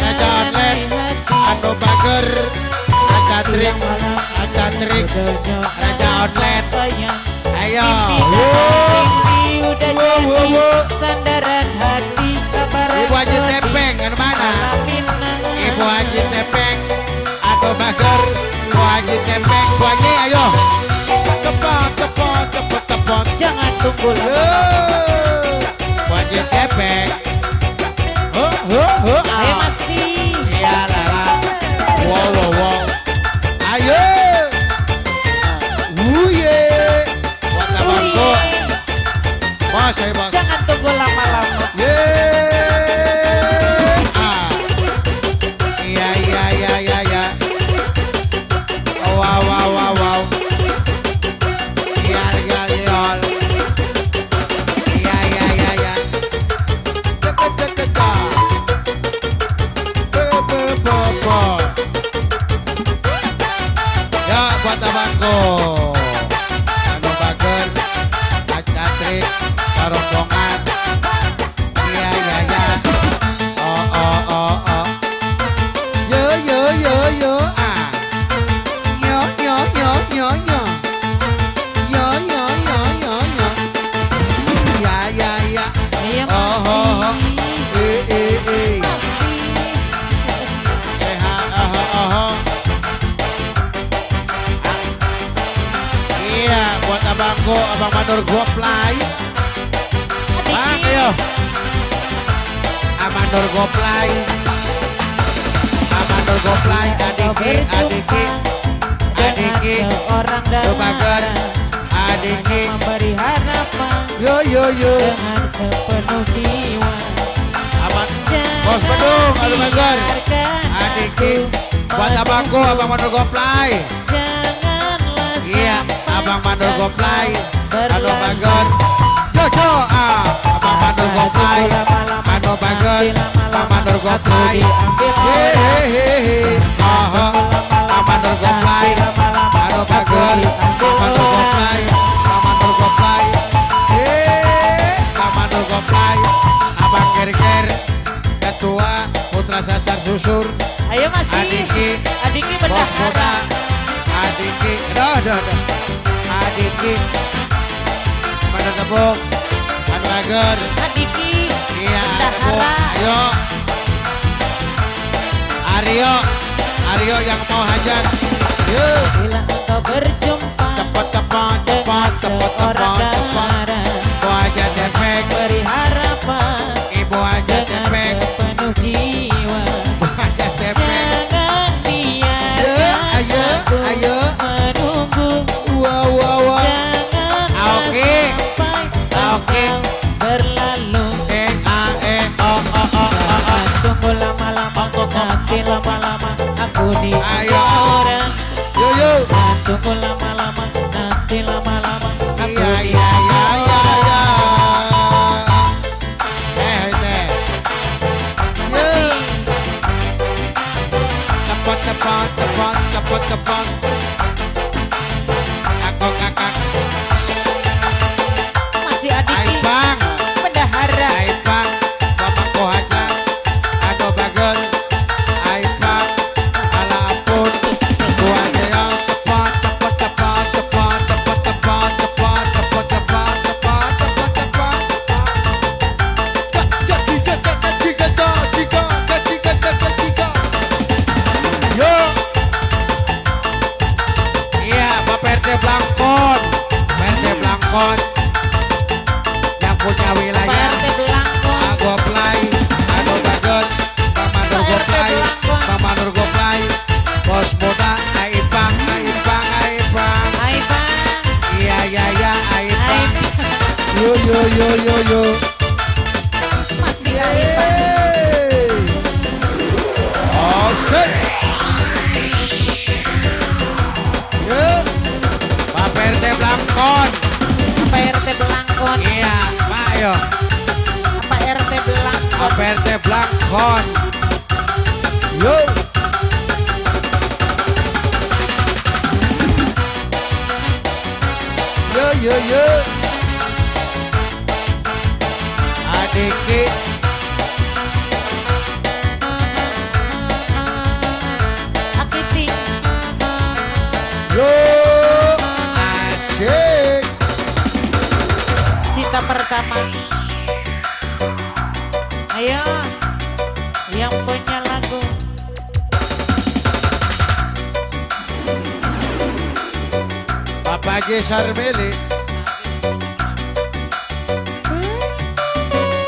Raja Online. Anu Bager. Acatrik Raja Online. Ayo. Sandaran hati kabar Ibu Haji Tepeng kan mana? Ibu Haji Tepeng, Anu Bager, Ibu Haji Tepeng, Bu Haji ayo. Cepot. Jangan tunggu lama Yo. Bu Haji Tepeng. Ayo masih Iya lah. Wow. Ayo. Wuye. Buat abangku. Mas, ayo bang. jangan tunggu lama-lama Yeay. Iya. Wow. Iya. Iya. Cek. Bo. Ya, buat abangku. Anu Bager, Acatrik, Rombongan. Iya. Oh. Yo. Yo. Ya. Ayo Oh. masih Iya, buat abangku, Abang Mandor Goplay. Bang, ayo. Amandor Goplay. Adiki. Seorang Bager. darah Adiki. memberi harapan Yo. dengan sepenuh jiwa. Aman. Bos Bedung, Anu Bager. biarkan Adiki. aku Buat abangku, Abang Mandor Goplay. Janganlah Iya, sampai Abang Mandor Goplay. Anu berlalu. Bager. Yo. Abang Mandor Goplay. Anu Bager. Abang Mandor Goplay. Hehehe. Abang Mandor Goplay. Anu Bager. Abang Mandor Goplay. Abang Mandor Goplay. Abang Mandor Goplay. Abang Gerger. Ketua Putra Sasar Susur. Ayo masih Adiki Bos Muda. berdahara. Adiki. Aduh. Adiki. Mandor Tepung. Anu Bager. Adiki Iya, Tepung. berdahara. Ayo. Aryo yang mau hajat. Yuk. Bila engkau berjumpa Cepat. tepot, Ibu aja cepek, beri harapan ibu aja dengan cepek, sepenuh jiwa. ibu aja cepek. Jangan biarkan Ayo, aku ayo. menunggu. Wow, wow, wow. Jangan Oke. sampai Oke. engkau berlalu. O. Jangan tunggu lama-lama, nanti lama-lama aku Ayo. ditinggal orang. Yo, yo. Jangan tunggu lama-lama, nanti lama-lama aku Iya, iya, iya, ditinggal iya, orang. iya. Teh. Masih Cepot, cepot, cepot, cepot, cepot. Aku kakak, masih Aib adik bang, bendahara. Aib bang, bapak kohaja, aduh bagel, Aib bang, ala ampun, gua aja yang cepot, cepot, cepot, cepot, cepot, cepot, cepot, cepot, cepot, cepot, cepot, cepot. Yo. Iya, Bapak RT Blangkon. RT Blangkon. Yang punya wilayah. Partai Belangkon. Goplay, Ado Bagot, Mama Nur Goplay, Mama Nur Goplay. Bos muda, Aipang, Aipang, Aipang. Hai bang, Iya, iya, iya, hai Aipang. Bang. Yo, yo, yo, yo, yo. Masih hai bang. Hey. Oh, shit. Yo. Bapak RT Blangkon. PRT Belangkon. Iya, Pak, ayo. PRT Belangkon. Bapak RT Blangkon. Yo. Yo, yo, yo. Adiki. Akiti. Yo. Asik. Cinta pertama. Ayo, yang punya lagu. Bapak Haji Sarmili.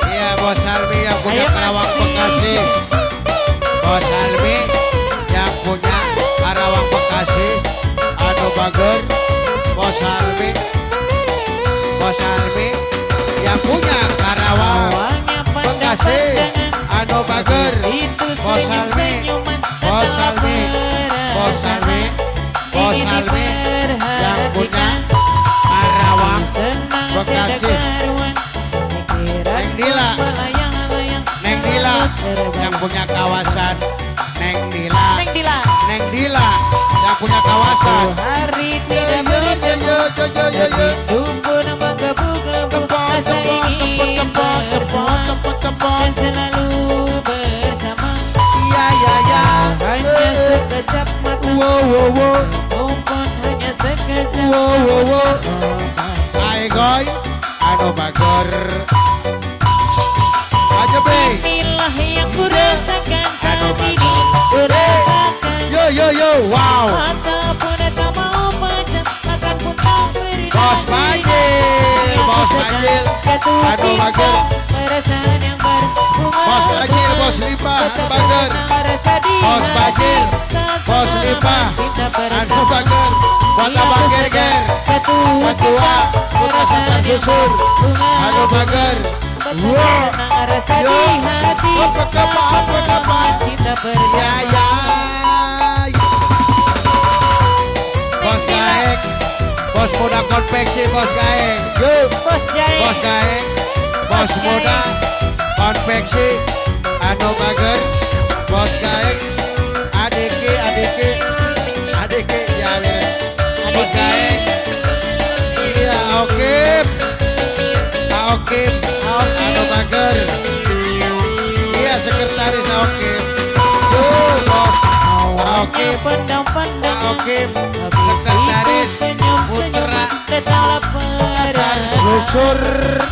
Iya, Bos Salmi yang punya Ayo, Karawang masih. Bekasi. Bos Salmi yang punya Karawang Bekasi. Ado Bager. Bos Salmi. Bos Salmi yang punya Karawang Awalnya Bekasi. pandang-pandangan, Ado Bager. situ Bos Salmi. senyum-senyuman, Bos Salmi. Bos Salmi. Bos ingin Salmi yang punya diperhatikan. Karawang Senang Bekasi. tiada karuan, pikiran Neng Dila. melayang-layang, Neng Dila terbang. yang punya kawasan. Neng Dila. Neng Dila. Neng Dila yang punya kawasan. Hari Yo, tidak yo, bertemu, yo, yo, yo, yo, yo. tumbuh dan menggebu-gebu, Tepot, rasa tepot, ingin tepot, tepot, bersama tepot, tepot. dan selalu bersama. Iya, iya, iya. Hanya sekejap mata, Wow, wow, wow. mumpun hanya sekejap Wow, wow, wow. mata. Hai, goy. Ado Bager. Aja, Be. Inilah yang kurasakan saat Aduh, ini, Bang. kurasakan. Yo, yo, yo. Wow. Ataupun tak mau macam akan pun tak beri Bos Bajil. Bos Bajil. Aduh, Bager. Perasaan yang baru. Bos Bajil, Bos Limpah, Bager. Bos Bajil, Bos Limpah, Anu Bager. Buat Abang Ger-Ger. Ketua, Buat Sasar Susur. Anu Bager. Wah. Yo. Apa? Ya, ya. Bos Gaeng. Bos Muda Konveksi, Bos Gaeng. Yo. Bos Jai. Bos Gaeng. Bos Muda Konveksi. Anu Bager. Bos Gaeng. Adiki, ya, ya. Bos Gaeng. Iya, oke. Oke. Anu Bager. Iya, sekretaris oke. Yo, Bos. Oke. Pandang-pandang. Oke. Habis Sekretaris itu senyum-senyum, Putra tetap Sasar perasaan Susur.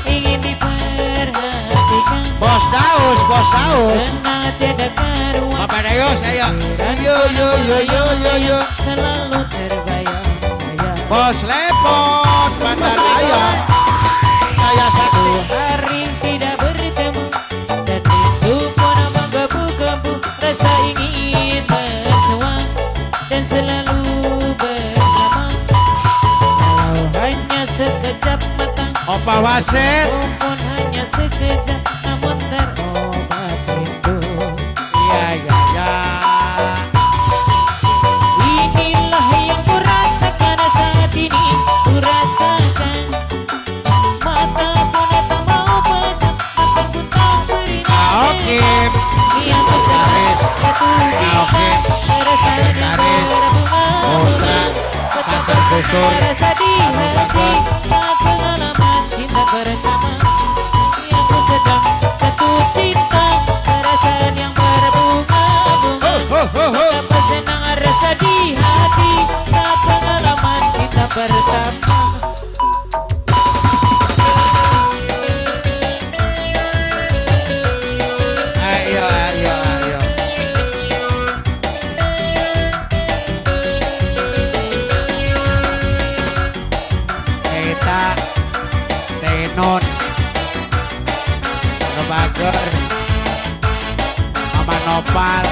ingin diperhatikan. Bos Daus, Bos Daus. Senang tiada karuan, Bapak Dayos, ayo. Yo, yo, yo, yo, yo, yo. selalu terbayang-bayang. Bos Lepon. cepot Bandaraya Jaya Sakti. Hari tidak bertemu dan itu pun menggebu-gebu rasa ingin bersua dan selalu bersama. Kalau hanya sekejap mata, Opa Wasit. walaupun hanya sekejap, namun terobat rindu. Iya iya iya. Inilah yang kurasakan saat ini, kurasakan mata pun tak mau pecah, mata pun tak beri nada. Oke. Yang besar Garis. satu cinta, Oke. perasaan yang Garis. berbunga-bunga, Putra. betapa Sasar Gusur. rasa di hati Bakar. saat pengalaman cinta pertama. Yang ku sedang jatuh cinta, perasaan yang berbunga-bunga. Ho ho ho. Betapa senang rasa di hati saat pengalaman cinta pertama. Ayo ayo ayo. Kita Tenon Kebager Mama Nopal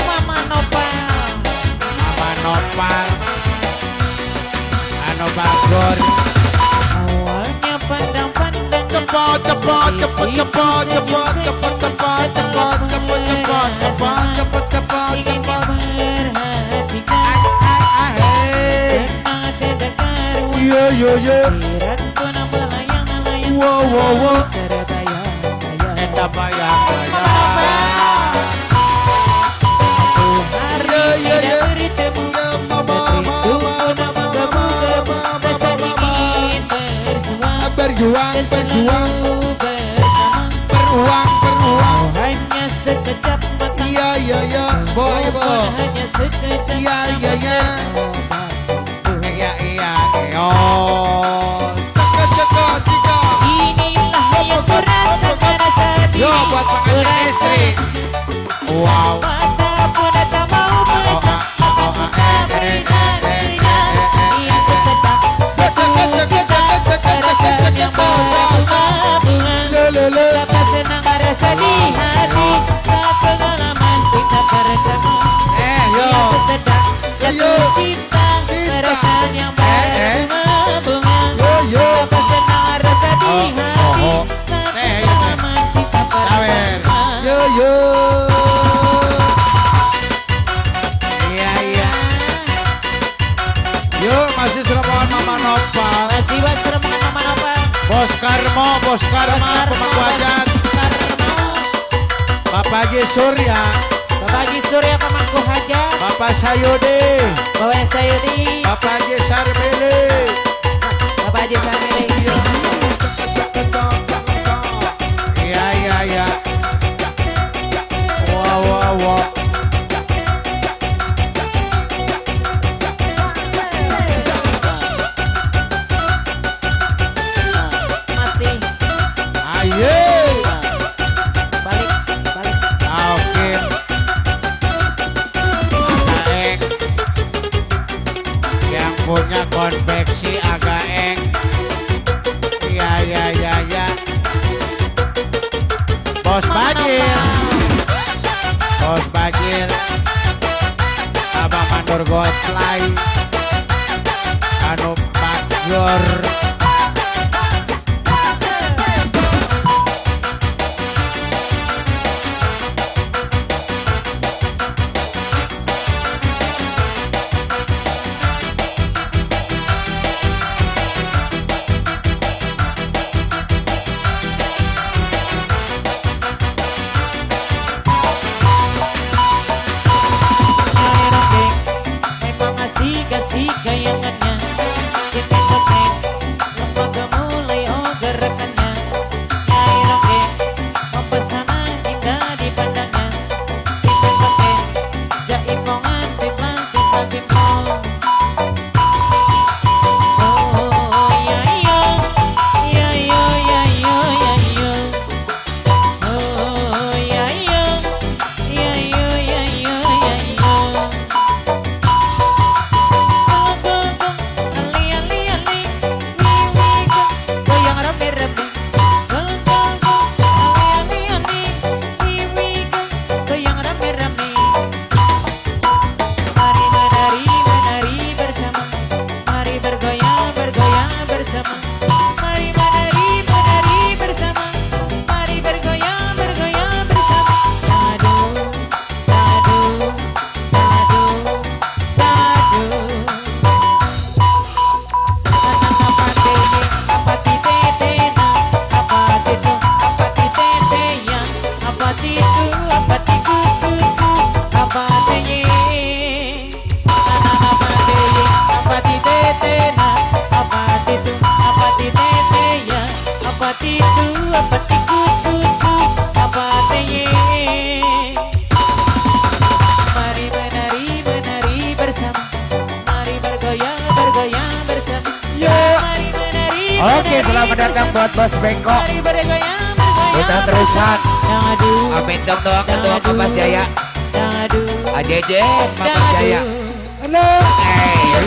Mama Nopal, Mama Nopal Anu Bagor. awalnya pandang-pandang Cepot cepot cepot cepot cepot cepot cepot cepot cepot cepot cepot cepot cepot ingin cepot. memperhatikan, senang terdengar Yo yo yo. pikiran pun melayang-layang Wow wow wow. terbayang-bayang. Enda bayang bayang. Hari Yo, yo, tidak yo. bertemu Yo mama dan mama rindu mama pun mama menggebu-gebu, mama rasa mama. ingin bersua Berjuang dan berjuang selalu bersama. beruang beruang. Oh, hanya sekejap mata, Iya iya iya. Boy walaupun boy. hanya sekejap. Iya iya iya. Iya iya iya. Cekot cekot cekot. Inilah yang kurasakan saat ini. Yo buat pengantin istri. Wow. Mata pun tak mau baca, mata pun tak beri nada. Yang kesedang jatuh cinta, perasaan yang berbunga-bunga. Lelele. Betapa senang rasa di hati saat pengalaman cinta pertama. Yo. Yang kesedang jatuh cinta, Cinta. perasaan yang berbunga-bunga. Yo yo. Betapa senang rasa di hati saat pengalaman cinta Sawer. pertama. Yo yo. Iya iya. Yo masih seremon Mama Nopal. Masih buat seremon Mama Nopal. Bos Karma pemangku hajat. Bapak Haji Surya, Bapak Haji Surya pemangku hajat. Bapak Sayudi, Bapak Sayudi. Bapak Haji Sarbili. Bapak Haji Samiri. Iya iya iya. Wow wow wow. Masih Ayo. balik. Oke. Agaeng yang punya konveksi Agaeng. Iya iya iya iya. Bos Bajil, Bos Bajil, Abang Mandor Gotlay, Anu Bagor. Memang asik-asik gayangannya si Pendokeng Oke, selamat datang buat Bos Bengkok. Mari bergoyang, bergoyang Udah terusan. Dangadu, Amin Cok doang ketua Mapas Jaya. dangadu, Ajeje Mapas Jaya. Halo.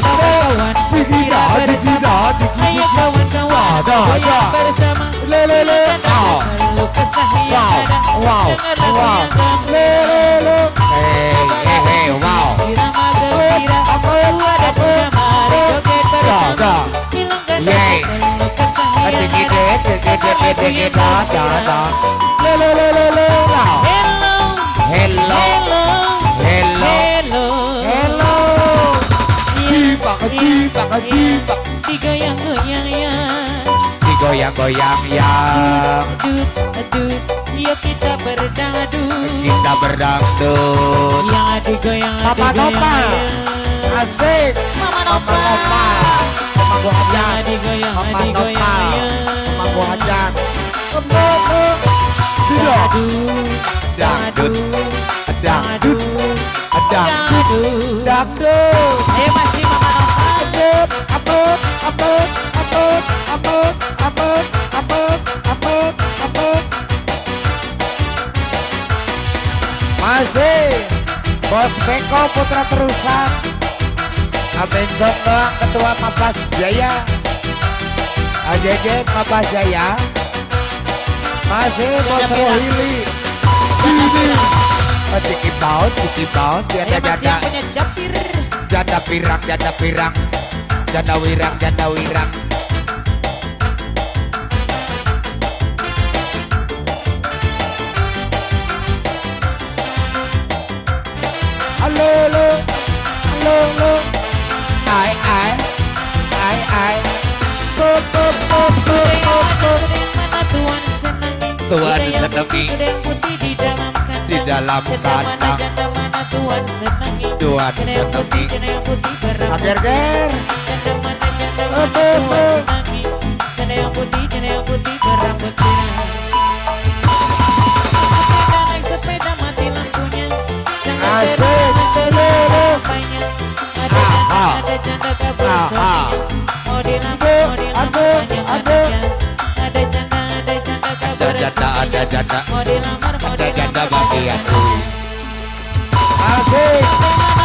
kawan kita bersama. Ayo kawan-kawan goyang bersama. Lele. Kalau kesah yang ada, Wow. dengar lagu Wow. yang gembira. Hey, wow. Irama gembira, ada bersama, joget bersama. Hilangkan Yeay. rasa kalau kesah yang ada. Lele. Hello, Hello. hello. Hello. Jipak. Digoyang-goyang ya. Digoyang-goyang yang Aduh, yuk kita berdangdut. kita berdangdut. Yang digoyang, Papa Nova. Asik. Mama Mama Nova. Nova. Mama gua Yang hajat. digoyang, Mama Nova. digoyang ya. Mama gua hajat. Dangdut. Dangdut. Dangdut. Dangdut. Ayo masih Mama Nova. Masih Bos Beko Putra Terusan. Amin Cok doang ketua Mapas Jaya. AJJ Mapas Jaya. Masih Bos Rohili. Ciki baut, Ayo masih yang punya japir. janda pirang, janda wirang. Halo. Ai. Mana Tuhan senangi. Tuhan Kuda yang senangi. kuda yang putih di dalam kandang. Di dalam Janda mana, kandang. janda mana Tuhan senangi. Tuhan Janda yang putih, senangi. janda yang putih berambut. Ager-ger. Janda mana Tuhan senangi. Janda yang putih berambut pirang. Naik sepeda mati lampunya. Jangan Asik. terus sampainya. Ada janda kabur Ah, ah. suaminya. Mau dilamar banyak anaknya. Ada janda kabur suaminya. Ada janda. Mau dilamar Ada janda bagian. Asik.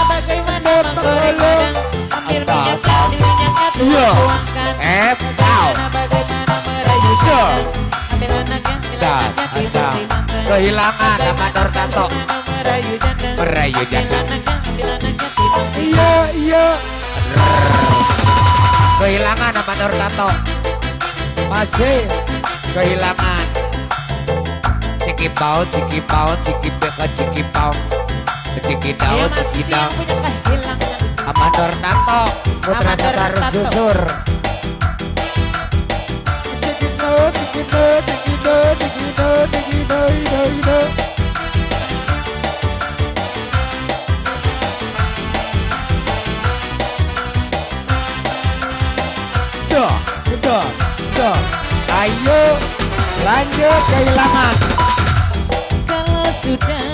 Bagaimana menggoreng padang. Ambil minyak dan di minyaknya Iya. tuangkan. Tahu. Bagaimana merayu janda. Ambil anaknya Ada. dimakan. Kehilangan nama Nur Tato. Bagaimana merayu janda. Merayu janda. Ambil anaknya dimakan. Iya. Kehilangan nama Nur Tato. Masih kehilangan. Ciki paut, ciki daun, Ayo masih ciki daun. yang punya kehilangan. Sama Nur Tato. Putra Sama Nur Sasar Tato. Susur. Dah. Ayo lanjut kehilangan. Kalau sudah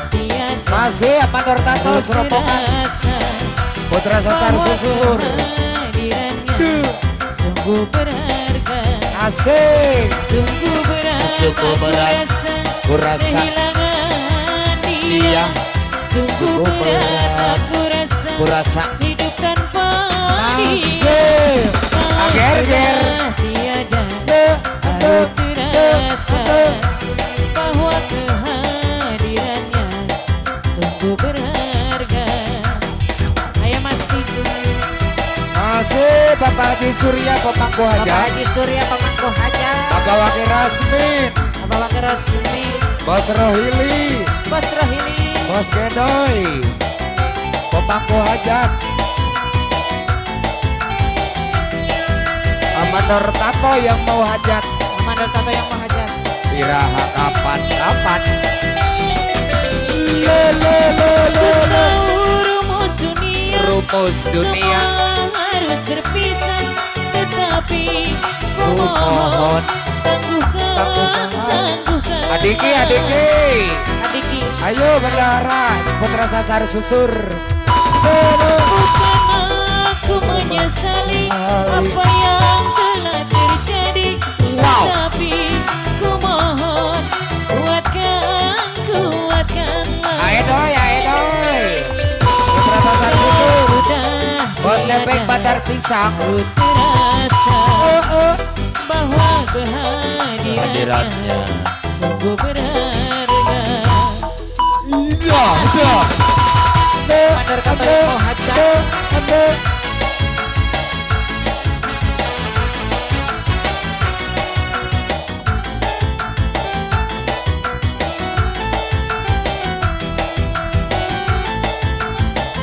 tiada Masih sama Nur Tato Seropongan. terasa Putra Sasar bahwa Susur. kehadirannya sungguh berharga, Asik. sungguh berat, Sungguh berat. aku rasa Kehilangan kehilangan dia, dia. sungguh Sungguh berat, berat. aku rasa Kurasa. hidup tanpa dia. Asik. Kalau Ager-ger. sudah tiada aku terasa bahwa kehadirannya sungguh berharga. Ayo masih Masih Bapak Haji Surya Pemangku Bapak Haja. Haji Surya Pemangku Haja, Bapak Wakil Rasmin. Bapak Wakil Rasmi, Bos Rohili. Bos Rohili, Bos Gedoy. Pemangku Hajat. Amanor Tato yang mau hajat. Amandel Tato yang mau hajat. Iraha kapan. Tahu rumus dunia, Rumus dunia. semua harus berpisah, tetapi ku Ku mohon mohon. tangguhkan. Adiki. Adiki, Ayo bendahara. Putra Sasar Susur. bukan aku menyesali apa yang telah terjadi. pisang. Ku terasa Oh. bahwa Hadirannya. kehadirannya sungguh berharga. Iya, iya. Bener kata mau hajat.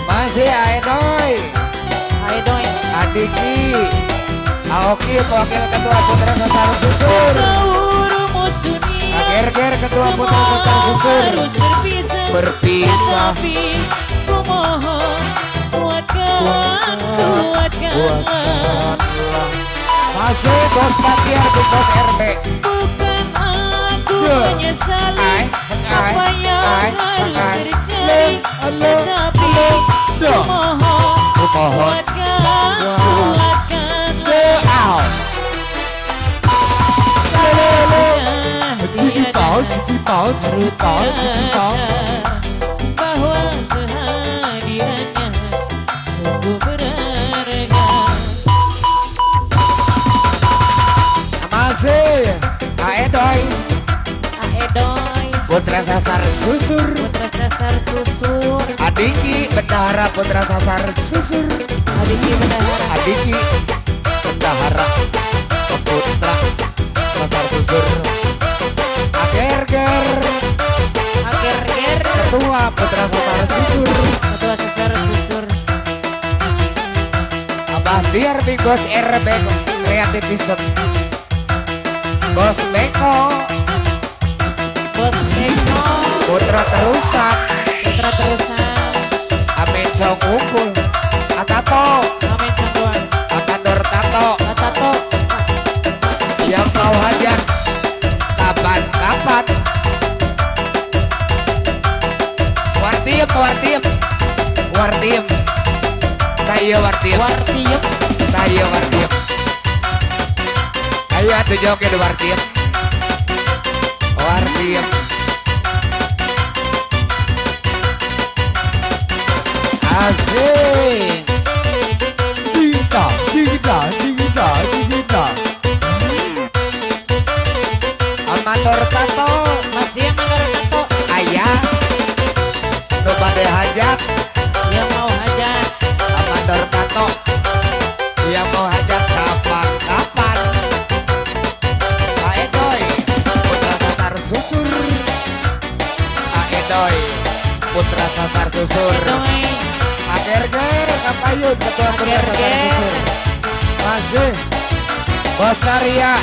Masih Aedoy, Ayo doi. Adiki, Aoki wakil ketua putra sasar susur, Kau rumus dunia Ager-ger ketua putra semua sasar susur. harus berpisah. Berpisah. Tetapi ku mohon kuatkan, kuatkan. Masih bos Patiar di bos RB. Bukan aku Ya. menyesali apa yang harus terjadi, Halo. tetapi Ya. ku mohon Kumohon. kuatkan, kuatkan. Out. Bahwa kehadirannya sungguh berharga. Masih Aedoy, Aedoy, putra sasar susur. putra sasar susur. Adiki bendahara putra sasar susur. Adiki bendahara. Adiki bendahara putra sasar susur. Ager-ger Ager-ger, ketua putra sasar susur. ketua sasar susur. Abah biar di bos RB kreativism. Bos Beko Bos Eko, putra terusak. putra terusan. Amin Cong Unggul Atato Amin Sanduan. Akandor Tato Tato, yang mau hajat kapan-kapan. Wartiem Tayo wartiem Wartiup, Tayo wartiem. Ayo atuh joget wartiem. Wartiem. Asik. Amator Tato masih yang menurut Tato ayah nu bade hajat. yang mau hajat. Amator Tato yang mau hajat kapan-kapan. Aedoy putra sasar susur. Aedoy putra sasar susur. Doi, Ager-ger kapayun ketua putra sasar Ager-ger. susur. Masih Bos Karya,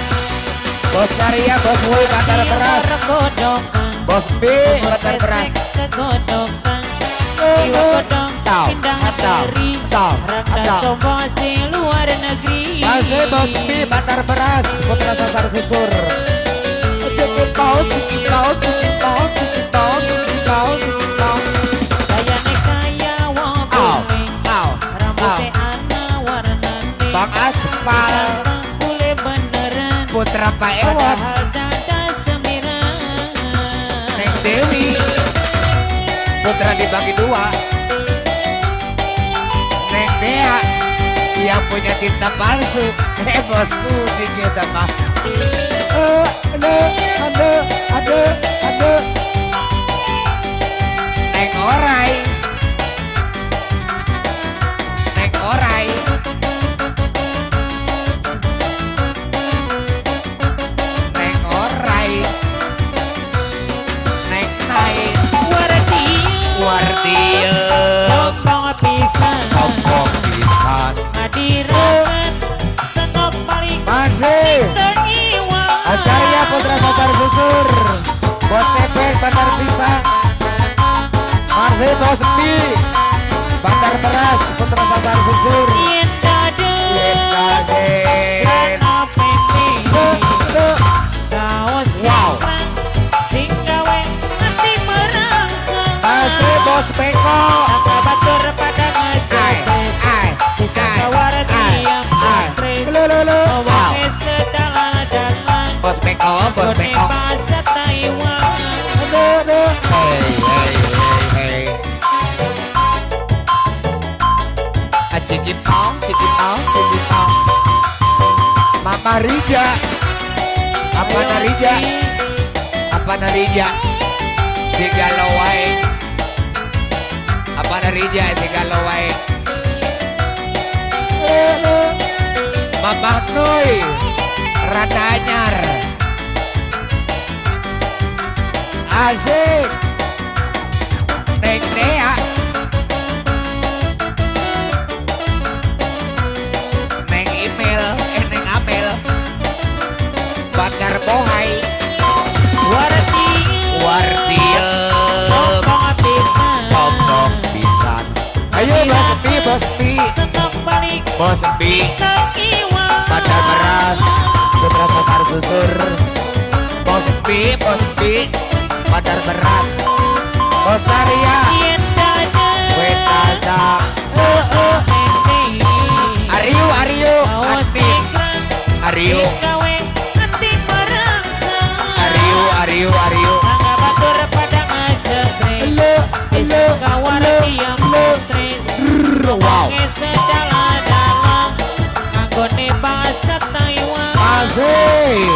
Bos Karya, Bos Wui Bandar Beras, Regodokan, Bos B Bandar Beras. kegodokan. Iwa godong Tau, pindah atau, negeri. tau, Rangga atau. sombasi luar negeri. Masih Bos B Bandar Beras, putra sasar susur. Cikipau, cikipau, cikipau, cikipau, cikipau, cikipau. Saya nekaya wong Au, bumi. au, Rambutnya au. ana warnane. Bang Aspal, Sarang kule beneran. putra Pak Ewon, Padahal dada sembilan. Neng Dewi, putra dibagi dua. Neng Dea, yang punya cinta palsu. Bosku kita mah. Ada. Neng Orai, Neng Orai, Neng Orai, Neng Nai, Wardia, Sombong pisan. Sombong pisan. Hadiran senok paling Masih teriwa. Acarya putra sasar susur. Bos Tepek Bandar Pisang. Masih Bos Bi Bandar Beras putra sasar susur. Yen dada Yendade. sana pepe. Kaos Wow. cingkrang sing gawe hati merangsang. Masih Bos Beko. Angga batur pada Ai, ngejepet. ai, Bisa ai, sawar ai, diam ai. stres. Lulu. Ngomongnya sedalan-dalan. Bos Beko, Bos Kone Beko. bahasa Taiwan. Hey. Cikipau, cikipau, Mama Rija. Apa Narija? Apa Narija? Si galau wae. Apa Narija si galau wae? Mama Noi Rada Anyar. Asik. Neng Nea. Neng Email. Neng Amel. Bandar Bohai. Wardia. Sombong pisan. Sombong pisan. Ayo Bos Pi, Bos Pi. Senang balik Bos Pi. ke iwan. Bandar Beras. Putra Sasar Susur. Bos Pi, Bos Pi. Bandar Beras. Bos Taria. Yen dada. Wetada. Neng. Aryu, Aryu. Kaos Aktif. singkrang. Aryu. Singkawe hati merangsa. Aryu, Aryu, Aryu. Angga batur pada ngajak bisa kawar diam stres. Wow. Ngomongnya sedalam-dalam anggone bahasa Taiwan. Asik.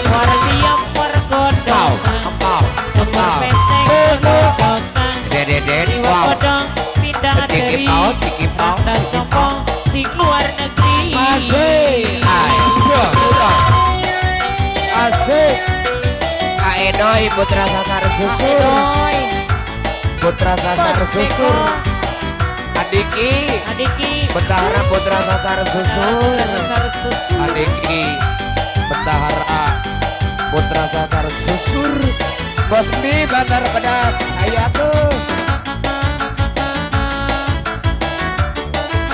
War diam war godong. Empau. Cemur pesek godokan. Deden. Iwa Wow. godong pindah Tiki dari paut, tiki paut, Tanda tiki sombong si luar negeri. Asik. Asik. Kak Edoy Putra Sasar Susur. Doi, Putra Sasar Bos Susur. Beko, Adiki. Adiki, Bendahara Putra Sasar Susur. Sasar susu. Adiki. Bendahara Putra Sasar Susur. Bos Mi Bandar Pedas. Ayo tuh.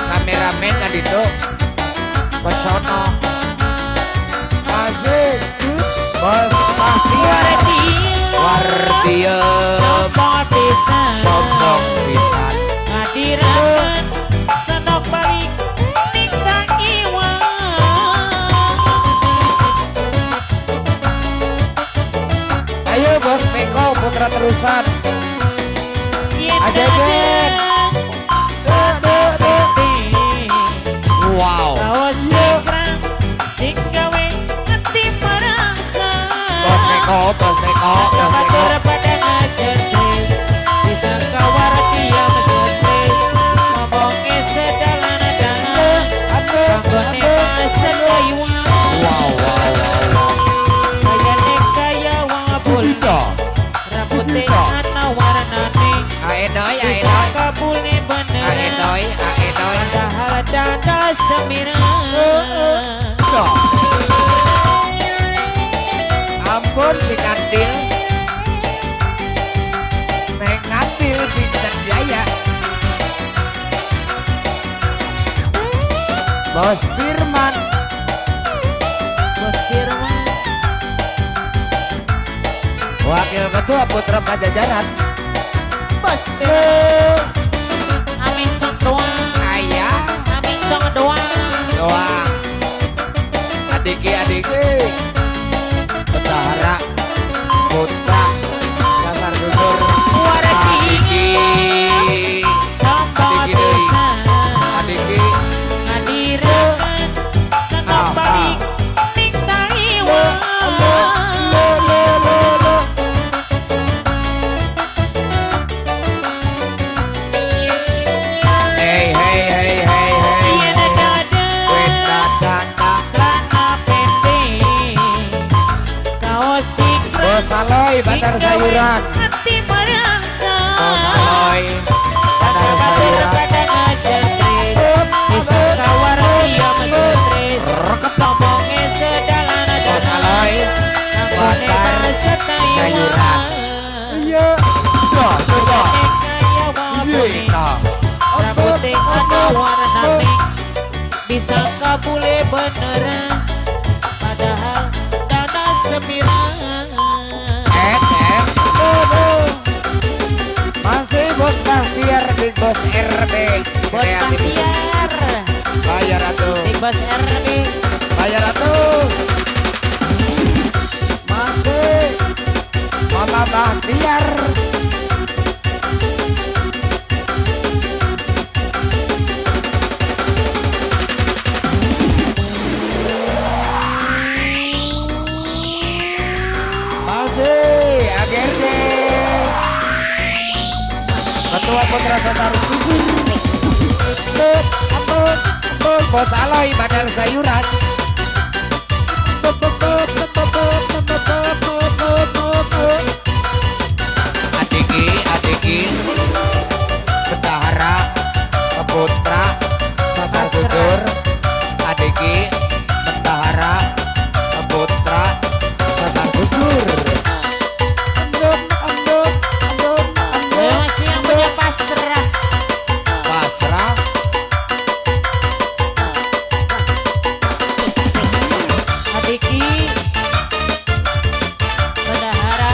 Kameramen adito. Pesono. Asik. Bos Bahtiar. Wardia. Sombong pisan. Sombong pisan. Ngadirakan senok balik tingkah iwan. Ayo Bos Peko Putra Terusan. Yen Ajajan. dada. Wow. Kaos singkrang sing gawe hati merangsa. Bos Peko, Bos Peko, Bos Peko. Batur pada ngajak bisa kawar diam stres. Ngomongnya sedalam-dalam anggone bahasa Taiwan. Wow. Kayane kaya wabul, rambutnya ana warnane. Aedoy, Bisa Aedoy. kabulnya beneran. Aedoy, Aedoy. Padahal dada semirang. Ampun si Kantil. Neng Kantil Vincent Jaya. Bos Firman. Bos Firman, Wakil Ketua Putra Pajajaran. Bos Firman. Amin sok doang. Ayah. Amin sok doang. Doang. Adiki. Bendahara Putra Sasar Susur. Adiki. Sombong Adiki deui. pisan. Adiki. Ngadirakan senok balik ning Taiwan. Hey. Yen dada. Wetadana. Celana pendek, kaos cingkrang, Bos Aloy Bandar Sayuran. hati merangsa. Bos Aloy Bandar Sayuran. Pada ngajak bisa kawar diam stres. Reket. Ngomongnya Bos sedalam-dalam Aloy anggone Bandar bahasa Sayuran. Taiwan. Iya. Coba. Kaya wabule, Nah. rambutnya ada warna pink. Bisa kabule beneran, padahal dada semirang. Masih Bos Bahtiar Big Bos RB. Bos Bahtiar, Bayar atuh. Big Boss RB, Bayar atuh. Masih Mama Bahtiar. Bos Aloy Bandar Sayuran. Adiki Bendahara Putra Sasar Susur. Adiki Bendahara Putra Sasar Susur. Masih yang punya pasrah. Pasrah. Adiki Bendahara.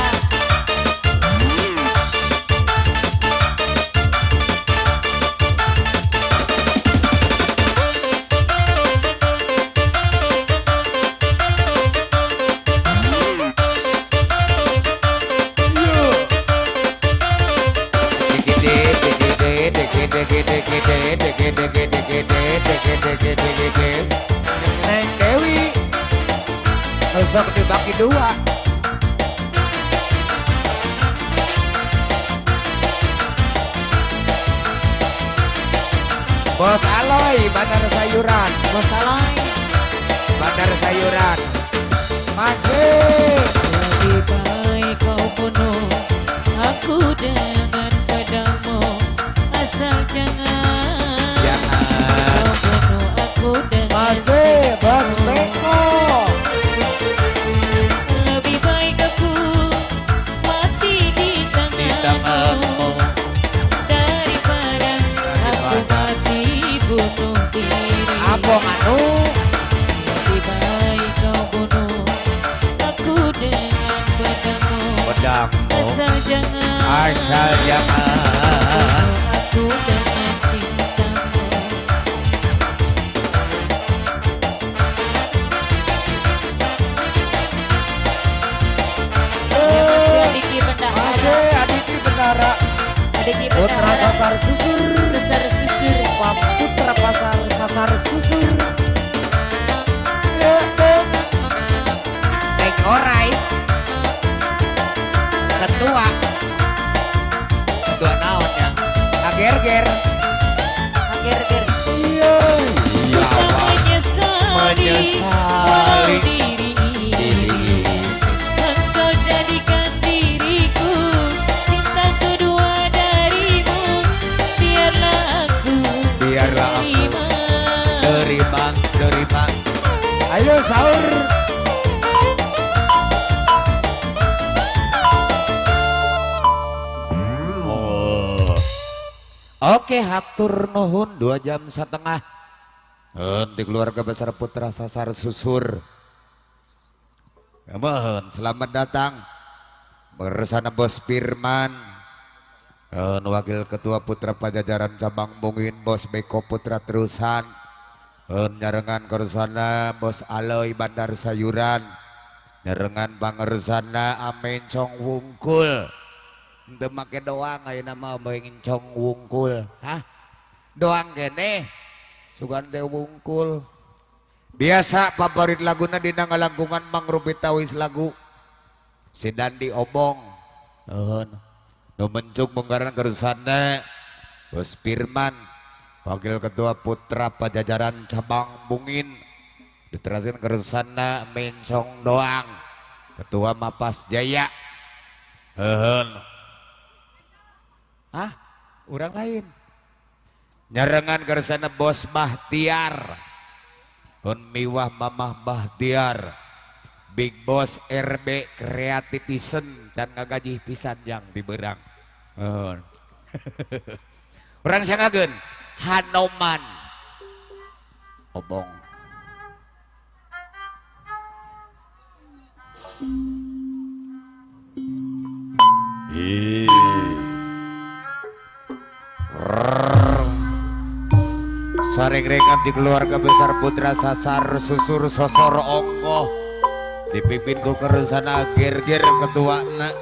Neng Dewi besok dibagi dua. Bos Aloy Bandar Sayuran. Bos Aloy. Bandar Sayuran. Maju. Lebih baik kau bunuh aku dengan pedangmu, asal jangan kau bunuh aku dengan Masih Bos Beko. Lebih baik aku mati di tanganmu daripada aku mati bunuh diri. Apa anu? Lebih baik kau bunuh aku dengan pedangmu, Pedangmu. asal jangan Asal jangan. bunuh aku dengan cintamu. Ya masih Adiki Bendahara. Masih Adiki Bendahara. Adiki Putra Bendahara. Sasar Susur. Sesar susur. Putra Pasar Sasar Susur. Neng Orai. Ketua. Ketua naonnya? Ager-ger. Ager-ger. Iya. Iya. Kita menyesali walau Menyesali. diri ini engkau jadikan diriku cinta kedua darimu. Biarlah aku Biarlah aku terima. terima. Ayo sahur. Oke, hatur nuhun 2,5 jam. Di keluarga besar Putra Sasar Susur. Mohon selamat datang bersama Bos Firman, Wakil Ketua Putra Pajajaran Cabang Bungin, Bos Beko Putra Terusan, nyarengan kersana Bos Aloy Bandar Sayuran, nyarengan pangersana Amin Cong Wungkul. Ente make doang ayeuna mah beungin Cong Wungkul. Hah? Doang kene. Sugan teh wungkul. Biasa favorit laguna dina ngalangkungan Mang Rupi Tawis lagu. Si Dandi Obong. Nu mencuk munggaran kersana Bos Firman, Wakil Ketua Putra Pajajaran Cabang Bungin. Diteraskeun kersana Mencong Doang, Ketua Mapas Jaya. Ah, orang lain. Nyarengan kersana Bos Bahtiar, miwah Mamah Bahtiar, Big Boss RB Kreativisen dan ngagaji pisan yang diberang. Orang sangageun Hanoman Obong. Sareng-rengan di keluarga besar Putra Sasar Susur Sosor Ongkoh, dipimpin ku kersana Ger-ger ketuana.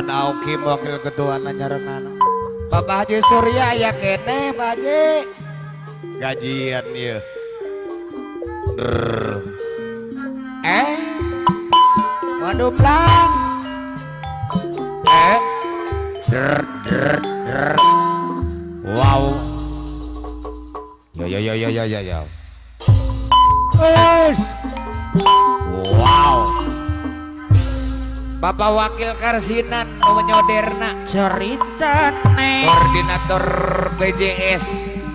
Auki wakil ketuana nyarengan. Bapak Haji Surya aya kene, Pak Haji. Gajian ieu. Waduh plang. Wow. Yo Yo. Wes. Wow. Bapak Wakil Karsinan menyoderna cerita nih koordinator BJS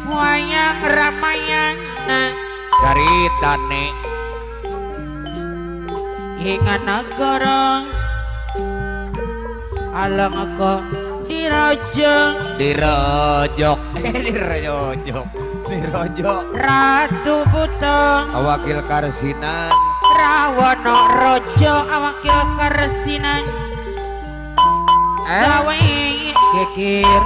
wayang Ramayana carita nih hingga negara alang aku dirojong dirojok Ratu Buto Wakil Karsinan Rawono Rojo awakil Karsinan gawe gekir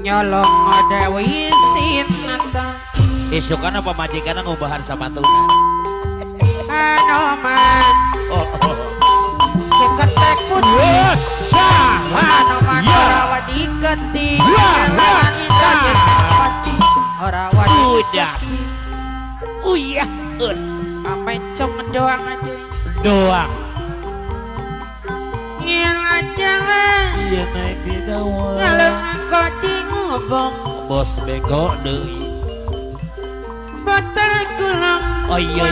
nyolong Dewi Sinata Isukana pamajikan ngubahan sapatuna. Anoman seketek putih Anoman Orawadi Genti Orawadi Udas. Uyahun. Mencong doang aja Doang. yang aja lah Iya naik di dawan. kalau kau di ngobong Bos beko deui. batal kulang Oh iya.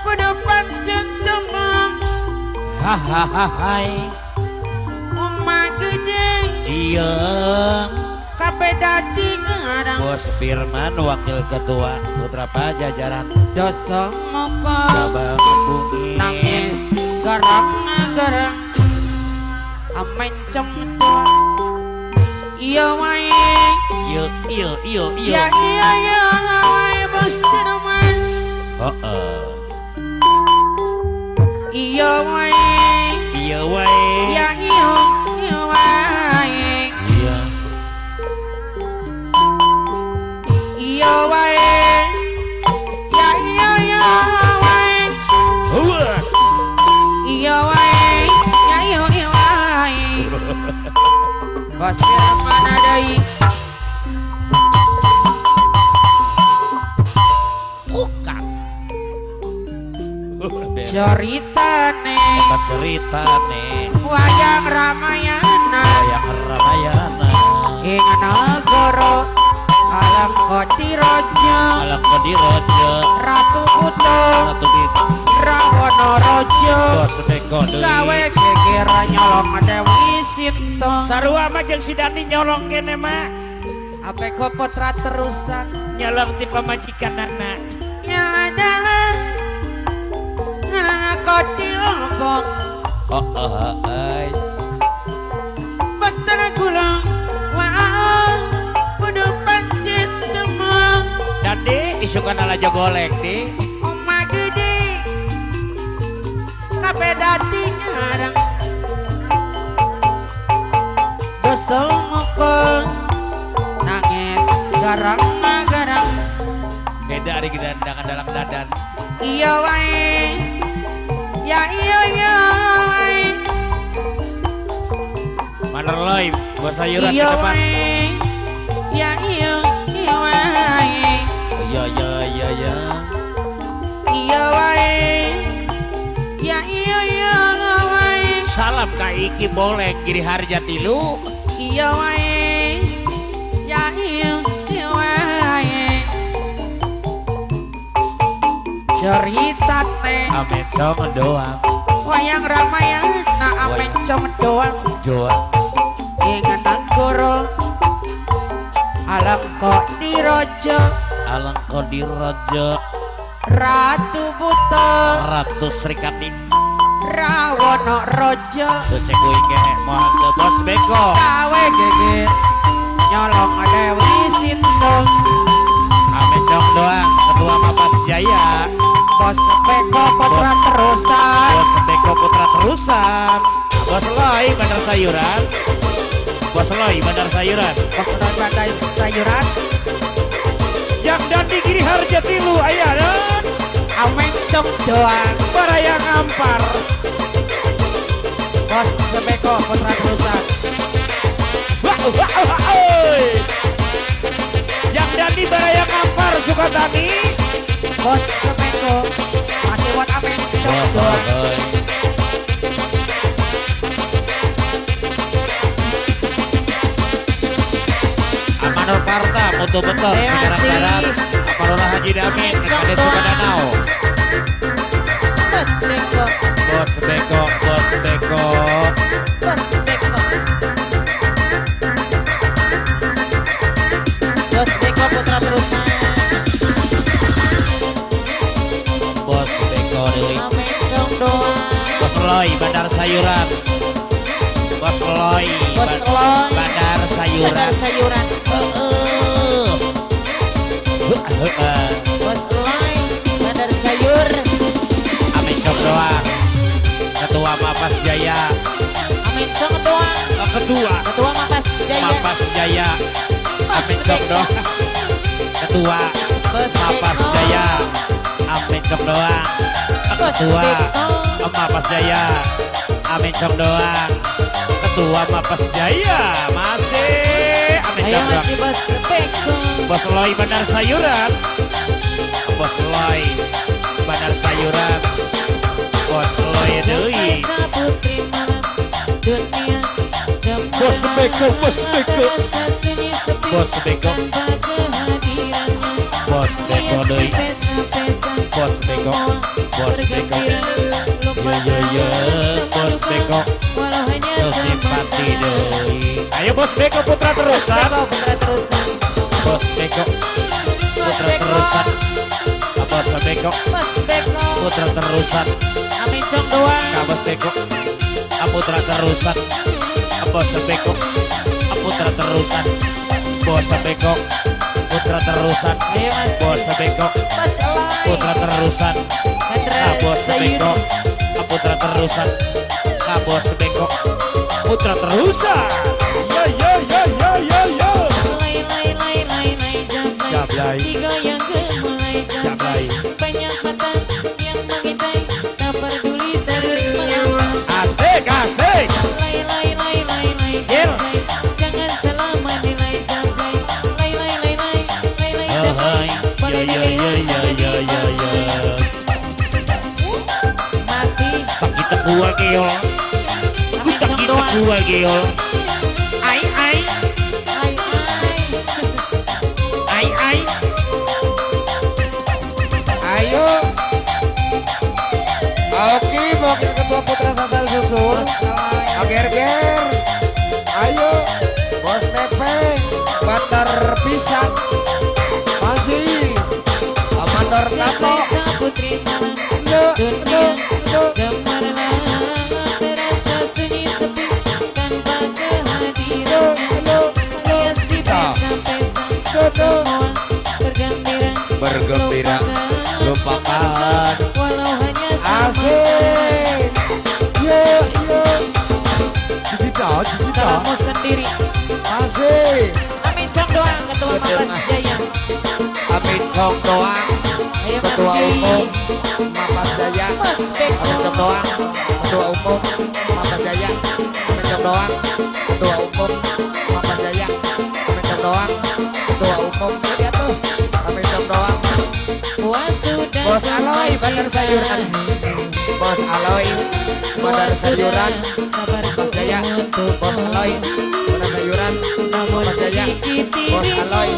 pada pancet demam Hahaha. Oma gede Iya. kabeh dadi ngarang Bos Firman wakil ketua Putra Pajajaran dosa moko Sabang bumi nangis garang mencong doang iya wae Iya ya iya wae bos teman Heeh. iya wae Iya wae. ya iya wae Iya. iya wae ya iya wae Huas. iya wae ya iya wae bos mana deui Ukak. ceritane Tempat cerita nih wayang Ramayana yang Ramayana ing negara alam Kodirojo alam Kodirojo Ratu Buto Ratu Bito Rawono Rojo Bos beko gawe deui. geger nyolong Dewi Sinta Sarua mah jeung si Dani nyolong kene mah ape ko putra terusan nyolong ti pamajikanana. yang adalah Kodirojo Ai. betul gulang wah kudu pancet demam Dandi isukan ala jogolek di Oma gede kabeh dadi ngarang dosa moko nangis garang beda ari gedandangan dalam dadan. iya wae ya iya wae Manerloy gua sayuran di iya depan. wae ya iya wae Iya. iya wae ya iya wae Salam ka Iki boleh kiri harja tilu. iya wae ya iya wae cerita teh Amin cong doang. wayang Ramayana amen cong doang Doang. ingat negara alam Kodirojo Alang Kodirojo Ratu Buto Ratu Srikandi. Rawono Rojo Tuh cek gue kene mohon ke Bos Beko. gawe geger nyolong Dewi Sinta Amin cong doang. Ketua Mapas Jaya. bos Beko putra terusan Bos Beko Putra Terusan. Bos Loi Bandar Sayuran. Bos Loi Bandar Sayuran. bos bandai sayuran Yang Dandi Giri Harja tilu aya dan amen cong doang Barayang Ampar. bos Beko putra terusan Yang Dandi Barayang Ampar Sukatani. bos Beko masih buat amen cong doang Amanul Parta Mutu Batu Beton, Cikarang Barat, Aparolah Haji Damin, Kade Sukadanau. Bos Beko, Bos Beko, Bos Beko. Bos Beko. Bos Beko putra terusan. Bos Beko deui. Amin song doa. Bos Loy, Bandar Sayuran. Bos Loy, Bos Loy. Bandar Sayuran. Bandar sayuran. Bos Loy, Bandar sayur. Amin cok doang. Ketua Mapas Jaya. Amin song doa. Kedua Ketua Mapas Jaya. Mapas Jaya. Amin cok Beko. doang. Ketua Bos Mapas Beko. Jaya. Amin cok doang. Bos Ketua Beko. Mapas Jaya. Amin cok doang. Ketua Mapas Jaya. Masih Amin Ayo cok doang. masih Bos Beko. Bos Loy Bandar Sayuran. Bos Loy Bandar Sayuran. Bos Loy deui. Kaisa putri malam dunia. Bos Beko, Bos Beko. Terasa sunyi sepi Bos Beko. tanpa kehadirannya. Bos Beko deui. Pesa-pesa Bos Beko. Bos Beko. Yo, Bos Beko. Walau hanya Yo simpati sebentar. deui. Ayo Bos Beko putra terusan. Beko putra terusan. Bos Beko putra Beko. terusan. Bos Beko Bos Beko. putra terusan. Amin cong doang. Bos Beko putra terusan. Bos Beko putra terusan. Bos Beko putra terusan. Ayo masih. Bos Beko Bos Elai. putra terusan. Bandar Bos sayur. Beko putra terusan. Bos Beko putra terusan. Yo. Lay lay lay lay lay jablay. Jablay. Digoyang gemulai jablay. Jablay. Banyak mata yang mengintai, tak peduli terus mengambil. Asik. Lay lay lay lay lay jablay. Jangan selama nilai jablay. Lay lay lay lay lay lay jablay. Boleh dilihat jablay. Masih Kita buah geol. Amin cong doang. Buah geol. Ai. Ai ai. Ayo. Oke, wakil ketua putra sasal susul. Ager-ger. Ayo. Bos Tepeng. Bandar Pisang. Masih. Mandor Tato. Kaisa putri malam No. dunia. Gemarlah terasa sunyi sepi tanpa kehadirannya. Hiasi pesa-pesa semua bergembira Lupakan. walau hanya Asik. Yo. salahmu sendiri. Asik. Amin cong doang ketua Mapas Jaya. Amin Cong doang. Ayo Ketua masih Umum Mapas Jaya. Bos Beko. Amin Cong doang. Ketua Umum Mapas Jaya. Amin Cong doang. Ketua Umum Mapas Jaya. Amin Cong doang. Ketua Umum ya tuh. Amin Cong doang. Puas sudah Bos Aloy Bandar Sayuran. Bos Aloy Bandar Sayuran. Mapas Jaya. Bos Aloy Bandar Sayuran. Mapas Jaya. Bos Aloy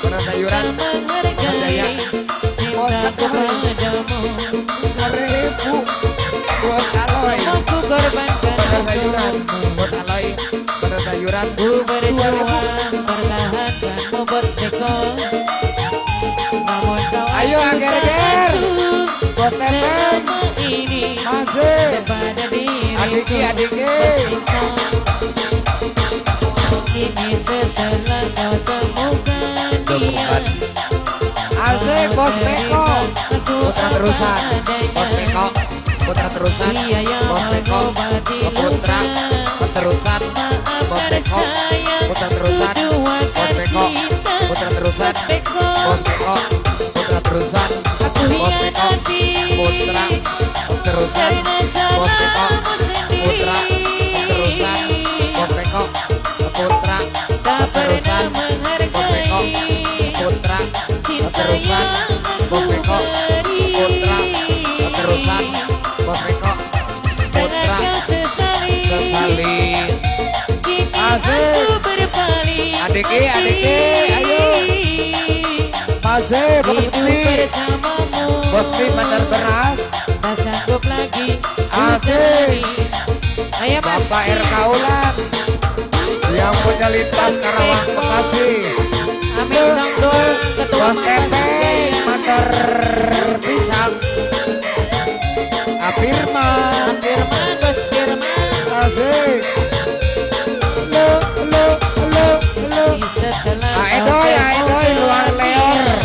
Bandar Sayuran. Mapas Jaya. cintaku padamu. 1000. Bos Aloy Semuaku korbankan Bandar Sayuran. untukmu. Bos Aloy Bandar Sayuran. Ku berjuang pertahankanmu Bos Beko. Namun kau Ayo, acukan ager-ager. acuh Bos Tepeng. selama ini Masih. kepada diriku Adiki. Bos Beko. Kini setelah kau temukan dia, Asik Bos Beko. Putra terusan. Bos Beko. Putra terusan. Bos Beko. Putra terusan. Bos Beko. Putra terusan. Bos Beko. Putra terusan. Bos Beko. Putra terusan. Bos Beko. Putra terusan. Bos Beko. Putra terusan. Bos Beko. Putra terusan. Bos Beko. Putra terusan. Bos Beko. Putra terusan. Bos Beko. Putra sesali. Asik. Adiki, ayo. Mi bersamamu. Bos Mi Bandar Beras Tak sanggup lagi ku Asik. jalani. Ayo Mas. Bapak RK Ulan yang punya lintas Karawang Bekasi Amin Sangdo, Ketua Bos Tepe Jaya. Bandar Pisang Afirman Firman, Bos Firman. Asik lo Di setelah Aedoy luar leor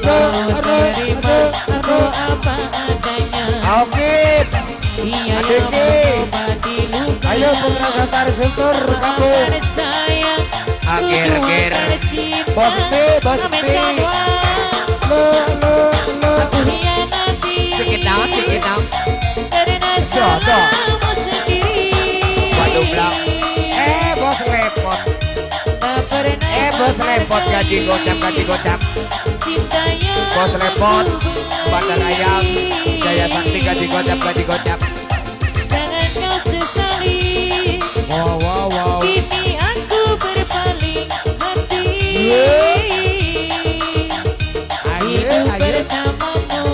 Mau terima aku apa adanya. Oke Ia Adiki. yang mengobati luka. ayo putra satar sutur kamu Ada sayang, Akhir-akhir. tujuan tercinta. Bos P, Bos Amin P. Sangdo. lo Aku hianati Dikit dong karena Jodoh. salahmu sendiri. Waduh blak bos repot Tak pernah bos repot gaji gocap cinta yang Bos repot Bandar Ayam Jaya Sakti gaji gocap jangan kau sesali. wow Kini aku berpaling hati. Hidup bersamamu.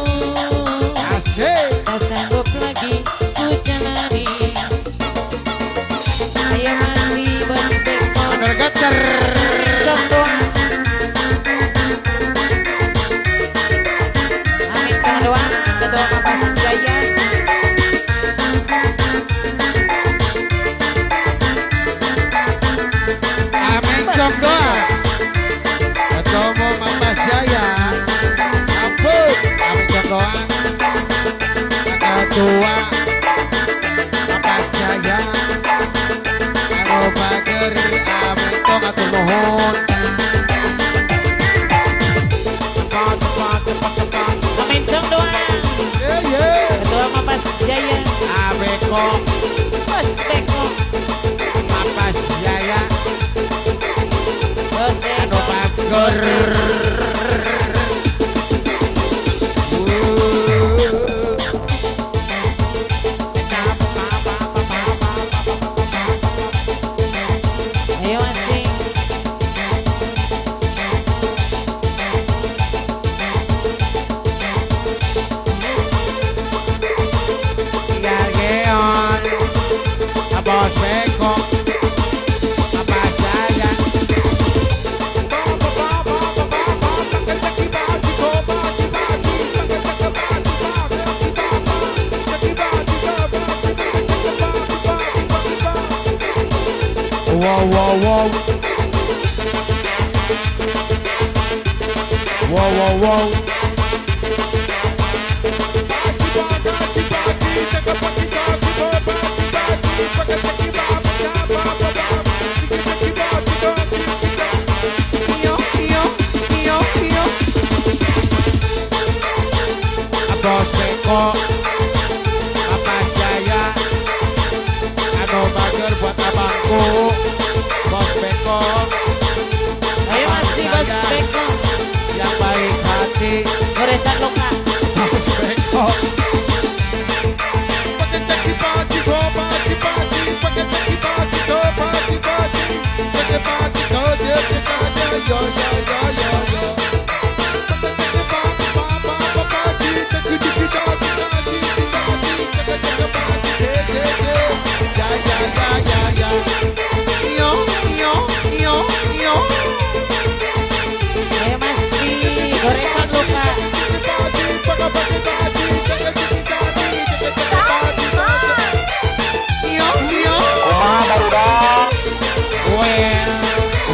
Asik. Tak sanggup lagi ku jalani. Ayo masih Bos Beko. Bandar Gecer. Contoh. Amin Contoh. Ketua Kapas Jaya. Amin Jongdoa. Ketua Umum Mas Jaya. Ampun. Amin Jongdoa. Ketua Mas Jaya. Anu Bager. Amin Tong atur nuhun. Amin Contoh. Ye. Ketua Kapas Jaya. Abeko. Bos Beko. Mas Jaya. Bos Anu Beko. Bager. Ayo masing. Gargeon. Bos Beko. Mas Jaya. Wow. Bos Beko. Mas Jaya. Anu Bager buat abangku. Bos Beko. Ayo masih Bos Beko. Yang baik hati. Goresan luka. Bos Beko. Ayo masih goresan luka.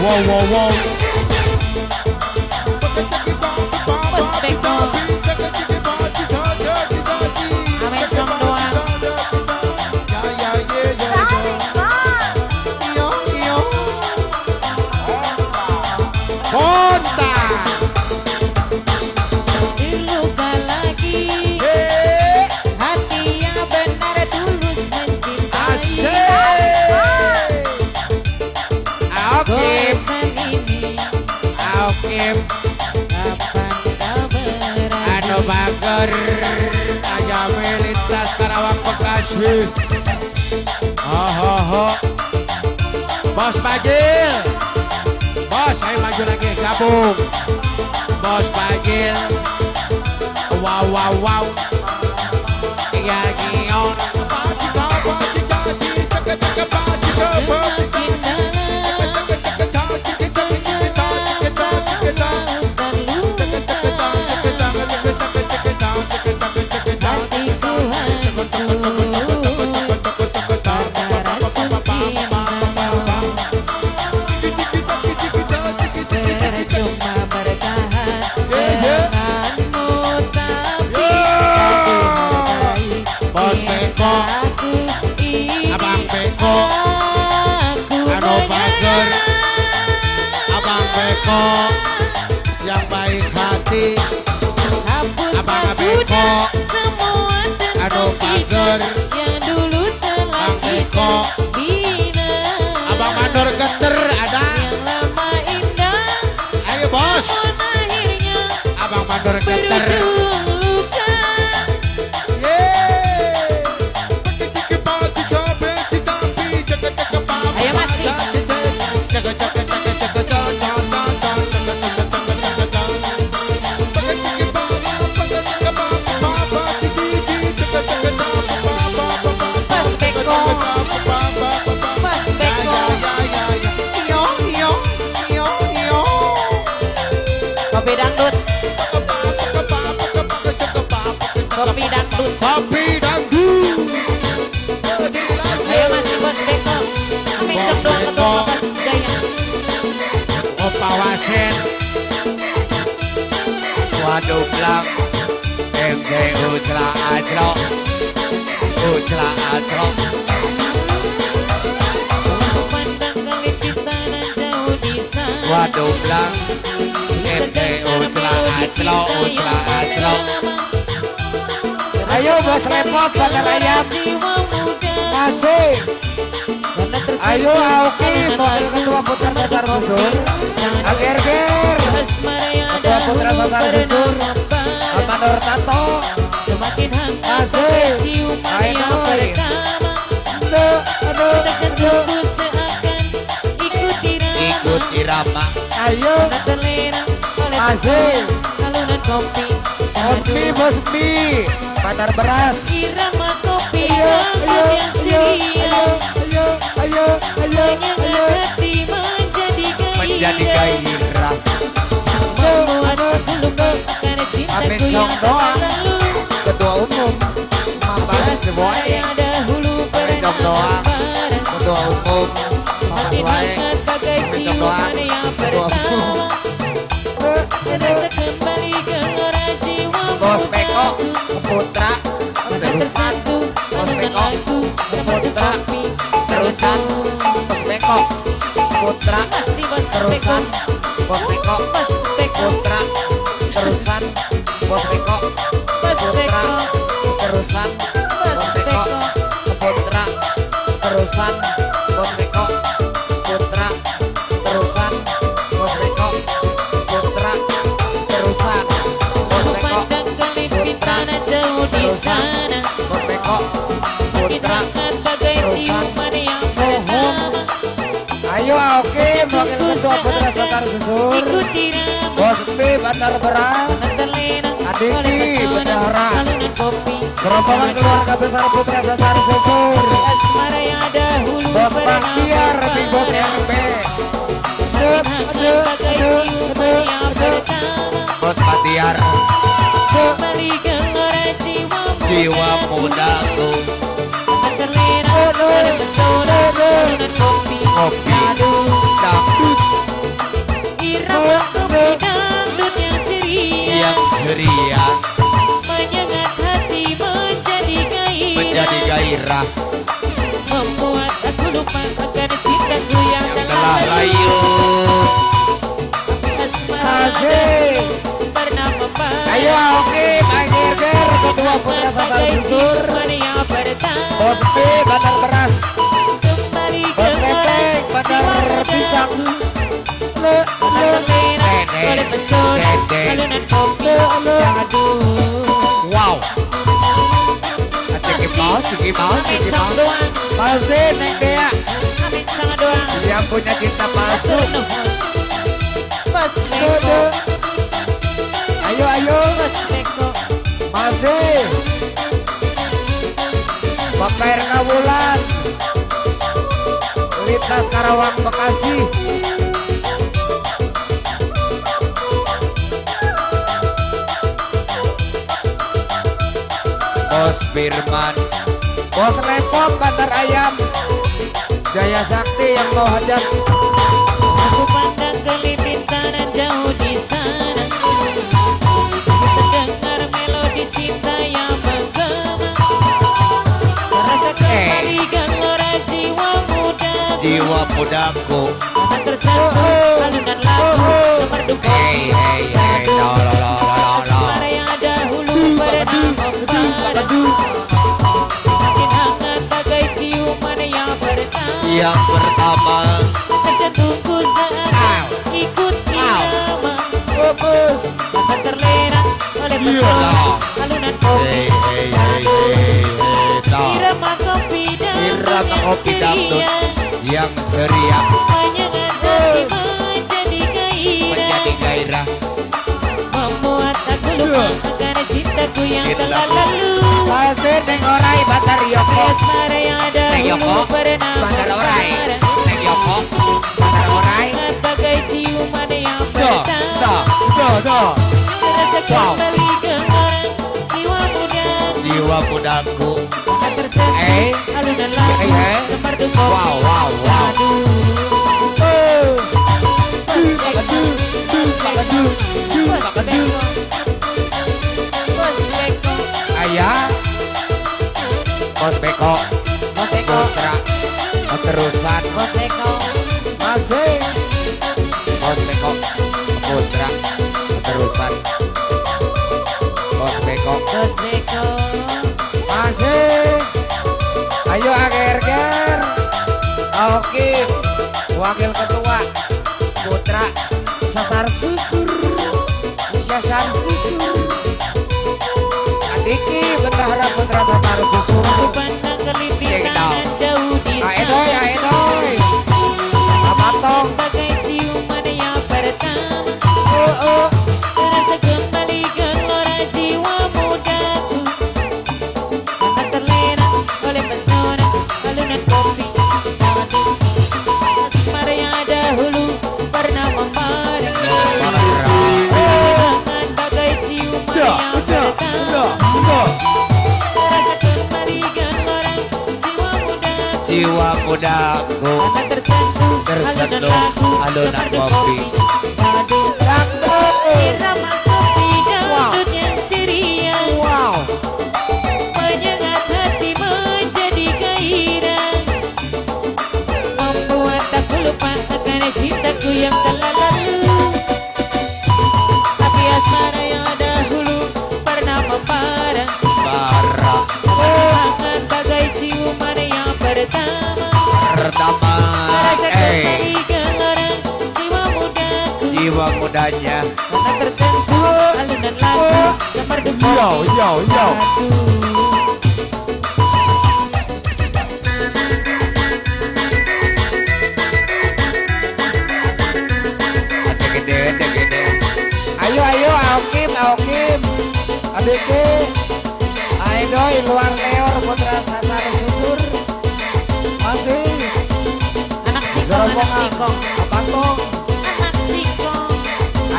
Wow. Bos Beko. Amin Song doang. Diluka lagi. Hati yang benar tulus mencintai. Goresan ini kapan kau berani? Anu Bager aja melintas Karawang Bekasi. Bos Bajil. Bos, saya maju lagi gabung. Bos Bagil. Wow wow wow. Iya gion. Bos Beko, Abang Beko, Anu Bager, Abang Beko yang baik hati, Abang Beko, Anu Bager, Abang Beko, Abang Mandor Geter ada, ayo bos, Abang Mandor Geter. Ayo masih. Mas Beko, Mas Beko. Kopi dangdut, kopi dangdut. Kopi dangdut. Ayo masih Bos Beko. Kami cek doang ketua Mas Jaya. Opa Wasen. Waduh blang MJ Ucla Acro Ucla Acro Pandang kali kita nan jauh di sana. Waduh blang MJ Ucla Acro Ucla Acro. Ayo bos repot pada rayap masih. Ayo Auki wakil ketua putra sasar susun. Ager-ger ketua putra sasar susun. Amador Tato Semakin hangat Asik. ciuman Ayo, yang Noy. pertama. aduh Kita tubuh seakan ikut irama. ikut irama. Ayo Karena terlena oleh Asik. pesona alunan kopi. Bosmi Bosmi Bandar Beras. Irama kopi Ayo hangat yang ceria. ayo Menyengat hati menjadi gairah. Membuat aku lupa karena cintaku Amin yang Cong doang. akan lalu. Ketua umum Mambas semuanya. Yang dahulu Amin Cong doang. pernah Ketua umum Mambas makin wae. hangat bagai Amin Cong doang. ciuman yang Ketua pertama. umum Terasa kembali ke ngora jiwa Bos Beko Putra terusan. Bos Beko Putra terusan. Bos Beko Putra Masih Bos terusan. Beko, Bos Beko Bos Beko, Putra terusan. Bos Beko Bos Putra Beko, terusan. Bos Bos Beko Beko. Putra terusan. Bos Beko Putra terusan. Bos Beko Putra terusan. Bos Beko Pandang kelip kita nan jauh di sana. Bos Beko Makin Putra. hangat bagai ciuman yang pertama. Ayo Auki wakil ketua putra sasar susur. Ikut irama. Bos B Bandar Beras. Terlena Aditi, oleh pesona Bendahara. alunan kopi. Gerombolan keluarga besar putra sasar susur. Asmara yang dahulu Bos pernah Baktiar Big Bos RB. hangat bagai ciuman yang pertama. Bos Baktiar Kembali ke ngora jiwa mudaku. terlena oleh pesona alunan kopi. Kopi dangdut Irama kopi dangdut yang ceria. yang ceria Menyengat hati menjadi menjadi gairah. gairah. Membuat aku lupa akan cintaku yang Telah layu. Asmara Asik. pernah membara. Ayo Auki Ager-ger ketua putra sasar susur. Bos B Bandar Beras. Kembali ke Bos Lepek Bandar Pisang. oleh pesona alunan kopi. Wow. Ciki mau, ciki mau, Amin ciki sang mau. doang, Palsu Neng Dea amin sang doang. yang punya cinta palsu. Mas Beko, Ayo Bos Beko masih Bakair Kawulan Lintas Karawang Bekasi Bos Firman Bos Lepok Bandar Ayam Jaya Sakti yang mau hajat Aku pandang kelimpitan jauh di sana Terdengar melodi cinta yang menggema Terasa kembali gelora jiwa muda jiwa mudaku Akan tersatu alunan lagu Semerdu Hey hey hey la la la la la Asmara yang dahulu pernah membara Makin hangat bagai ciuman yang pertama yang pertama Terjantungku saat ikut irama Akan terlena oleh pesona alunan kopi hey hey hey hey hey ta Irama kopi Irama kopi dangdut ceria yang ceria Menyengat hati menjadi menjadi gairah gairah Membuat aku lupa akan cintaku yang telah lalu masih neng orai Bandar Yoko Asmara yang Neng Yoko dahulu pernah Bandar orai membara Neng Yoko Bandar orai Hangat bagai ciuman yang do pertama Terasa Wow. kembali gelora jiwa muda jiwa mudaku Akan tersentuh alunan lagu semerdu kopi wow wow wow Bos Beko ayah Bos Beko Putra keterusan Bos Beko masih Bos Beko Putra keterusan Bos Beko Bos Beko masih ayo ager-ger oke wakil ketua Putra sasar susur adiki berharap Putra sasar susur Aku pandang kelimpitan jauh di aedoy sana aedoy amatong Bagai ciuman yang pertama Terasa kembali gelora jiwa mudaku Akan terlena oleh pesona alunan kopi Asmara yang dahulu pernah membara Dengan bagai ciuman yang pertama Terasa kembali gelora jiwa mudaku jiwa mudaku Akan tersentuh tersentuh alunan kopi Irama kopi dangdut yang ceria wow Menyengat hati menjadi gairah Membuat aku lupa akan cintaku yang telah lalu Tapi asmara yang dahulu pernah membara bara Hangat bagai ciuman yang pertama pertama Terasa kembali gelora jiwa mudaku jiwa mudanya Karena tersentuh alunan lagu semerdu kopi yo gede ayo Aokim adike aedoy luar leor Putra sasar susur masih Anak singkong, anak Zarobongan singkong Abantong Anak singkong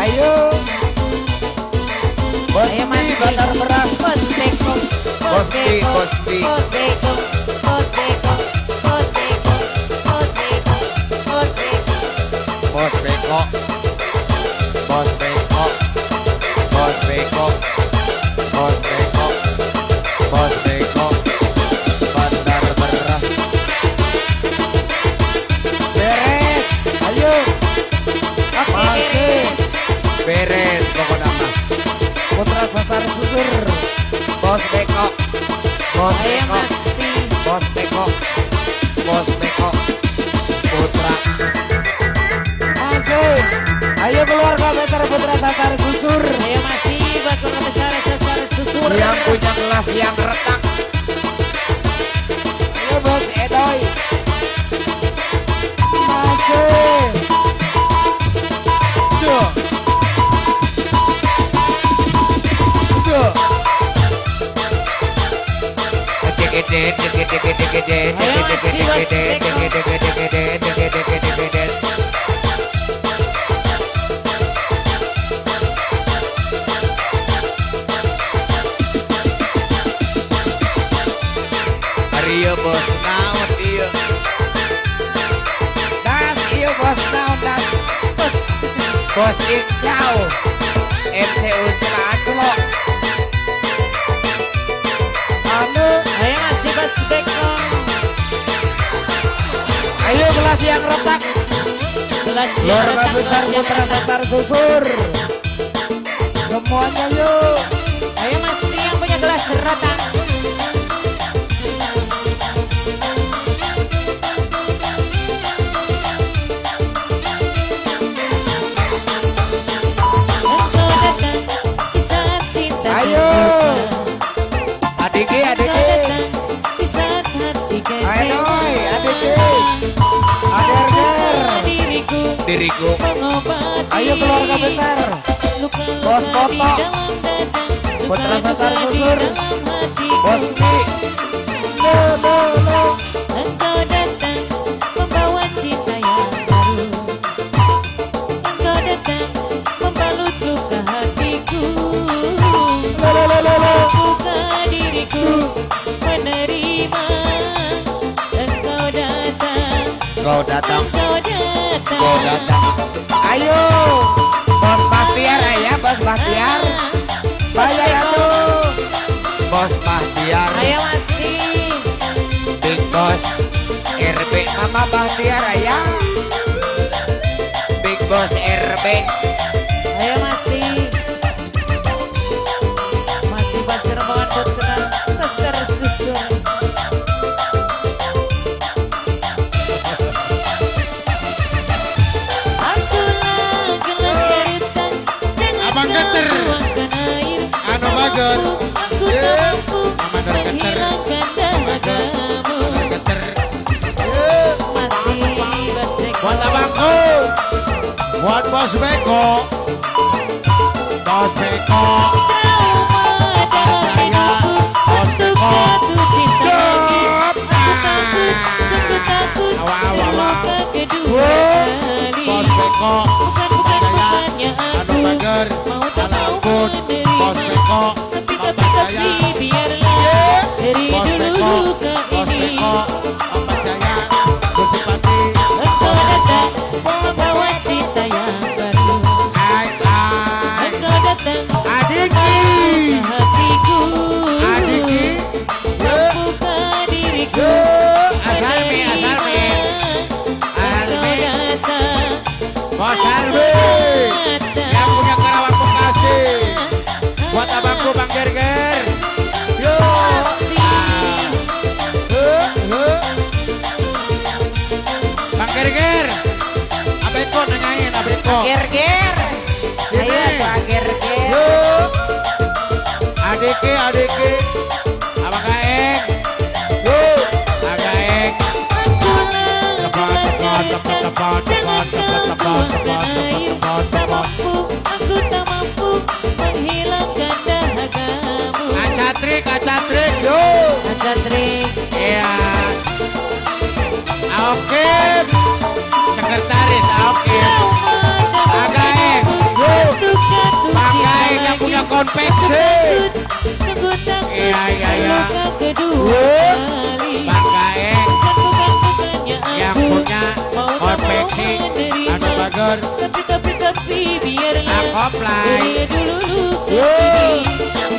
ayo Bos Ayo Pi masih Bandar Beras Bos Beko Bos Pi, Bos Pi. Bos Beko Bos Beko Bos Beko Bos Beko Bos Beko Bos Beko Bos Beko Bos Beko Bos Beko Bos Beko Bandar Beras beres ayo masih beres pokoknya mah Putra sasar susur Bos Beko Bos Ayo Beko masih Bos Beko Bos Beko Putra masih ayo keluarga besar Putra sasar susur Ayo masih buat keluarga besar sasar susur yang punya gelas yang retak ayo Bos Edoy masih Iya bos naon iya. Das iya bos naon das. Bos Iqbal MCU Celacok. Anu Ayo masih Bos Beko. ayo gelas yang retak. Gelas yang Keluarga retak, besar gelas yang Putra retak. Sasar Susur. Semuanya yuk. Ayo masih yang punya gelas retak. Engkau datang di saat cinta Ayo. terbuka. Adiki Engkau adiki. datang di saat hati Ayo kecewa. doi adiki. Ader Diriku diriku. mengobati Ayo keluarga besar. luka-luka Bos di Toto. dalam dada, Putra luka-luka Sasar di Susur. dalam hatiku. Bos Mi. Lo. Engkau datang membawa cinta yang baru. Engkau datang membalut luka hatiku. Buka diriku menerima. Engkau datang, Kau datang. engkau datang. Kau datang. Ayo. Bos Bahtiar ya Bos Bahtiar. Bayar atuh. Bos Bahtiar. Ayo masih. Big Boss RB Mama Bahtiar ya. Big Boss RB. Ayo masih. Masih Basir Rombongan Putra Sasar Susur. Akulah gelas cerita, jangan Abang kau Geter. tuangkan air. Anu bager. Aku Ye. tak mampu Mama Dar Geter. menghilangkan dahagamu. Geter. Masih Basir Buat abangku. Buat Bos Beko. Bos Beko. Saya Bos Beko. jatuh cinta lagi. Stop. Aku takut, sungguh takut Awas. terluka kedua kali. Bos Beko. Bukannya Anu aku bager. mau tak mau Alampun. Bos menerima. Beko. Tapi saya. biarlah Ye. dari Bos dulu Beko. luka Bos ini. Beko. Papa Jaya. Bersipati. Engkau datang membawa cinta yang baru. Hai hai. Engkau datang Adiki. ke hatiku. Adiki. Ye. Buka diriku. Ye. Asal mi. Engkau datang. Bos Alwi. Yang punya Karawang Bekasi. Buat abangku Bang Gerger. Yo. Bang Gerger. Abeko nanyain Abeko. Ger-ger. Ayo Ini. Pak ger-ger. Yo. Adiki. Abang Gaeng. Yo. Agaeng. Aku tak mampu menghilangkan dahagamu. Kacatrik. Yo. Trik. Iya. Oke. Sekretaris oke. Agaeng. Yo. Bang Gaeng yang punya konveksi. Sungguh takut Iya. luka kedua Yo. kali. Bang Gaeng Bukannya yang aku punya mau tak konveksi. mau menerima. Anu bager. Tapi biarlah Akoplay. dari dulu luka Yo. ini.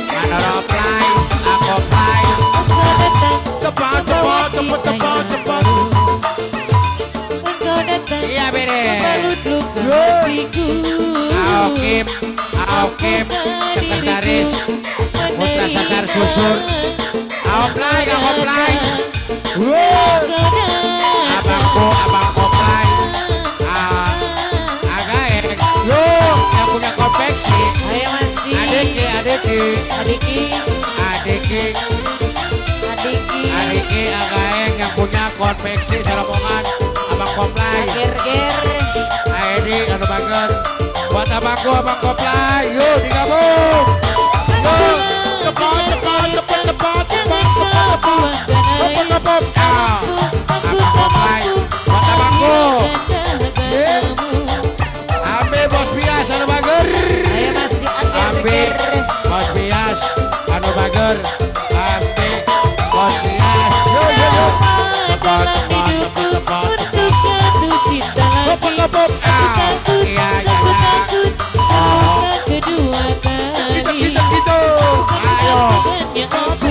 Manoroply. Akoplay. Engkau datang Cepat. membawa cinta yang baru. Engkau datang Iya bede. membalut luka Yo. hatiku. Aokim. Sekretaris. Putra Sasar Susur. Akoplay. Abang Koplay. Agaeng. Yo. Yang punya konveksi. Ayo masih Adiki. Adiki Agaeng yang punya konveksi Saramongan. Abang Koplay. ger-ger. Aedi anu bager. Buat abangku Abang Koplay. Yuk digabung. Yo. Cepat. Jangan kau tuangkan air. Bos Bias anu bager Abdi Bos Bias yo tepat Untuk jatuh cinta lagi Kepuk Aku takut, iya sungguh takut Maka kedua kali gitu ayo Bukannya aku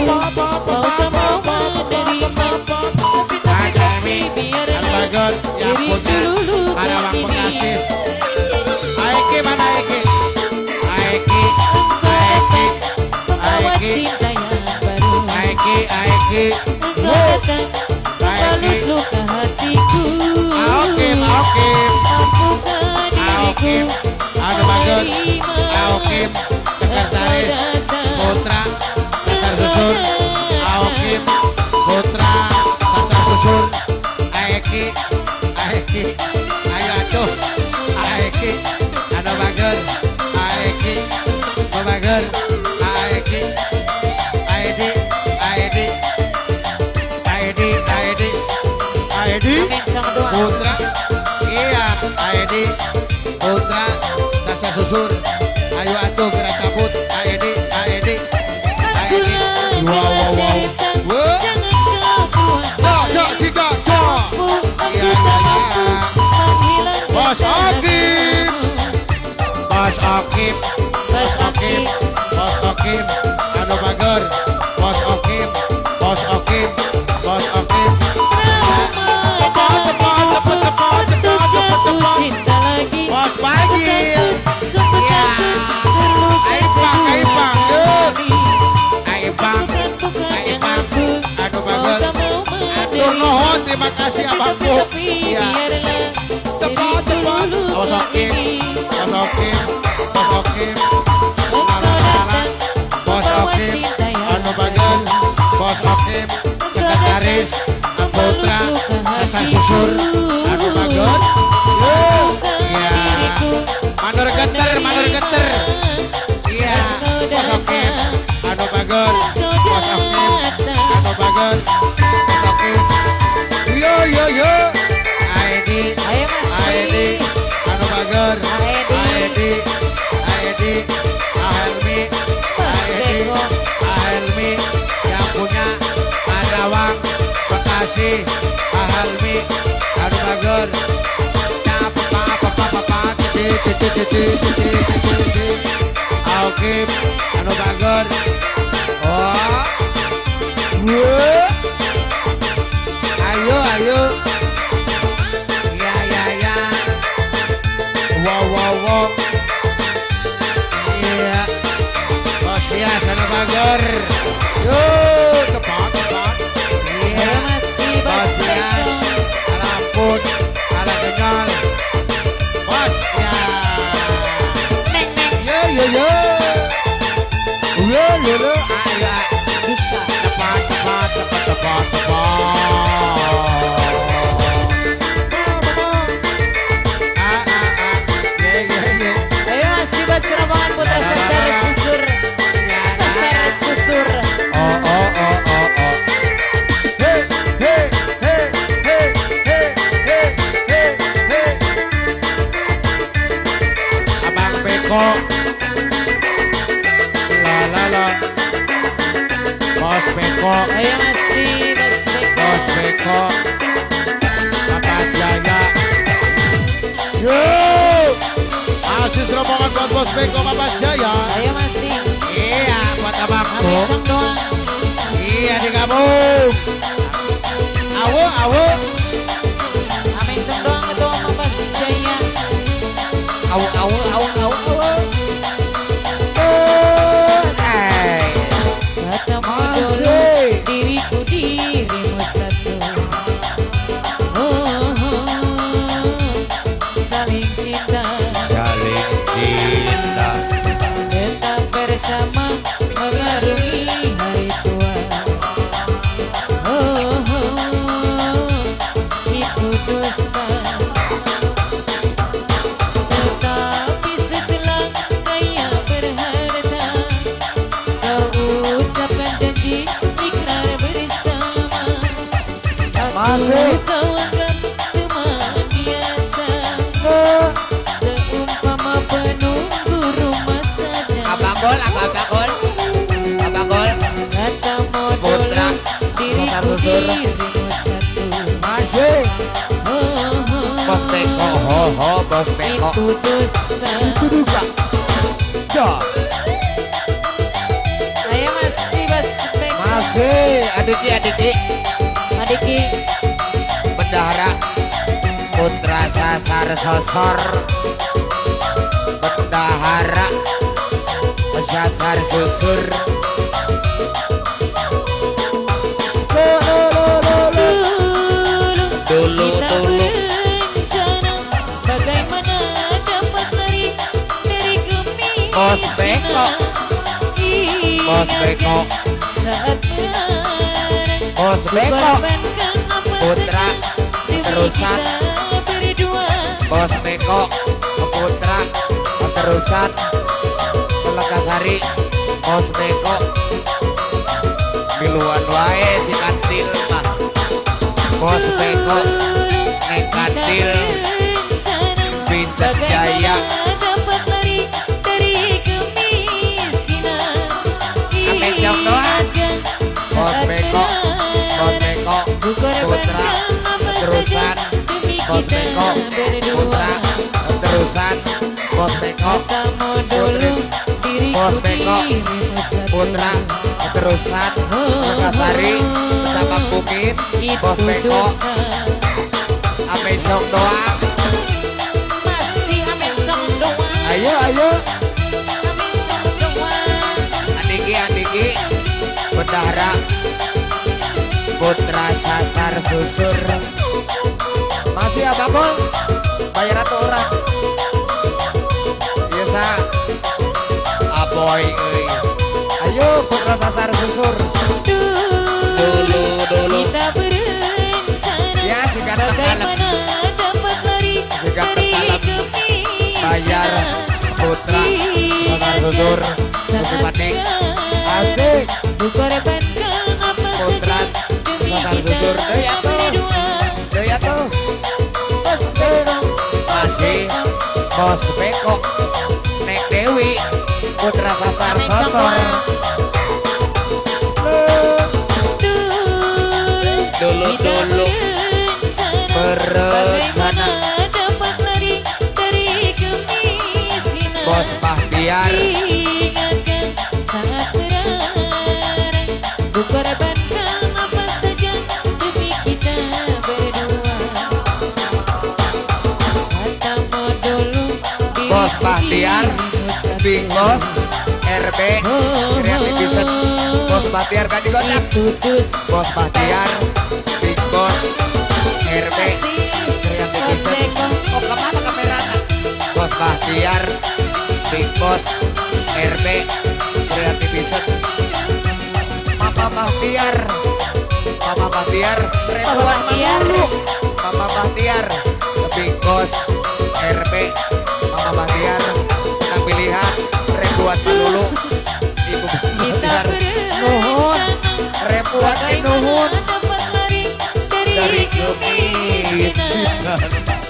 Mau tak mau menerima Tapi Ajami biarlah anu bager yang diriku punya luluh Karawang kini. Bekasi Aiki mana Aiki Aiki Membawa Aiki cinta yang baru Aiki Engkau datang membalut luka hatiku Aokim Mampukan Aokim diriku anu bager menerima Aokim sekretaris Putra Sasar Susun Aokim Putra Sasar Susun Aiki ayo atuh Aiki anu bager Aiki anu bager Aiki Aidi Amin sama doa Putra iya Aidi Putra Sasa Susur ayo atuh gerak cabut Aidi wow Wah. Jo tiga jo iya Bos Okim anu bager Bos Okim Bos Bajil Aibang anu bager atur nuhun terima kasih abangku iya cepat Bos Okim Bos Okim anu bager Bos Okim sekretaris Putra Sasar Susur anu bager iya manur geter iya Bos Okim anu bager Bos Okim yo Aidi anu bager Aidi Ahelmi yang punya Karawang Bekasi Ahelmi anu bager Aokim anu bager oh ayo ya wow iya Bos Bias anu bager yo tepat iya Bos Bias alampun ala kenyal Bos ya yo ayo Bisa tepat Ayo masih buat serombongan putra Sasar Susur Abang Beko la Bos Beko Ayo masih Bos Beko Bapak Jaya yo masih serombongan buat Bos Beko Bapak Jaya Ayo masih iya buat abangku Amin sang doang iya digabung awo Amin sang doang ketua Mas Jaya Katamu dulu diriku dirimu satu saling cinta tetap bersama mengarungi hari tua Abagol, aku Abagol. Abagol, Kata modul Putra, diriku Sultan Susur. dirimu satu. Masih. Bos Beko, ho, Bos Beko. Itu dusta. Duduka. Ya. Saya masih Bos Beko. Masih. Adiki, Adiki. Bendahara, Putra Sasar Sosor. Bendahara, Sasar Susur. Dulu, Kita dulu. berencana bagaimana dapat lari dari kemiskinan. Bos Beko. Bos Beko. Saat sekarang Bos Beko. korbankan apa Putra, saja demi terusan. kita berdua. Bos Beko, Putra, terusan, Lekasari, Bos Beko, miluan wae si kantil mah. Bos Beko, neng kantil, Pinter Jaya. Dapat lari dari kemiskinan. Amin, jam doang. Bos Beko, Bos Beko, Putra, terusan, Bos Beko, Putra, terusan, Bos Beko, Putri, Bos Beko, Putra, terusan, Lekasari, Sabang Bukit, Bos Beko, ame sok doang. Masih amin song doang. Ayo, ayo. Amin song doang. Adiki, Bendahara, Putra Sasar Susur. Masih Abagol. Bayar atau orang? Biasa aboy euy. Ayo Putra Sasar Susur. Dulu. Kita berencana Ya, sikat tekalem. bagaimana dapat lari Sikat dari tekalem. kemiskinan. Bayar Putra Sasar Susur. Bukti Panik. Asik. Dikorbankan apa Putra saja demi Sasar kita Susur. Deui atuh. berdua. Deui atuh. Bos Beko, Masih Bos Beko, Nek Dewi, Putra Sasar amin song Susur. doang. Dulu. Kita Berencana. bagaimana dapat lari dari kemiskinan. Bos Bahtiar, Ingatkan saat sekarang ku korbankan apa saja demi kita berdua. Katamu dulu Bos Bahtiar, Big Boss, RB, Creativation, Bos Bahtiar kan digodak. Putus Bos Bahtiar, Big Boss, RB, Creativation. Oh kemana kameranya? Bos Bahtiar, Big Boss, RB, Creativation. Mama Bahtiar, Rebuan Bahtiar. Manulu. Mama Bahtiar, Big Boss, RB, Mama Bahtiar. Menang pilihan Rebuan Manulu. Ibu kita Bahtiar, berencana Rebuan Nuhun. dapat lari Dari dari kemiskinan. kemiskinan.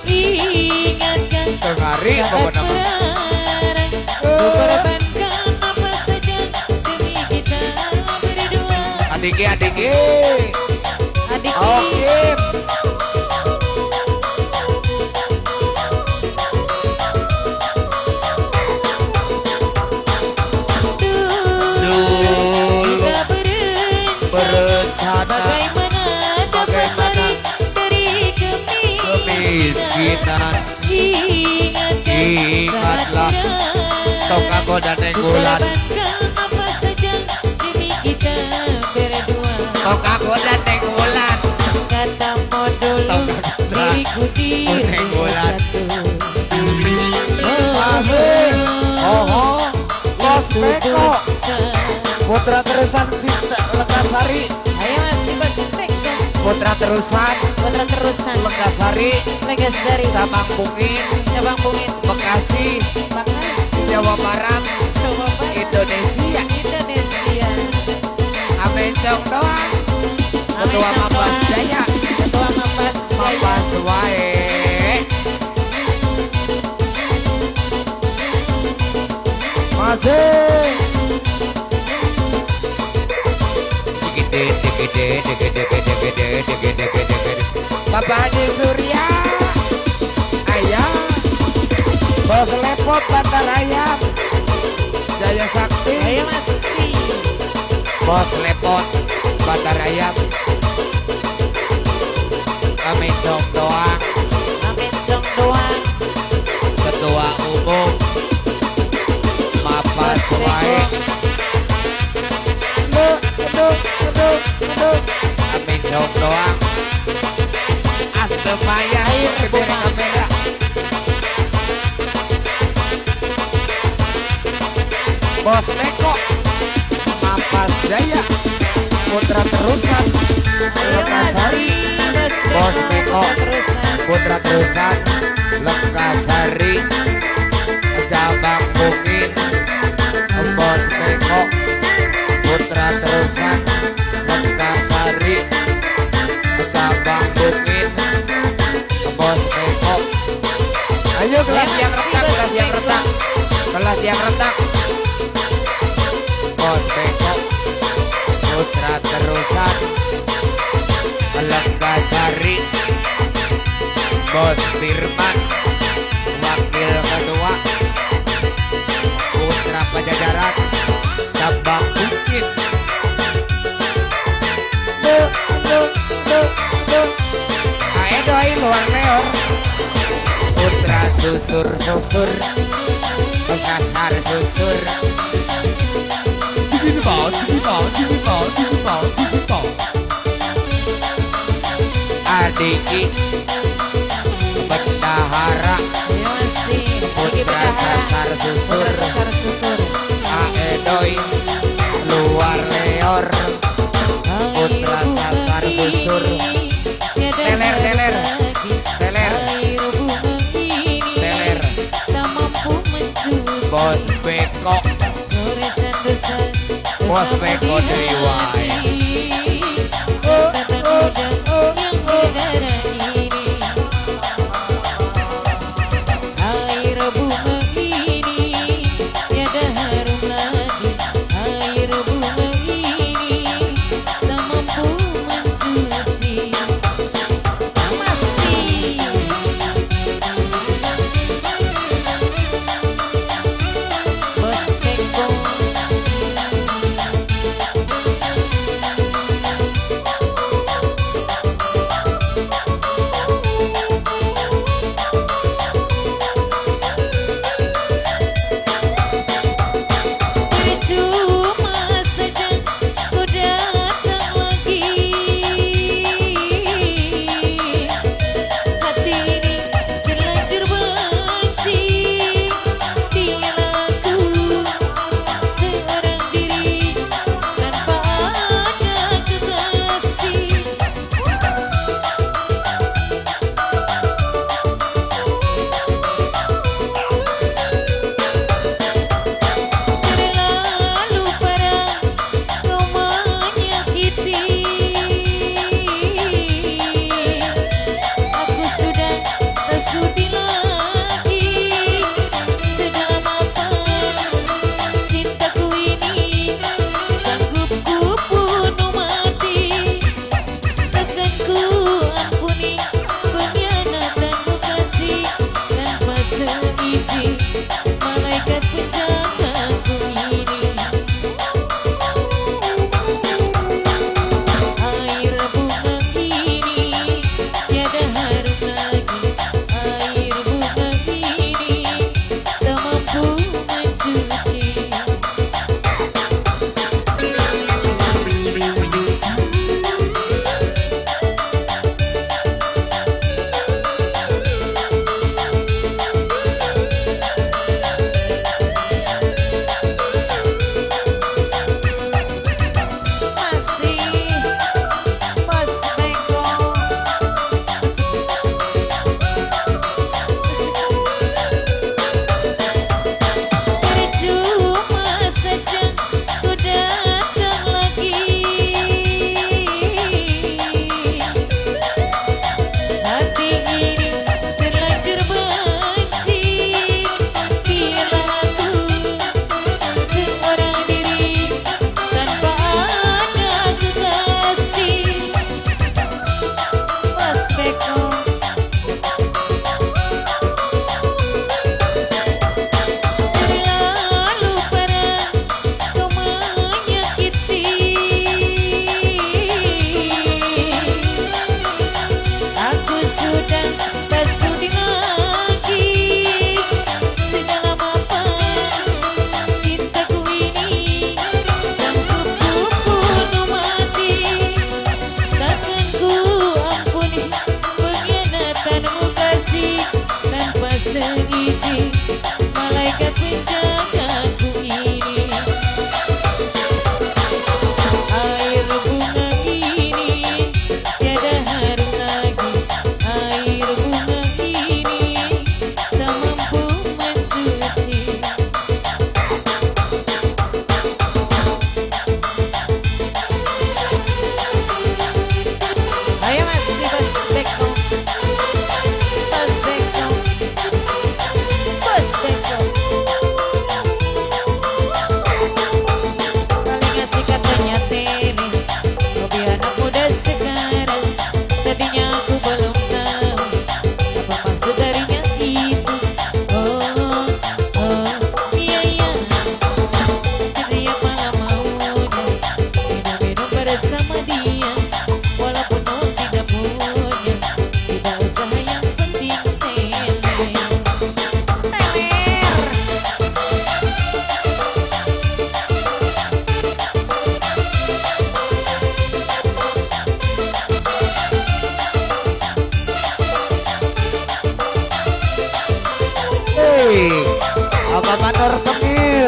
Ingatkan Tengari saat pokoknya mah. sekarang ku korbankan apa saja demi kita berdua. Adiki. Adik Oke. Dulu kita berencana berencana bagaimana dapat lari dari kemiskinan. kemiskinan. Ingatlah Tong aku dan nenggulan. korbankan apa saja demi kita berdua. Tong aku dan nenggulan. Kata modul diriku dirimu bulan. satu. Masih. Oh, Bos Beko. Dusta. Putra terusan Cinta Lekasari. Ayo masih Bos Beko. Putra terusan Putra terusan Lekasari, Legasari Sabang Bukit, Cabang Bungit Bekasi, Bekasi Jawa Barat, Jawa Barat Indonesia. Indonesia. Amencong doang. Amin Ketua song Mapas doang. Jaya, Ketua Mapas Jaya. Mapas wae. Masih. Bapak Haji Surya ayam bos lepot bandar ayam Jaya Sakti Ayo masih bos lepot bandar ayam kami cok doang Amin jong doang ketua umum mapas wae kami cok doang Maya berdiri kamera Bos Leko Mapas Jaya Putra Terusan Lekasari Bos Leko Putra Terusan Lekasari Jabang Bungin Bos Leko Putra Terusan Lekasari Jabang Bungin Bos Eko ayo kelas yang retak kelas yang retak Bos Eko Putra Terusan Lekasari Bos Firman Wakil Ketua Putra Pajajaran Cabang Bukit Doi luar leor Putra susur Kasar susur Adiki Bendahara Ayo masih Putra sasar susur Doi luar leor Putra sasar susur Teler Bos Beko Bos Beko Dewa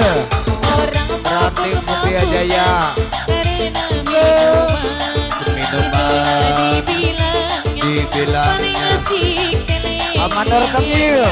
Orang Ranting Mutia Jaya karena minuman Minuman dibilangnya paling dibilangnya asik tele. Amanor Tengil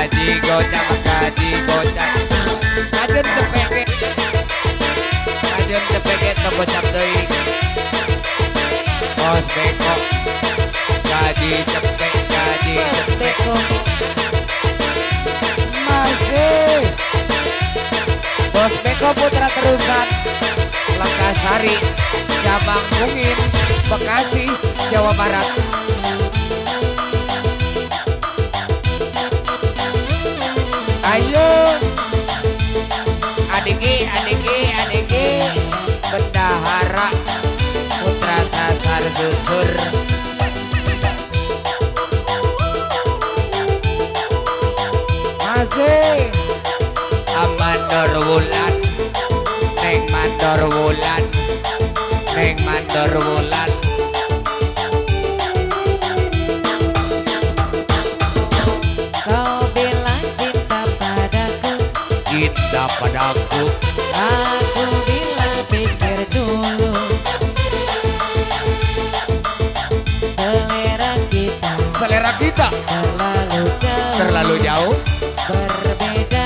gaji gocap ajen cepeket no gocap deui bos beko gaji cepek masih bos beko putra terusan Lekasari cabang Mungin Bekasi Jawa Barat. Ayo adiki bendahara putra sasar susur masih Amandor Wulan Neng Mandor Wulan Kau bilang cinta padaku, aku bilang pikir dulu. Selera kita terlalu jauh berbeda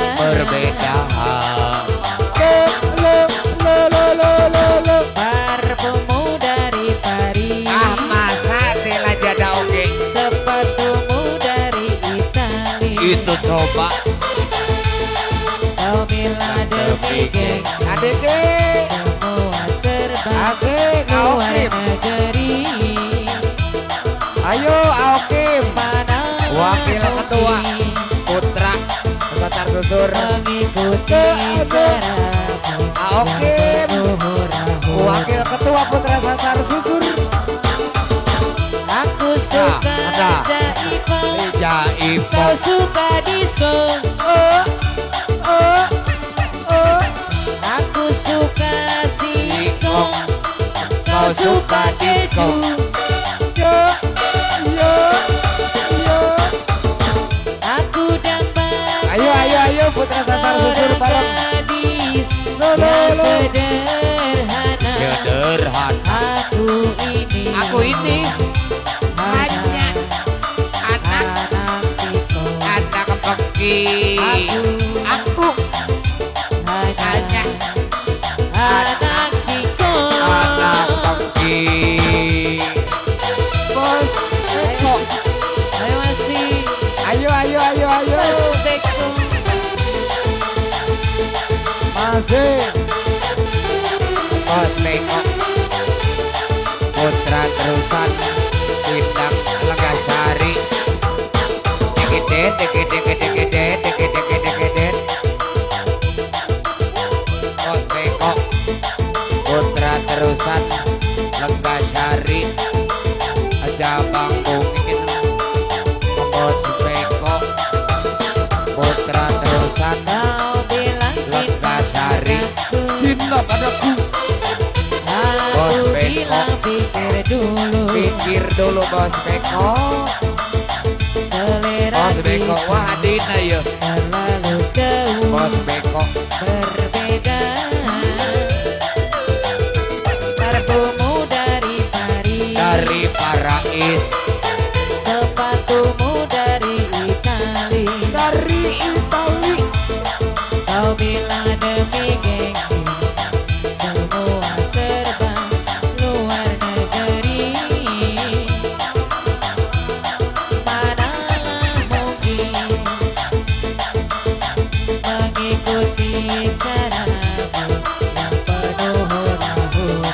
Parfummu dari Paris, masa Dela jada oke sepatumu dari Itali. itu coba Kau bilang demi gengsi, adeke semua serba asik luar Aokim negeri. ayo Aokim Mana wakil ketua putra sasar susur mengikuti caramu Aokim berhura-hura. wakil ketua putra sasar susur Aku suka ada. Jaipong, Jaipong kau suka disco. Aku suka singkong, kau suka keju. Aku dampak ayo putra sasar susur bareng gadis yang sederhana. Aku ini hanya anak singkong. anak peki aku Hanya anak singkong. anak peki bos Eko Ayo masih ayo Mas Beko. masih bos Eko putra terusan Pindang Legasari dikit bos Beko putra terusan Legasari Cabang Bungin bos Beko putra terusan Kau bilang cinta Legasari padaku, cinta padaku Bos aku Beko. bilang pikir dulu. bos Beko Selera bos Beko kita wah Dina ya terlalu jauh bos Beko berbeda. Parfummu dari Paris, dari Parais sepatumu dari Itali. Kau bilang demi gengsi, semua serba luar negeri. Mana mungkin mengikuti caramu yang penuh hura-hura.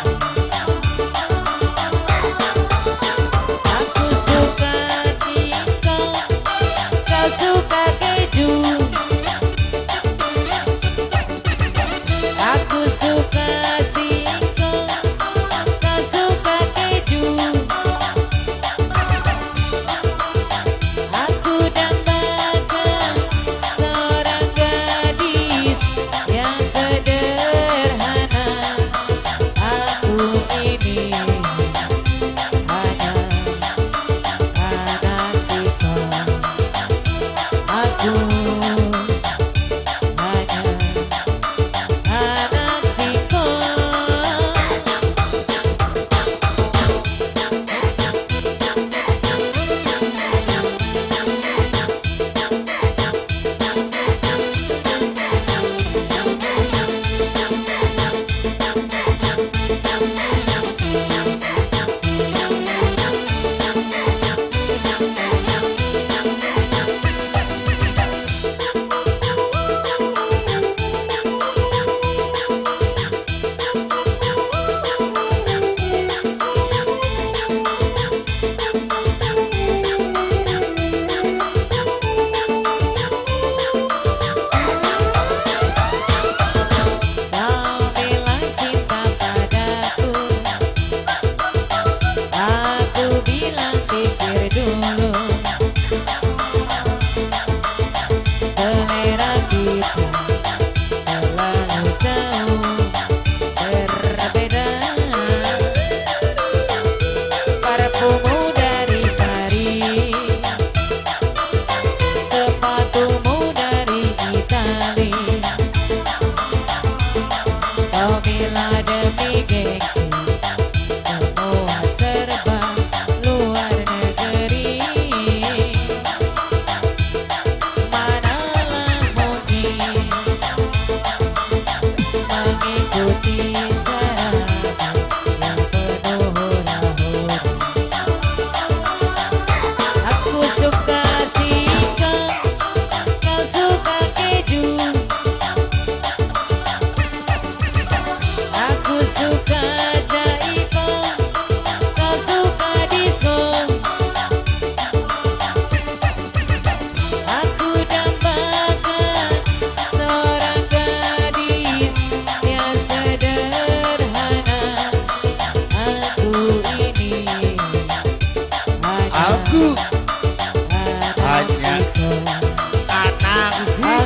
Aku suka singkong, kau suka keju. Aku suka singkong, kau suka keju. Aku dambakan seorang gadis yang sederhana. Aku ini hanya anak singkong,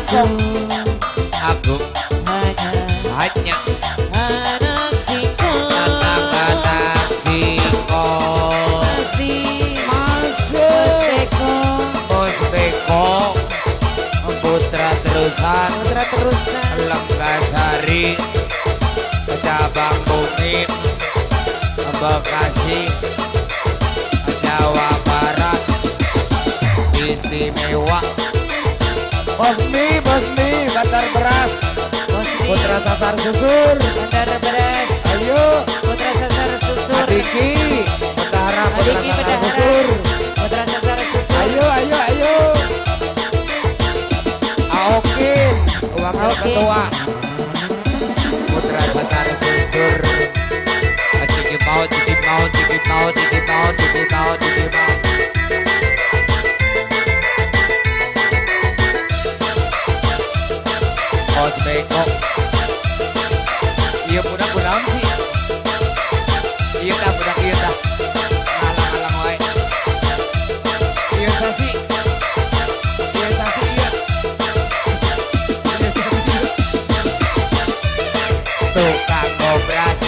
singkong. Aku hanya hanya anak singkong anak-anak singkong. masih Masuk Teko Musteko putra terusan terusan Lenggasari cabang Bumi Bekasi Jawa Barat istimewa. Bosmi Bantar Beras Bosni putra sasar susur. Bandar Beras Ayo Putra Sasar Susur Adiki Bendahara putra Adiki sasar Bendahara susur. Putra Sasar Susur Ayo Aokin wakil Aokin. ketua putra sasar susur. Ciki mau Bos bengkok. Iya budak sih. Iya dah budak iya dah. Alang-alang wae. Iya sasi. Iya sasi iya. Iya sasi iya. Tukang ngobras.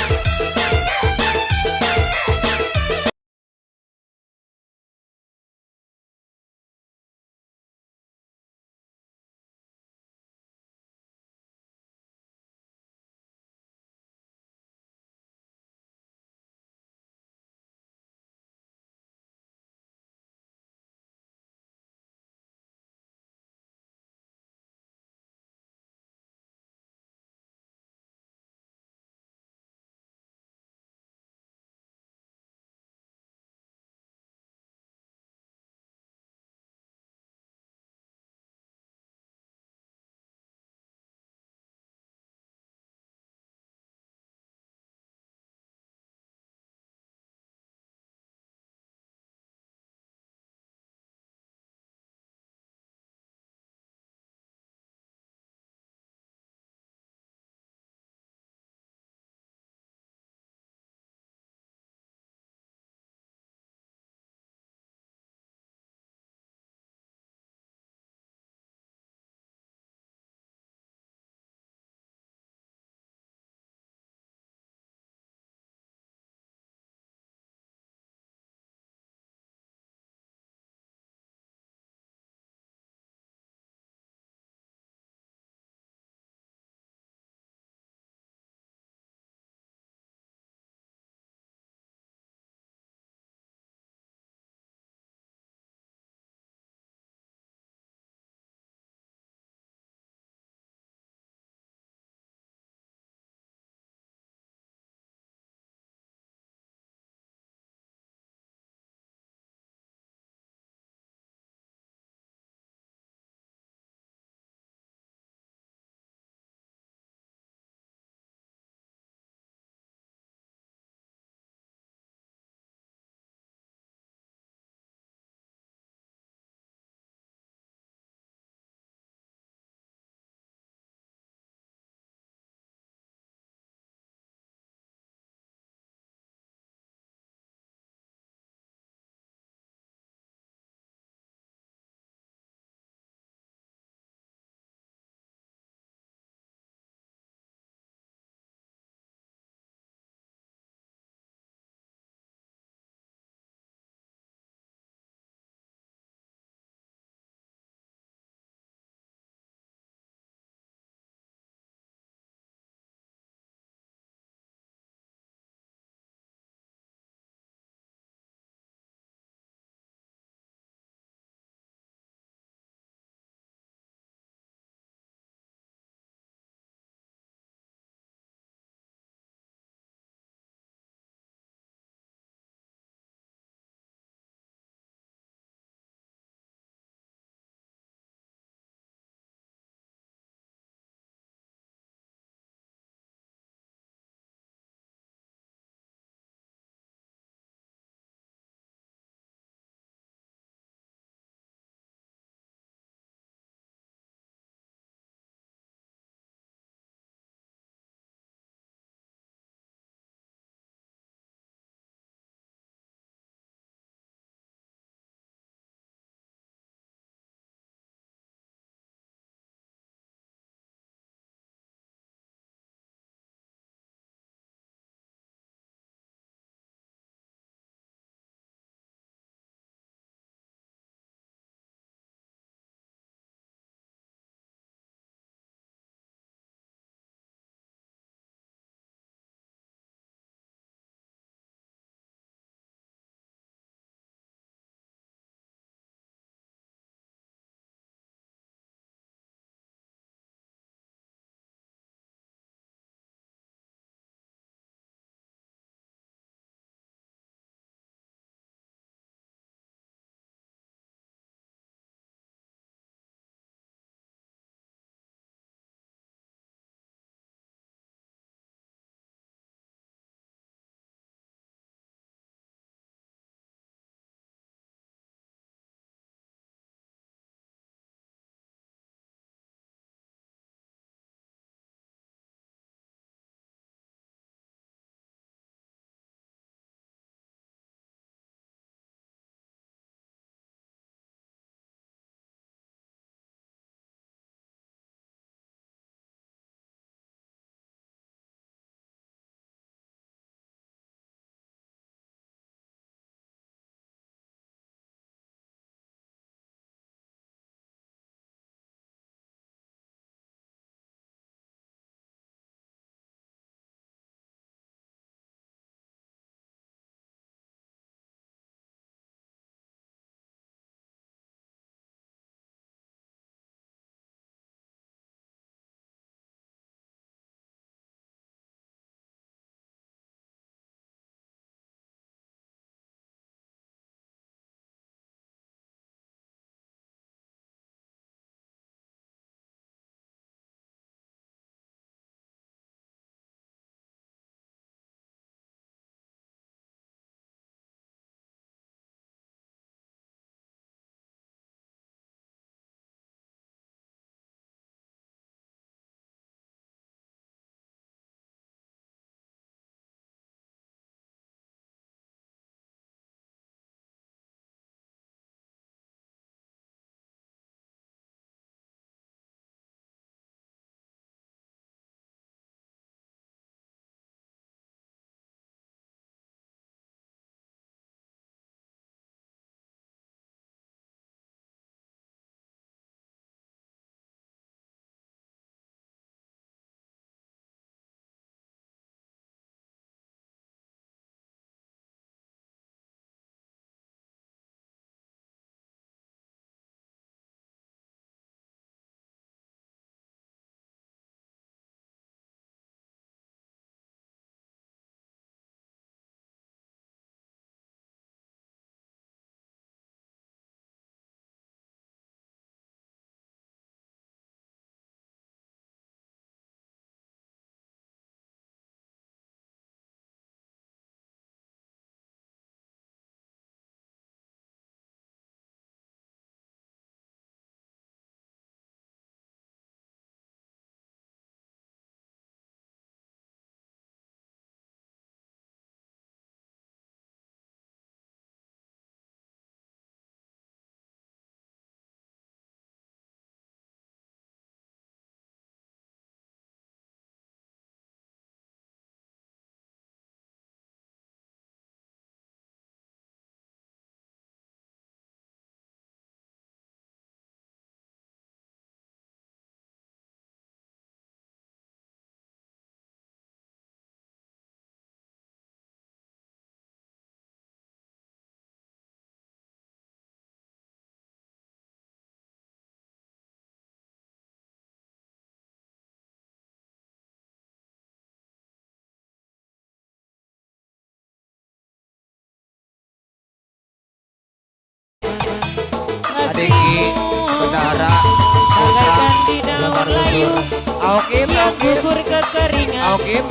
Maukim, yang maukim. gugur kekeringan Maukim.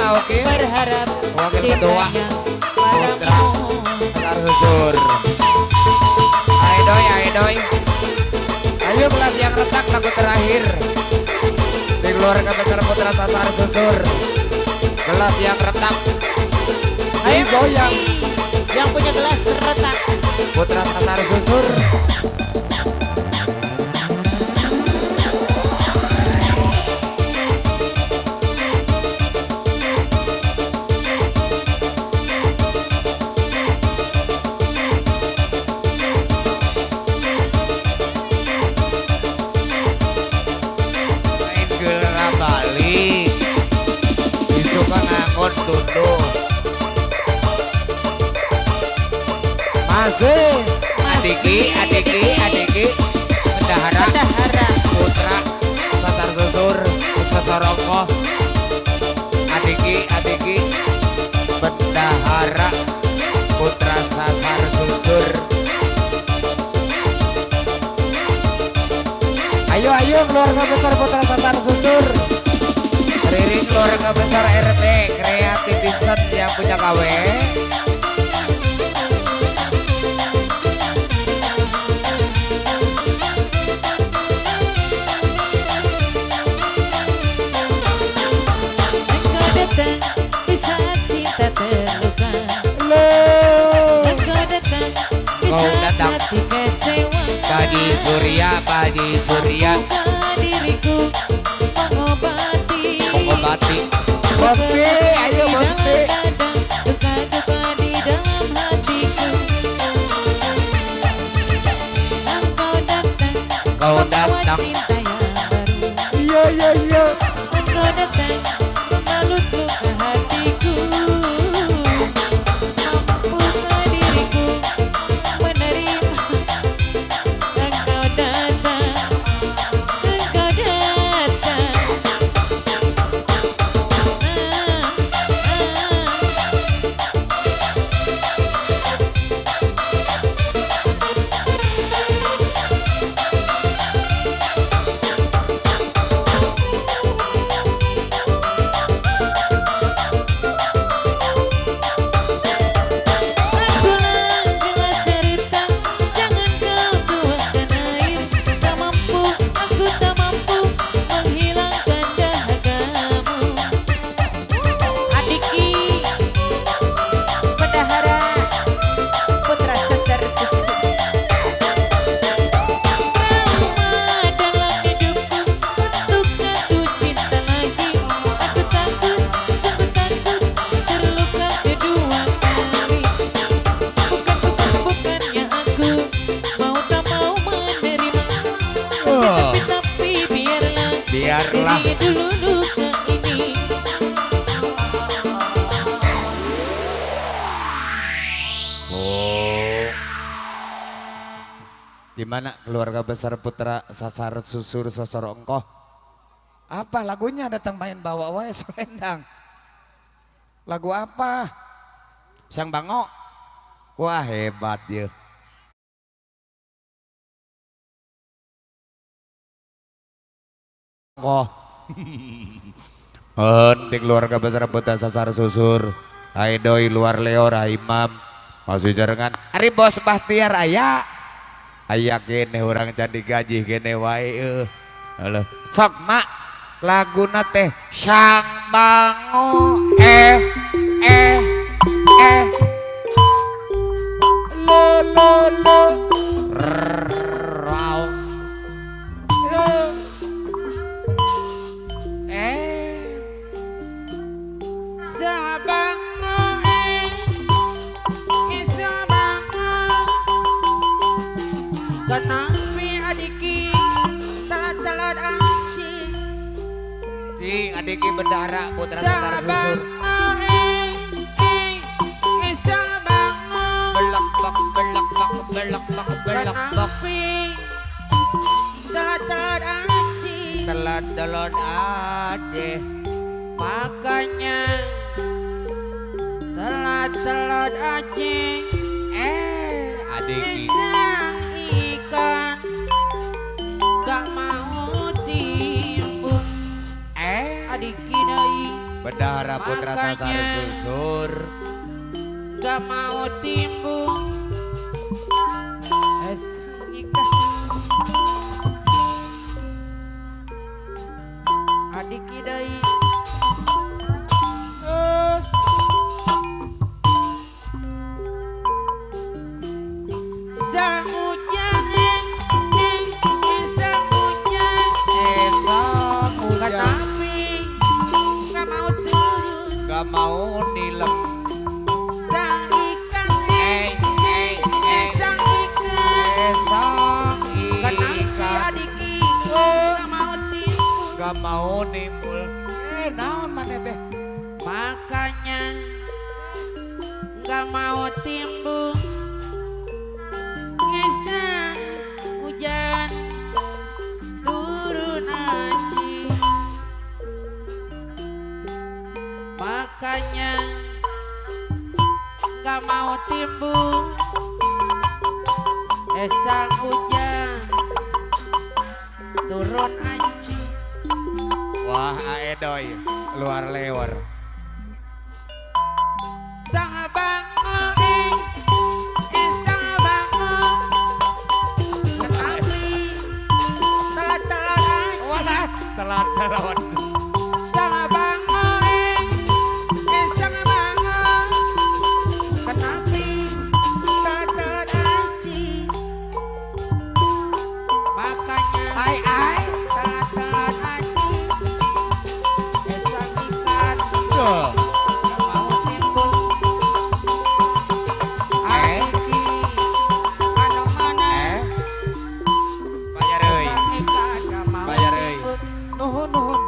berharap Wakil ketua. cintanya Putra padamu. Sasar susur. Ayo doi. Ayo kelas yang retak lagu terakhir. Di keluarga besar putra sasar susur. Kelas yang retak. Ayo Goyang. masih yang punya gelas retak. Putra sasar susur. Main gelera Bali. Disuka ngangkut tunduk. Masih. Adiki. Bendahara. Putra sasar susur. Sesorongko. Adiki. Bendahara. Putra sasar susur. Ayo keluarga besar putra sasar susur. Riring keluarga besar RT Kreatif Vision yang punya KW. Engkau datang di saat cinta terluka. Engkau datang di Kau saat datang. hati kecewa. Padi Surya. Buka diriku mengobati. Bopi, ayo Bopi. Duka-duka di dalam hatiku. Kau Membawa datang. cinta yang baru. Iya. Engkau datang membalut luka hatiku. Mampukah diriku menerima. Engkau datang. biarlah. dulu luka ini. Oh. Gimana keluarga besar putra sasar susur sosor engkoh? Apa lagunya datang main bawa wae selendang? Lagu apa? Sang Bango. Wah hebat ya. Oh. Di keluarga besar putra sasar susur. Hai doi luar leor imam. Masih jarengan. Ari bos Bahtiar aya. Aya kene orang candi gaji kene wae. Halo. Sok mak laguna teh Sang Bango lo rau lo Cing adiki bendara putra sasar susur. Belak bak. Telat ade. Makanya telat aja Adiki. pisang ikan gak mau timbun Dahara putra sasar Makanya. susur. Gak mau timbul es nikah adik kidai sang hujan sang hujan Esang hujan tapi gak mau turun gak mau nilem. sang ikan sang ikan Esang kenapa ikan adiki gak mau timbul gak mau nimbul. Naon mana teh? makanya gak mau timbul ngesang hujan turun aji makanya gak mau timbul esang hujan turun aji Wah aedoy luar lewar. sang bango sang bango kenapri telat aji Telat telat. sang bango sang bango kenapri telat aji makanya telat aji sang ikan Duh. mau timbul adiki anu mana Bayar euy. sang ikan gak mau Bayar euy. timbul Nuhun nuhun.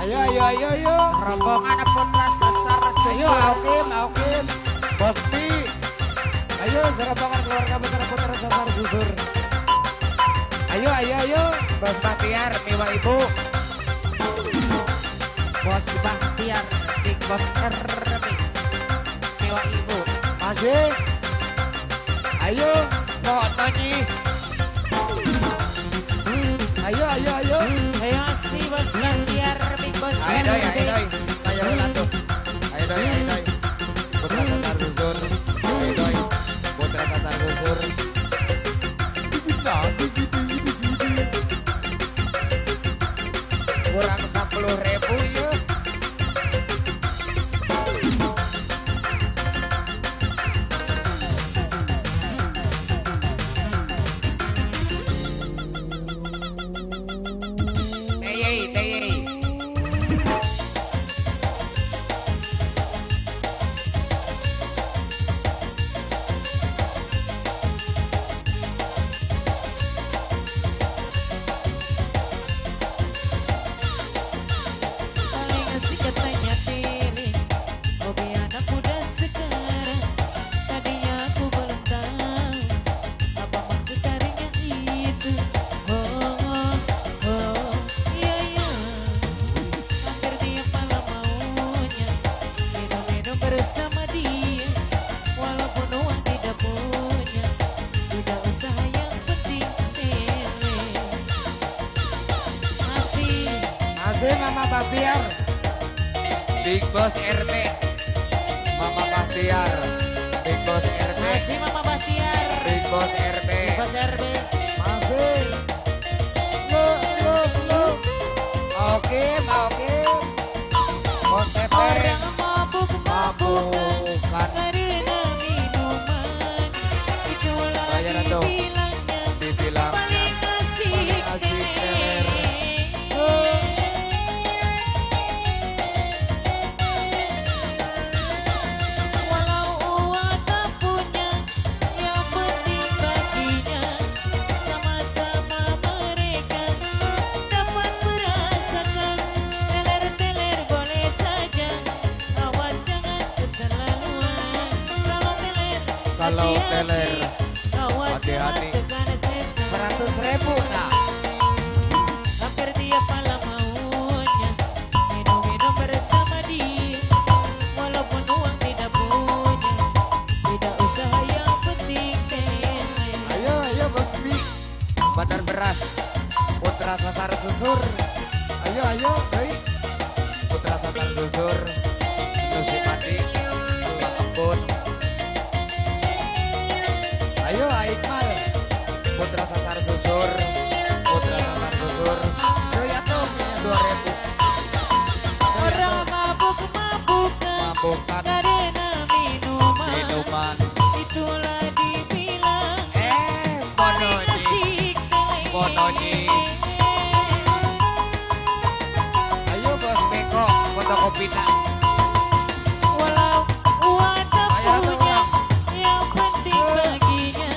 Ayo ayo ayo ayo. rombongan putra sasar Ayo susul Aukim Aukim. Bospi. Ayo serombongan keluarga putra putra sasar susur. Ayo ayo ayo. Bos Batiar Miwa Ibu. bos Bahtiar Big Boss RB Dewa Ibu Masih. Ayo. Kok Tony. Ayo ayo ayo. Ayo si bos Bahtiar Big Boss Ayo doy, RB. ayo doy. Ayo ulang tuh. Ayo doy, ayo doy. Putra sasar susur. Ayo doy. Putra sasar susur. Kurang 10.000 ya. Teyei, teyei. Paling asik katanya tiling. Hobi anak muda sekarang. Tadinya aku belum tahu apa maksud tarinya itu. Oh, oh, iya iya. Hampir tiap malam maunya minum-minum bersama dia. Walaupun uang tidak punya, tidak usah yang penting tele. Masih Mama Bahtiar. Big Boss RB. Mama Bahtiar. Big Boss RB. Masih Mama Bahtiar. Big Boss RB. Bos RB. Masih. Lu. Oke, oke. Bos Tete. Orang mabuk Mabukan. karena minuman. Itulah Bayaran dong. dibilangnya Dibilang paling asik asik teler. Walau uang tak punya, yang penting baginya sama-sama mereka dapat merasakan. Teler-teler boleh saja, awas jangan keterlaluan. Kalau teler, Kalau teler, awas hati-hati. masukkan setan. 100.000 nah. Hampir tiap malam maunya minum-minum bersama dia. Walaupun uang tidak punya, tidak usah yang penting tele. Ayo, ayo Bos sasar susur. Ayo ayo, baik. Putra sasar susur. Nusi mati, tulang embun. Ayo Aikmal. Putra sasar susur. Putra sasar susur. Yo ya tuh 2000. Orang mabuk-mabukan Mabukan karena minuman, minuman. itulah dibilang Mononyi. asik Mononyi. Ayo bos Beko, fotokopi nak. Walau wadah Bayar atau punya, orang? yang penting baginya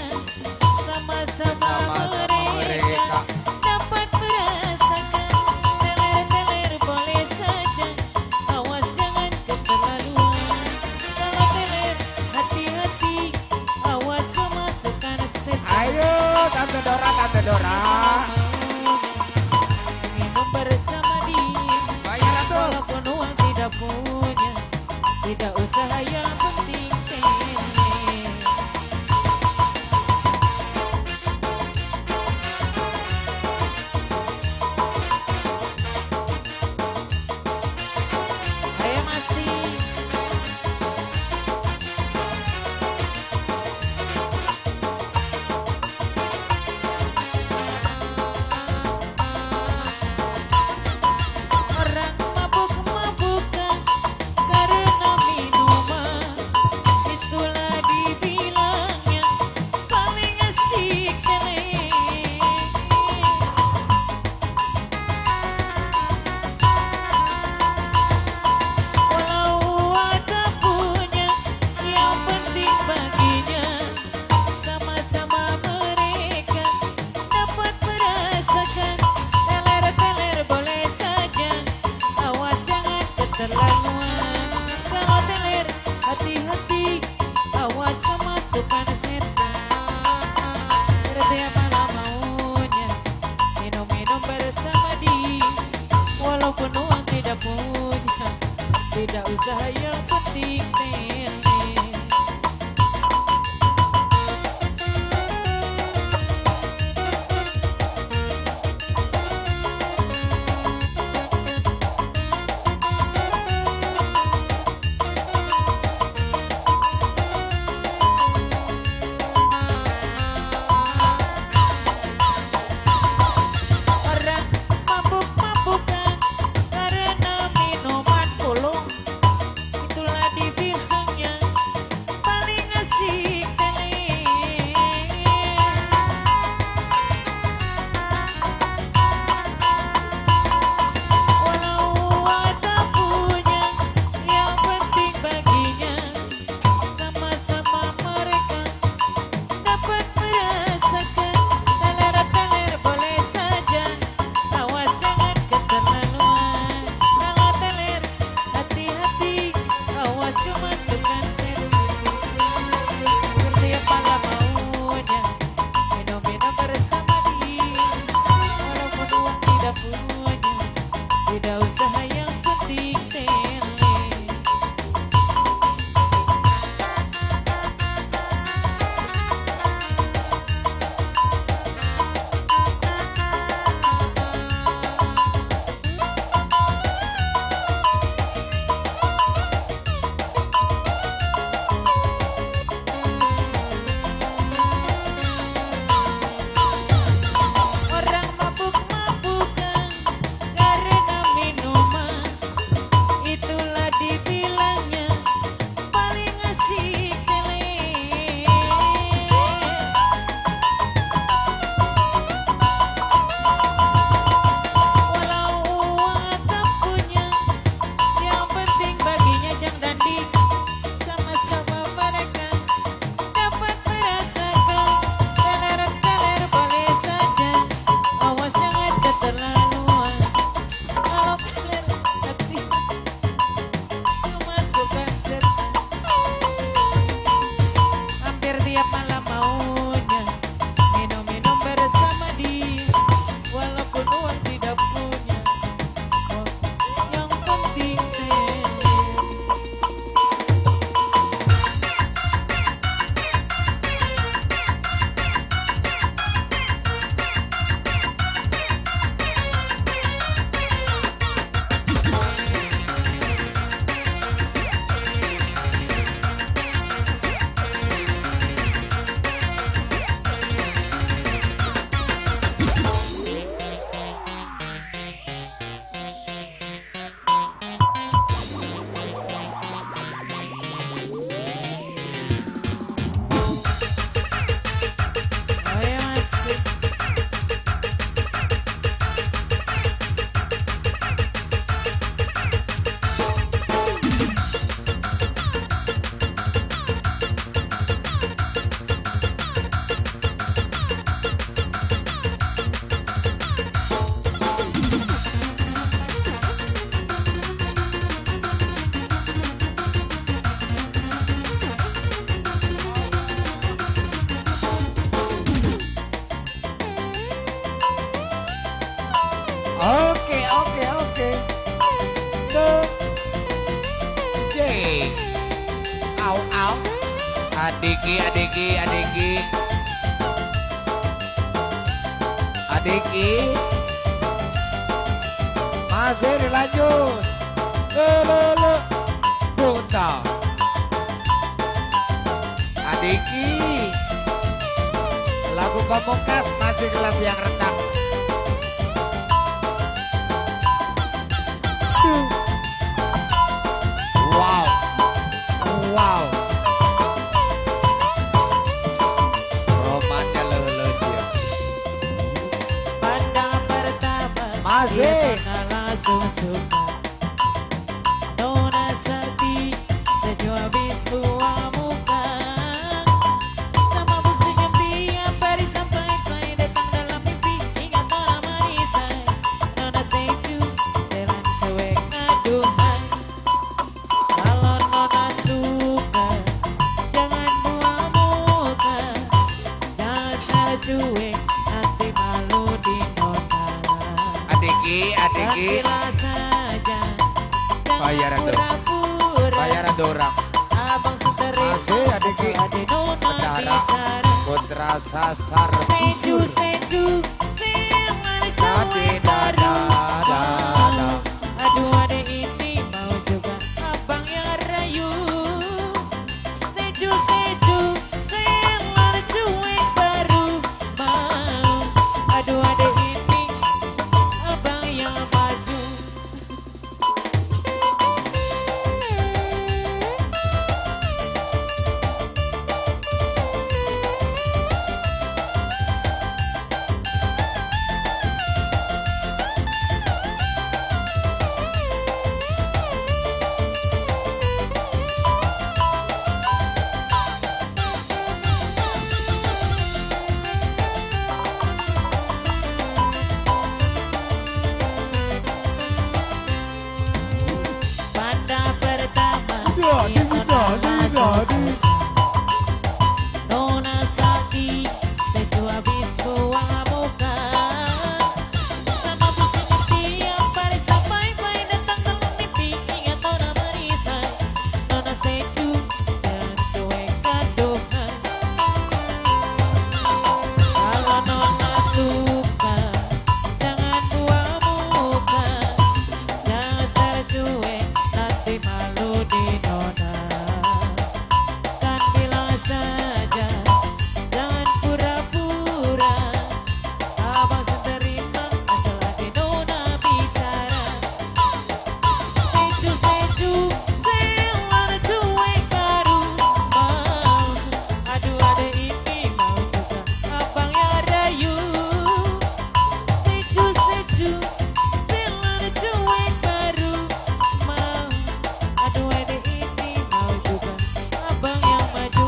sama-sama Sama-sama mereka. mereka dapat merasakan. Teler-teler boleh saja, awas jangan keterlaluan. Kalau teler hati-hati, awas kemasukan setan. Ayo Tante Dora, Tante Dora. Minum bersama dia, Bayar tuh. walaupun uang tidak punya, tidak usah yang penting teler. Ayo masih Adiki, adiki, adiki. Adiki. Masih dilanjut. Lele. Bunta. Adiki. Lagu Pamungkas masih kelas yang rendah. Wow. Wow. Romannya lulus ya. Pada pertama Masih. dia tak langsung suka. Nona Sakti sejauh habis buah muka. Sama buk senyum tiap hari sampai play datang dalam mimpi. Ingat Nona manisan. Nona stay tune selan cuek aduhan. Kalau Nona suka jangan buang muka. Dasar cuek nanti malu di Nona. Adiki, adiki. Gantilah saja, Bayaran jangan dong. pura-pura. Bayaran dorang. Abang seterik, Masih, adiki. asal ada Nona Bedara. bicara. Putra sasar. Seju, seju, siapa Jadi cewek baru dada. mau. Aduh adek ini mau juga abang yang rayu. Seju, seju, siapa cewek baru mau. Aduh adek ini abang yang maju. Pada pertama dia tak langsung suka. Nona Sakti sejauh habis buang muka. Sama buk senyum tiap hari sampai play datang dalam mimpi. Ingat Nona manisan. Nona seju selan cuek aduhan. Kalau Nona suka jangan buang muka. Dasar cuek nanti malu di Nona. Kan bilang saja jangan pura-pura. Abang seterima asal ada Nona bicara. Seju, seju, selan cuek baru mau. Aduh ada ini mau juga abang yang rayu. Seju, seju, selan cuek baru mau. Aduh ada ini mau juga abang yang maju.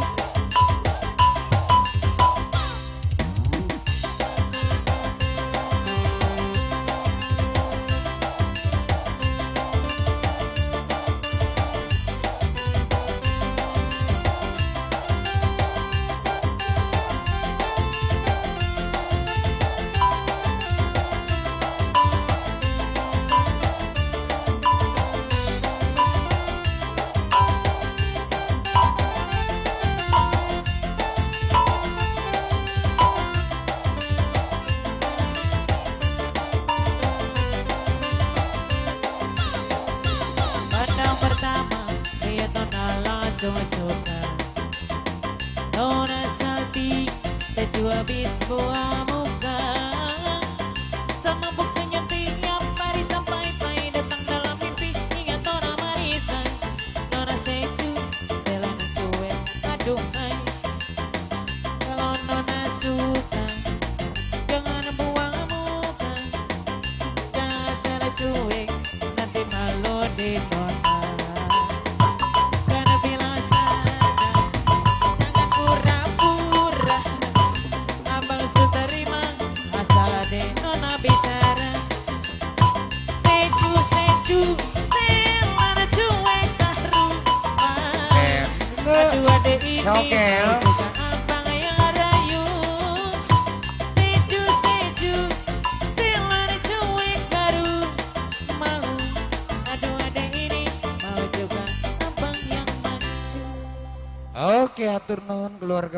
Pandang pertama lihat Nona langsung suka. Nona Sakti sejauh habis buah muka. Sama buk senyum tiap hari sampai play datang dalam mimpi. Ingat Nona manisan. Nona seju selan cuek aduhai. Kalau Nona suka jangan buang muka. Dasar cuek nanti malu di Nona. Karena bilang saja jangan pura-pura. Abang seterima asal ada Nona bicara. Seju, seju, selan cuek baru mau. Aduh adek ini Cokel. bukan abang yang rayu. Seju, seju, selan cuek baru mau. Aduh adek ini mau juga abang yang maju. Oke. Oke, hatur nuhun keluarga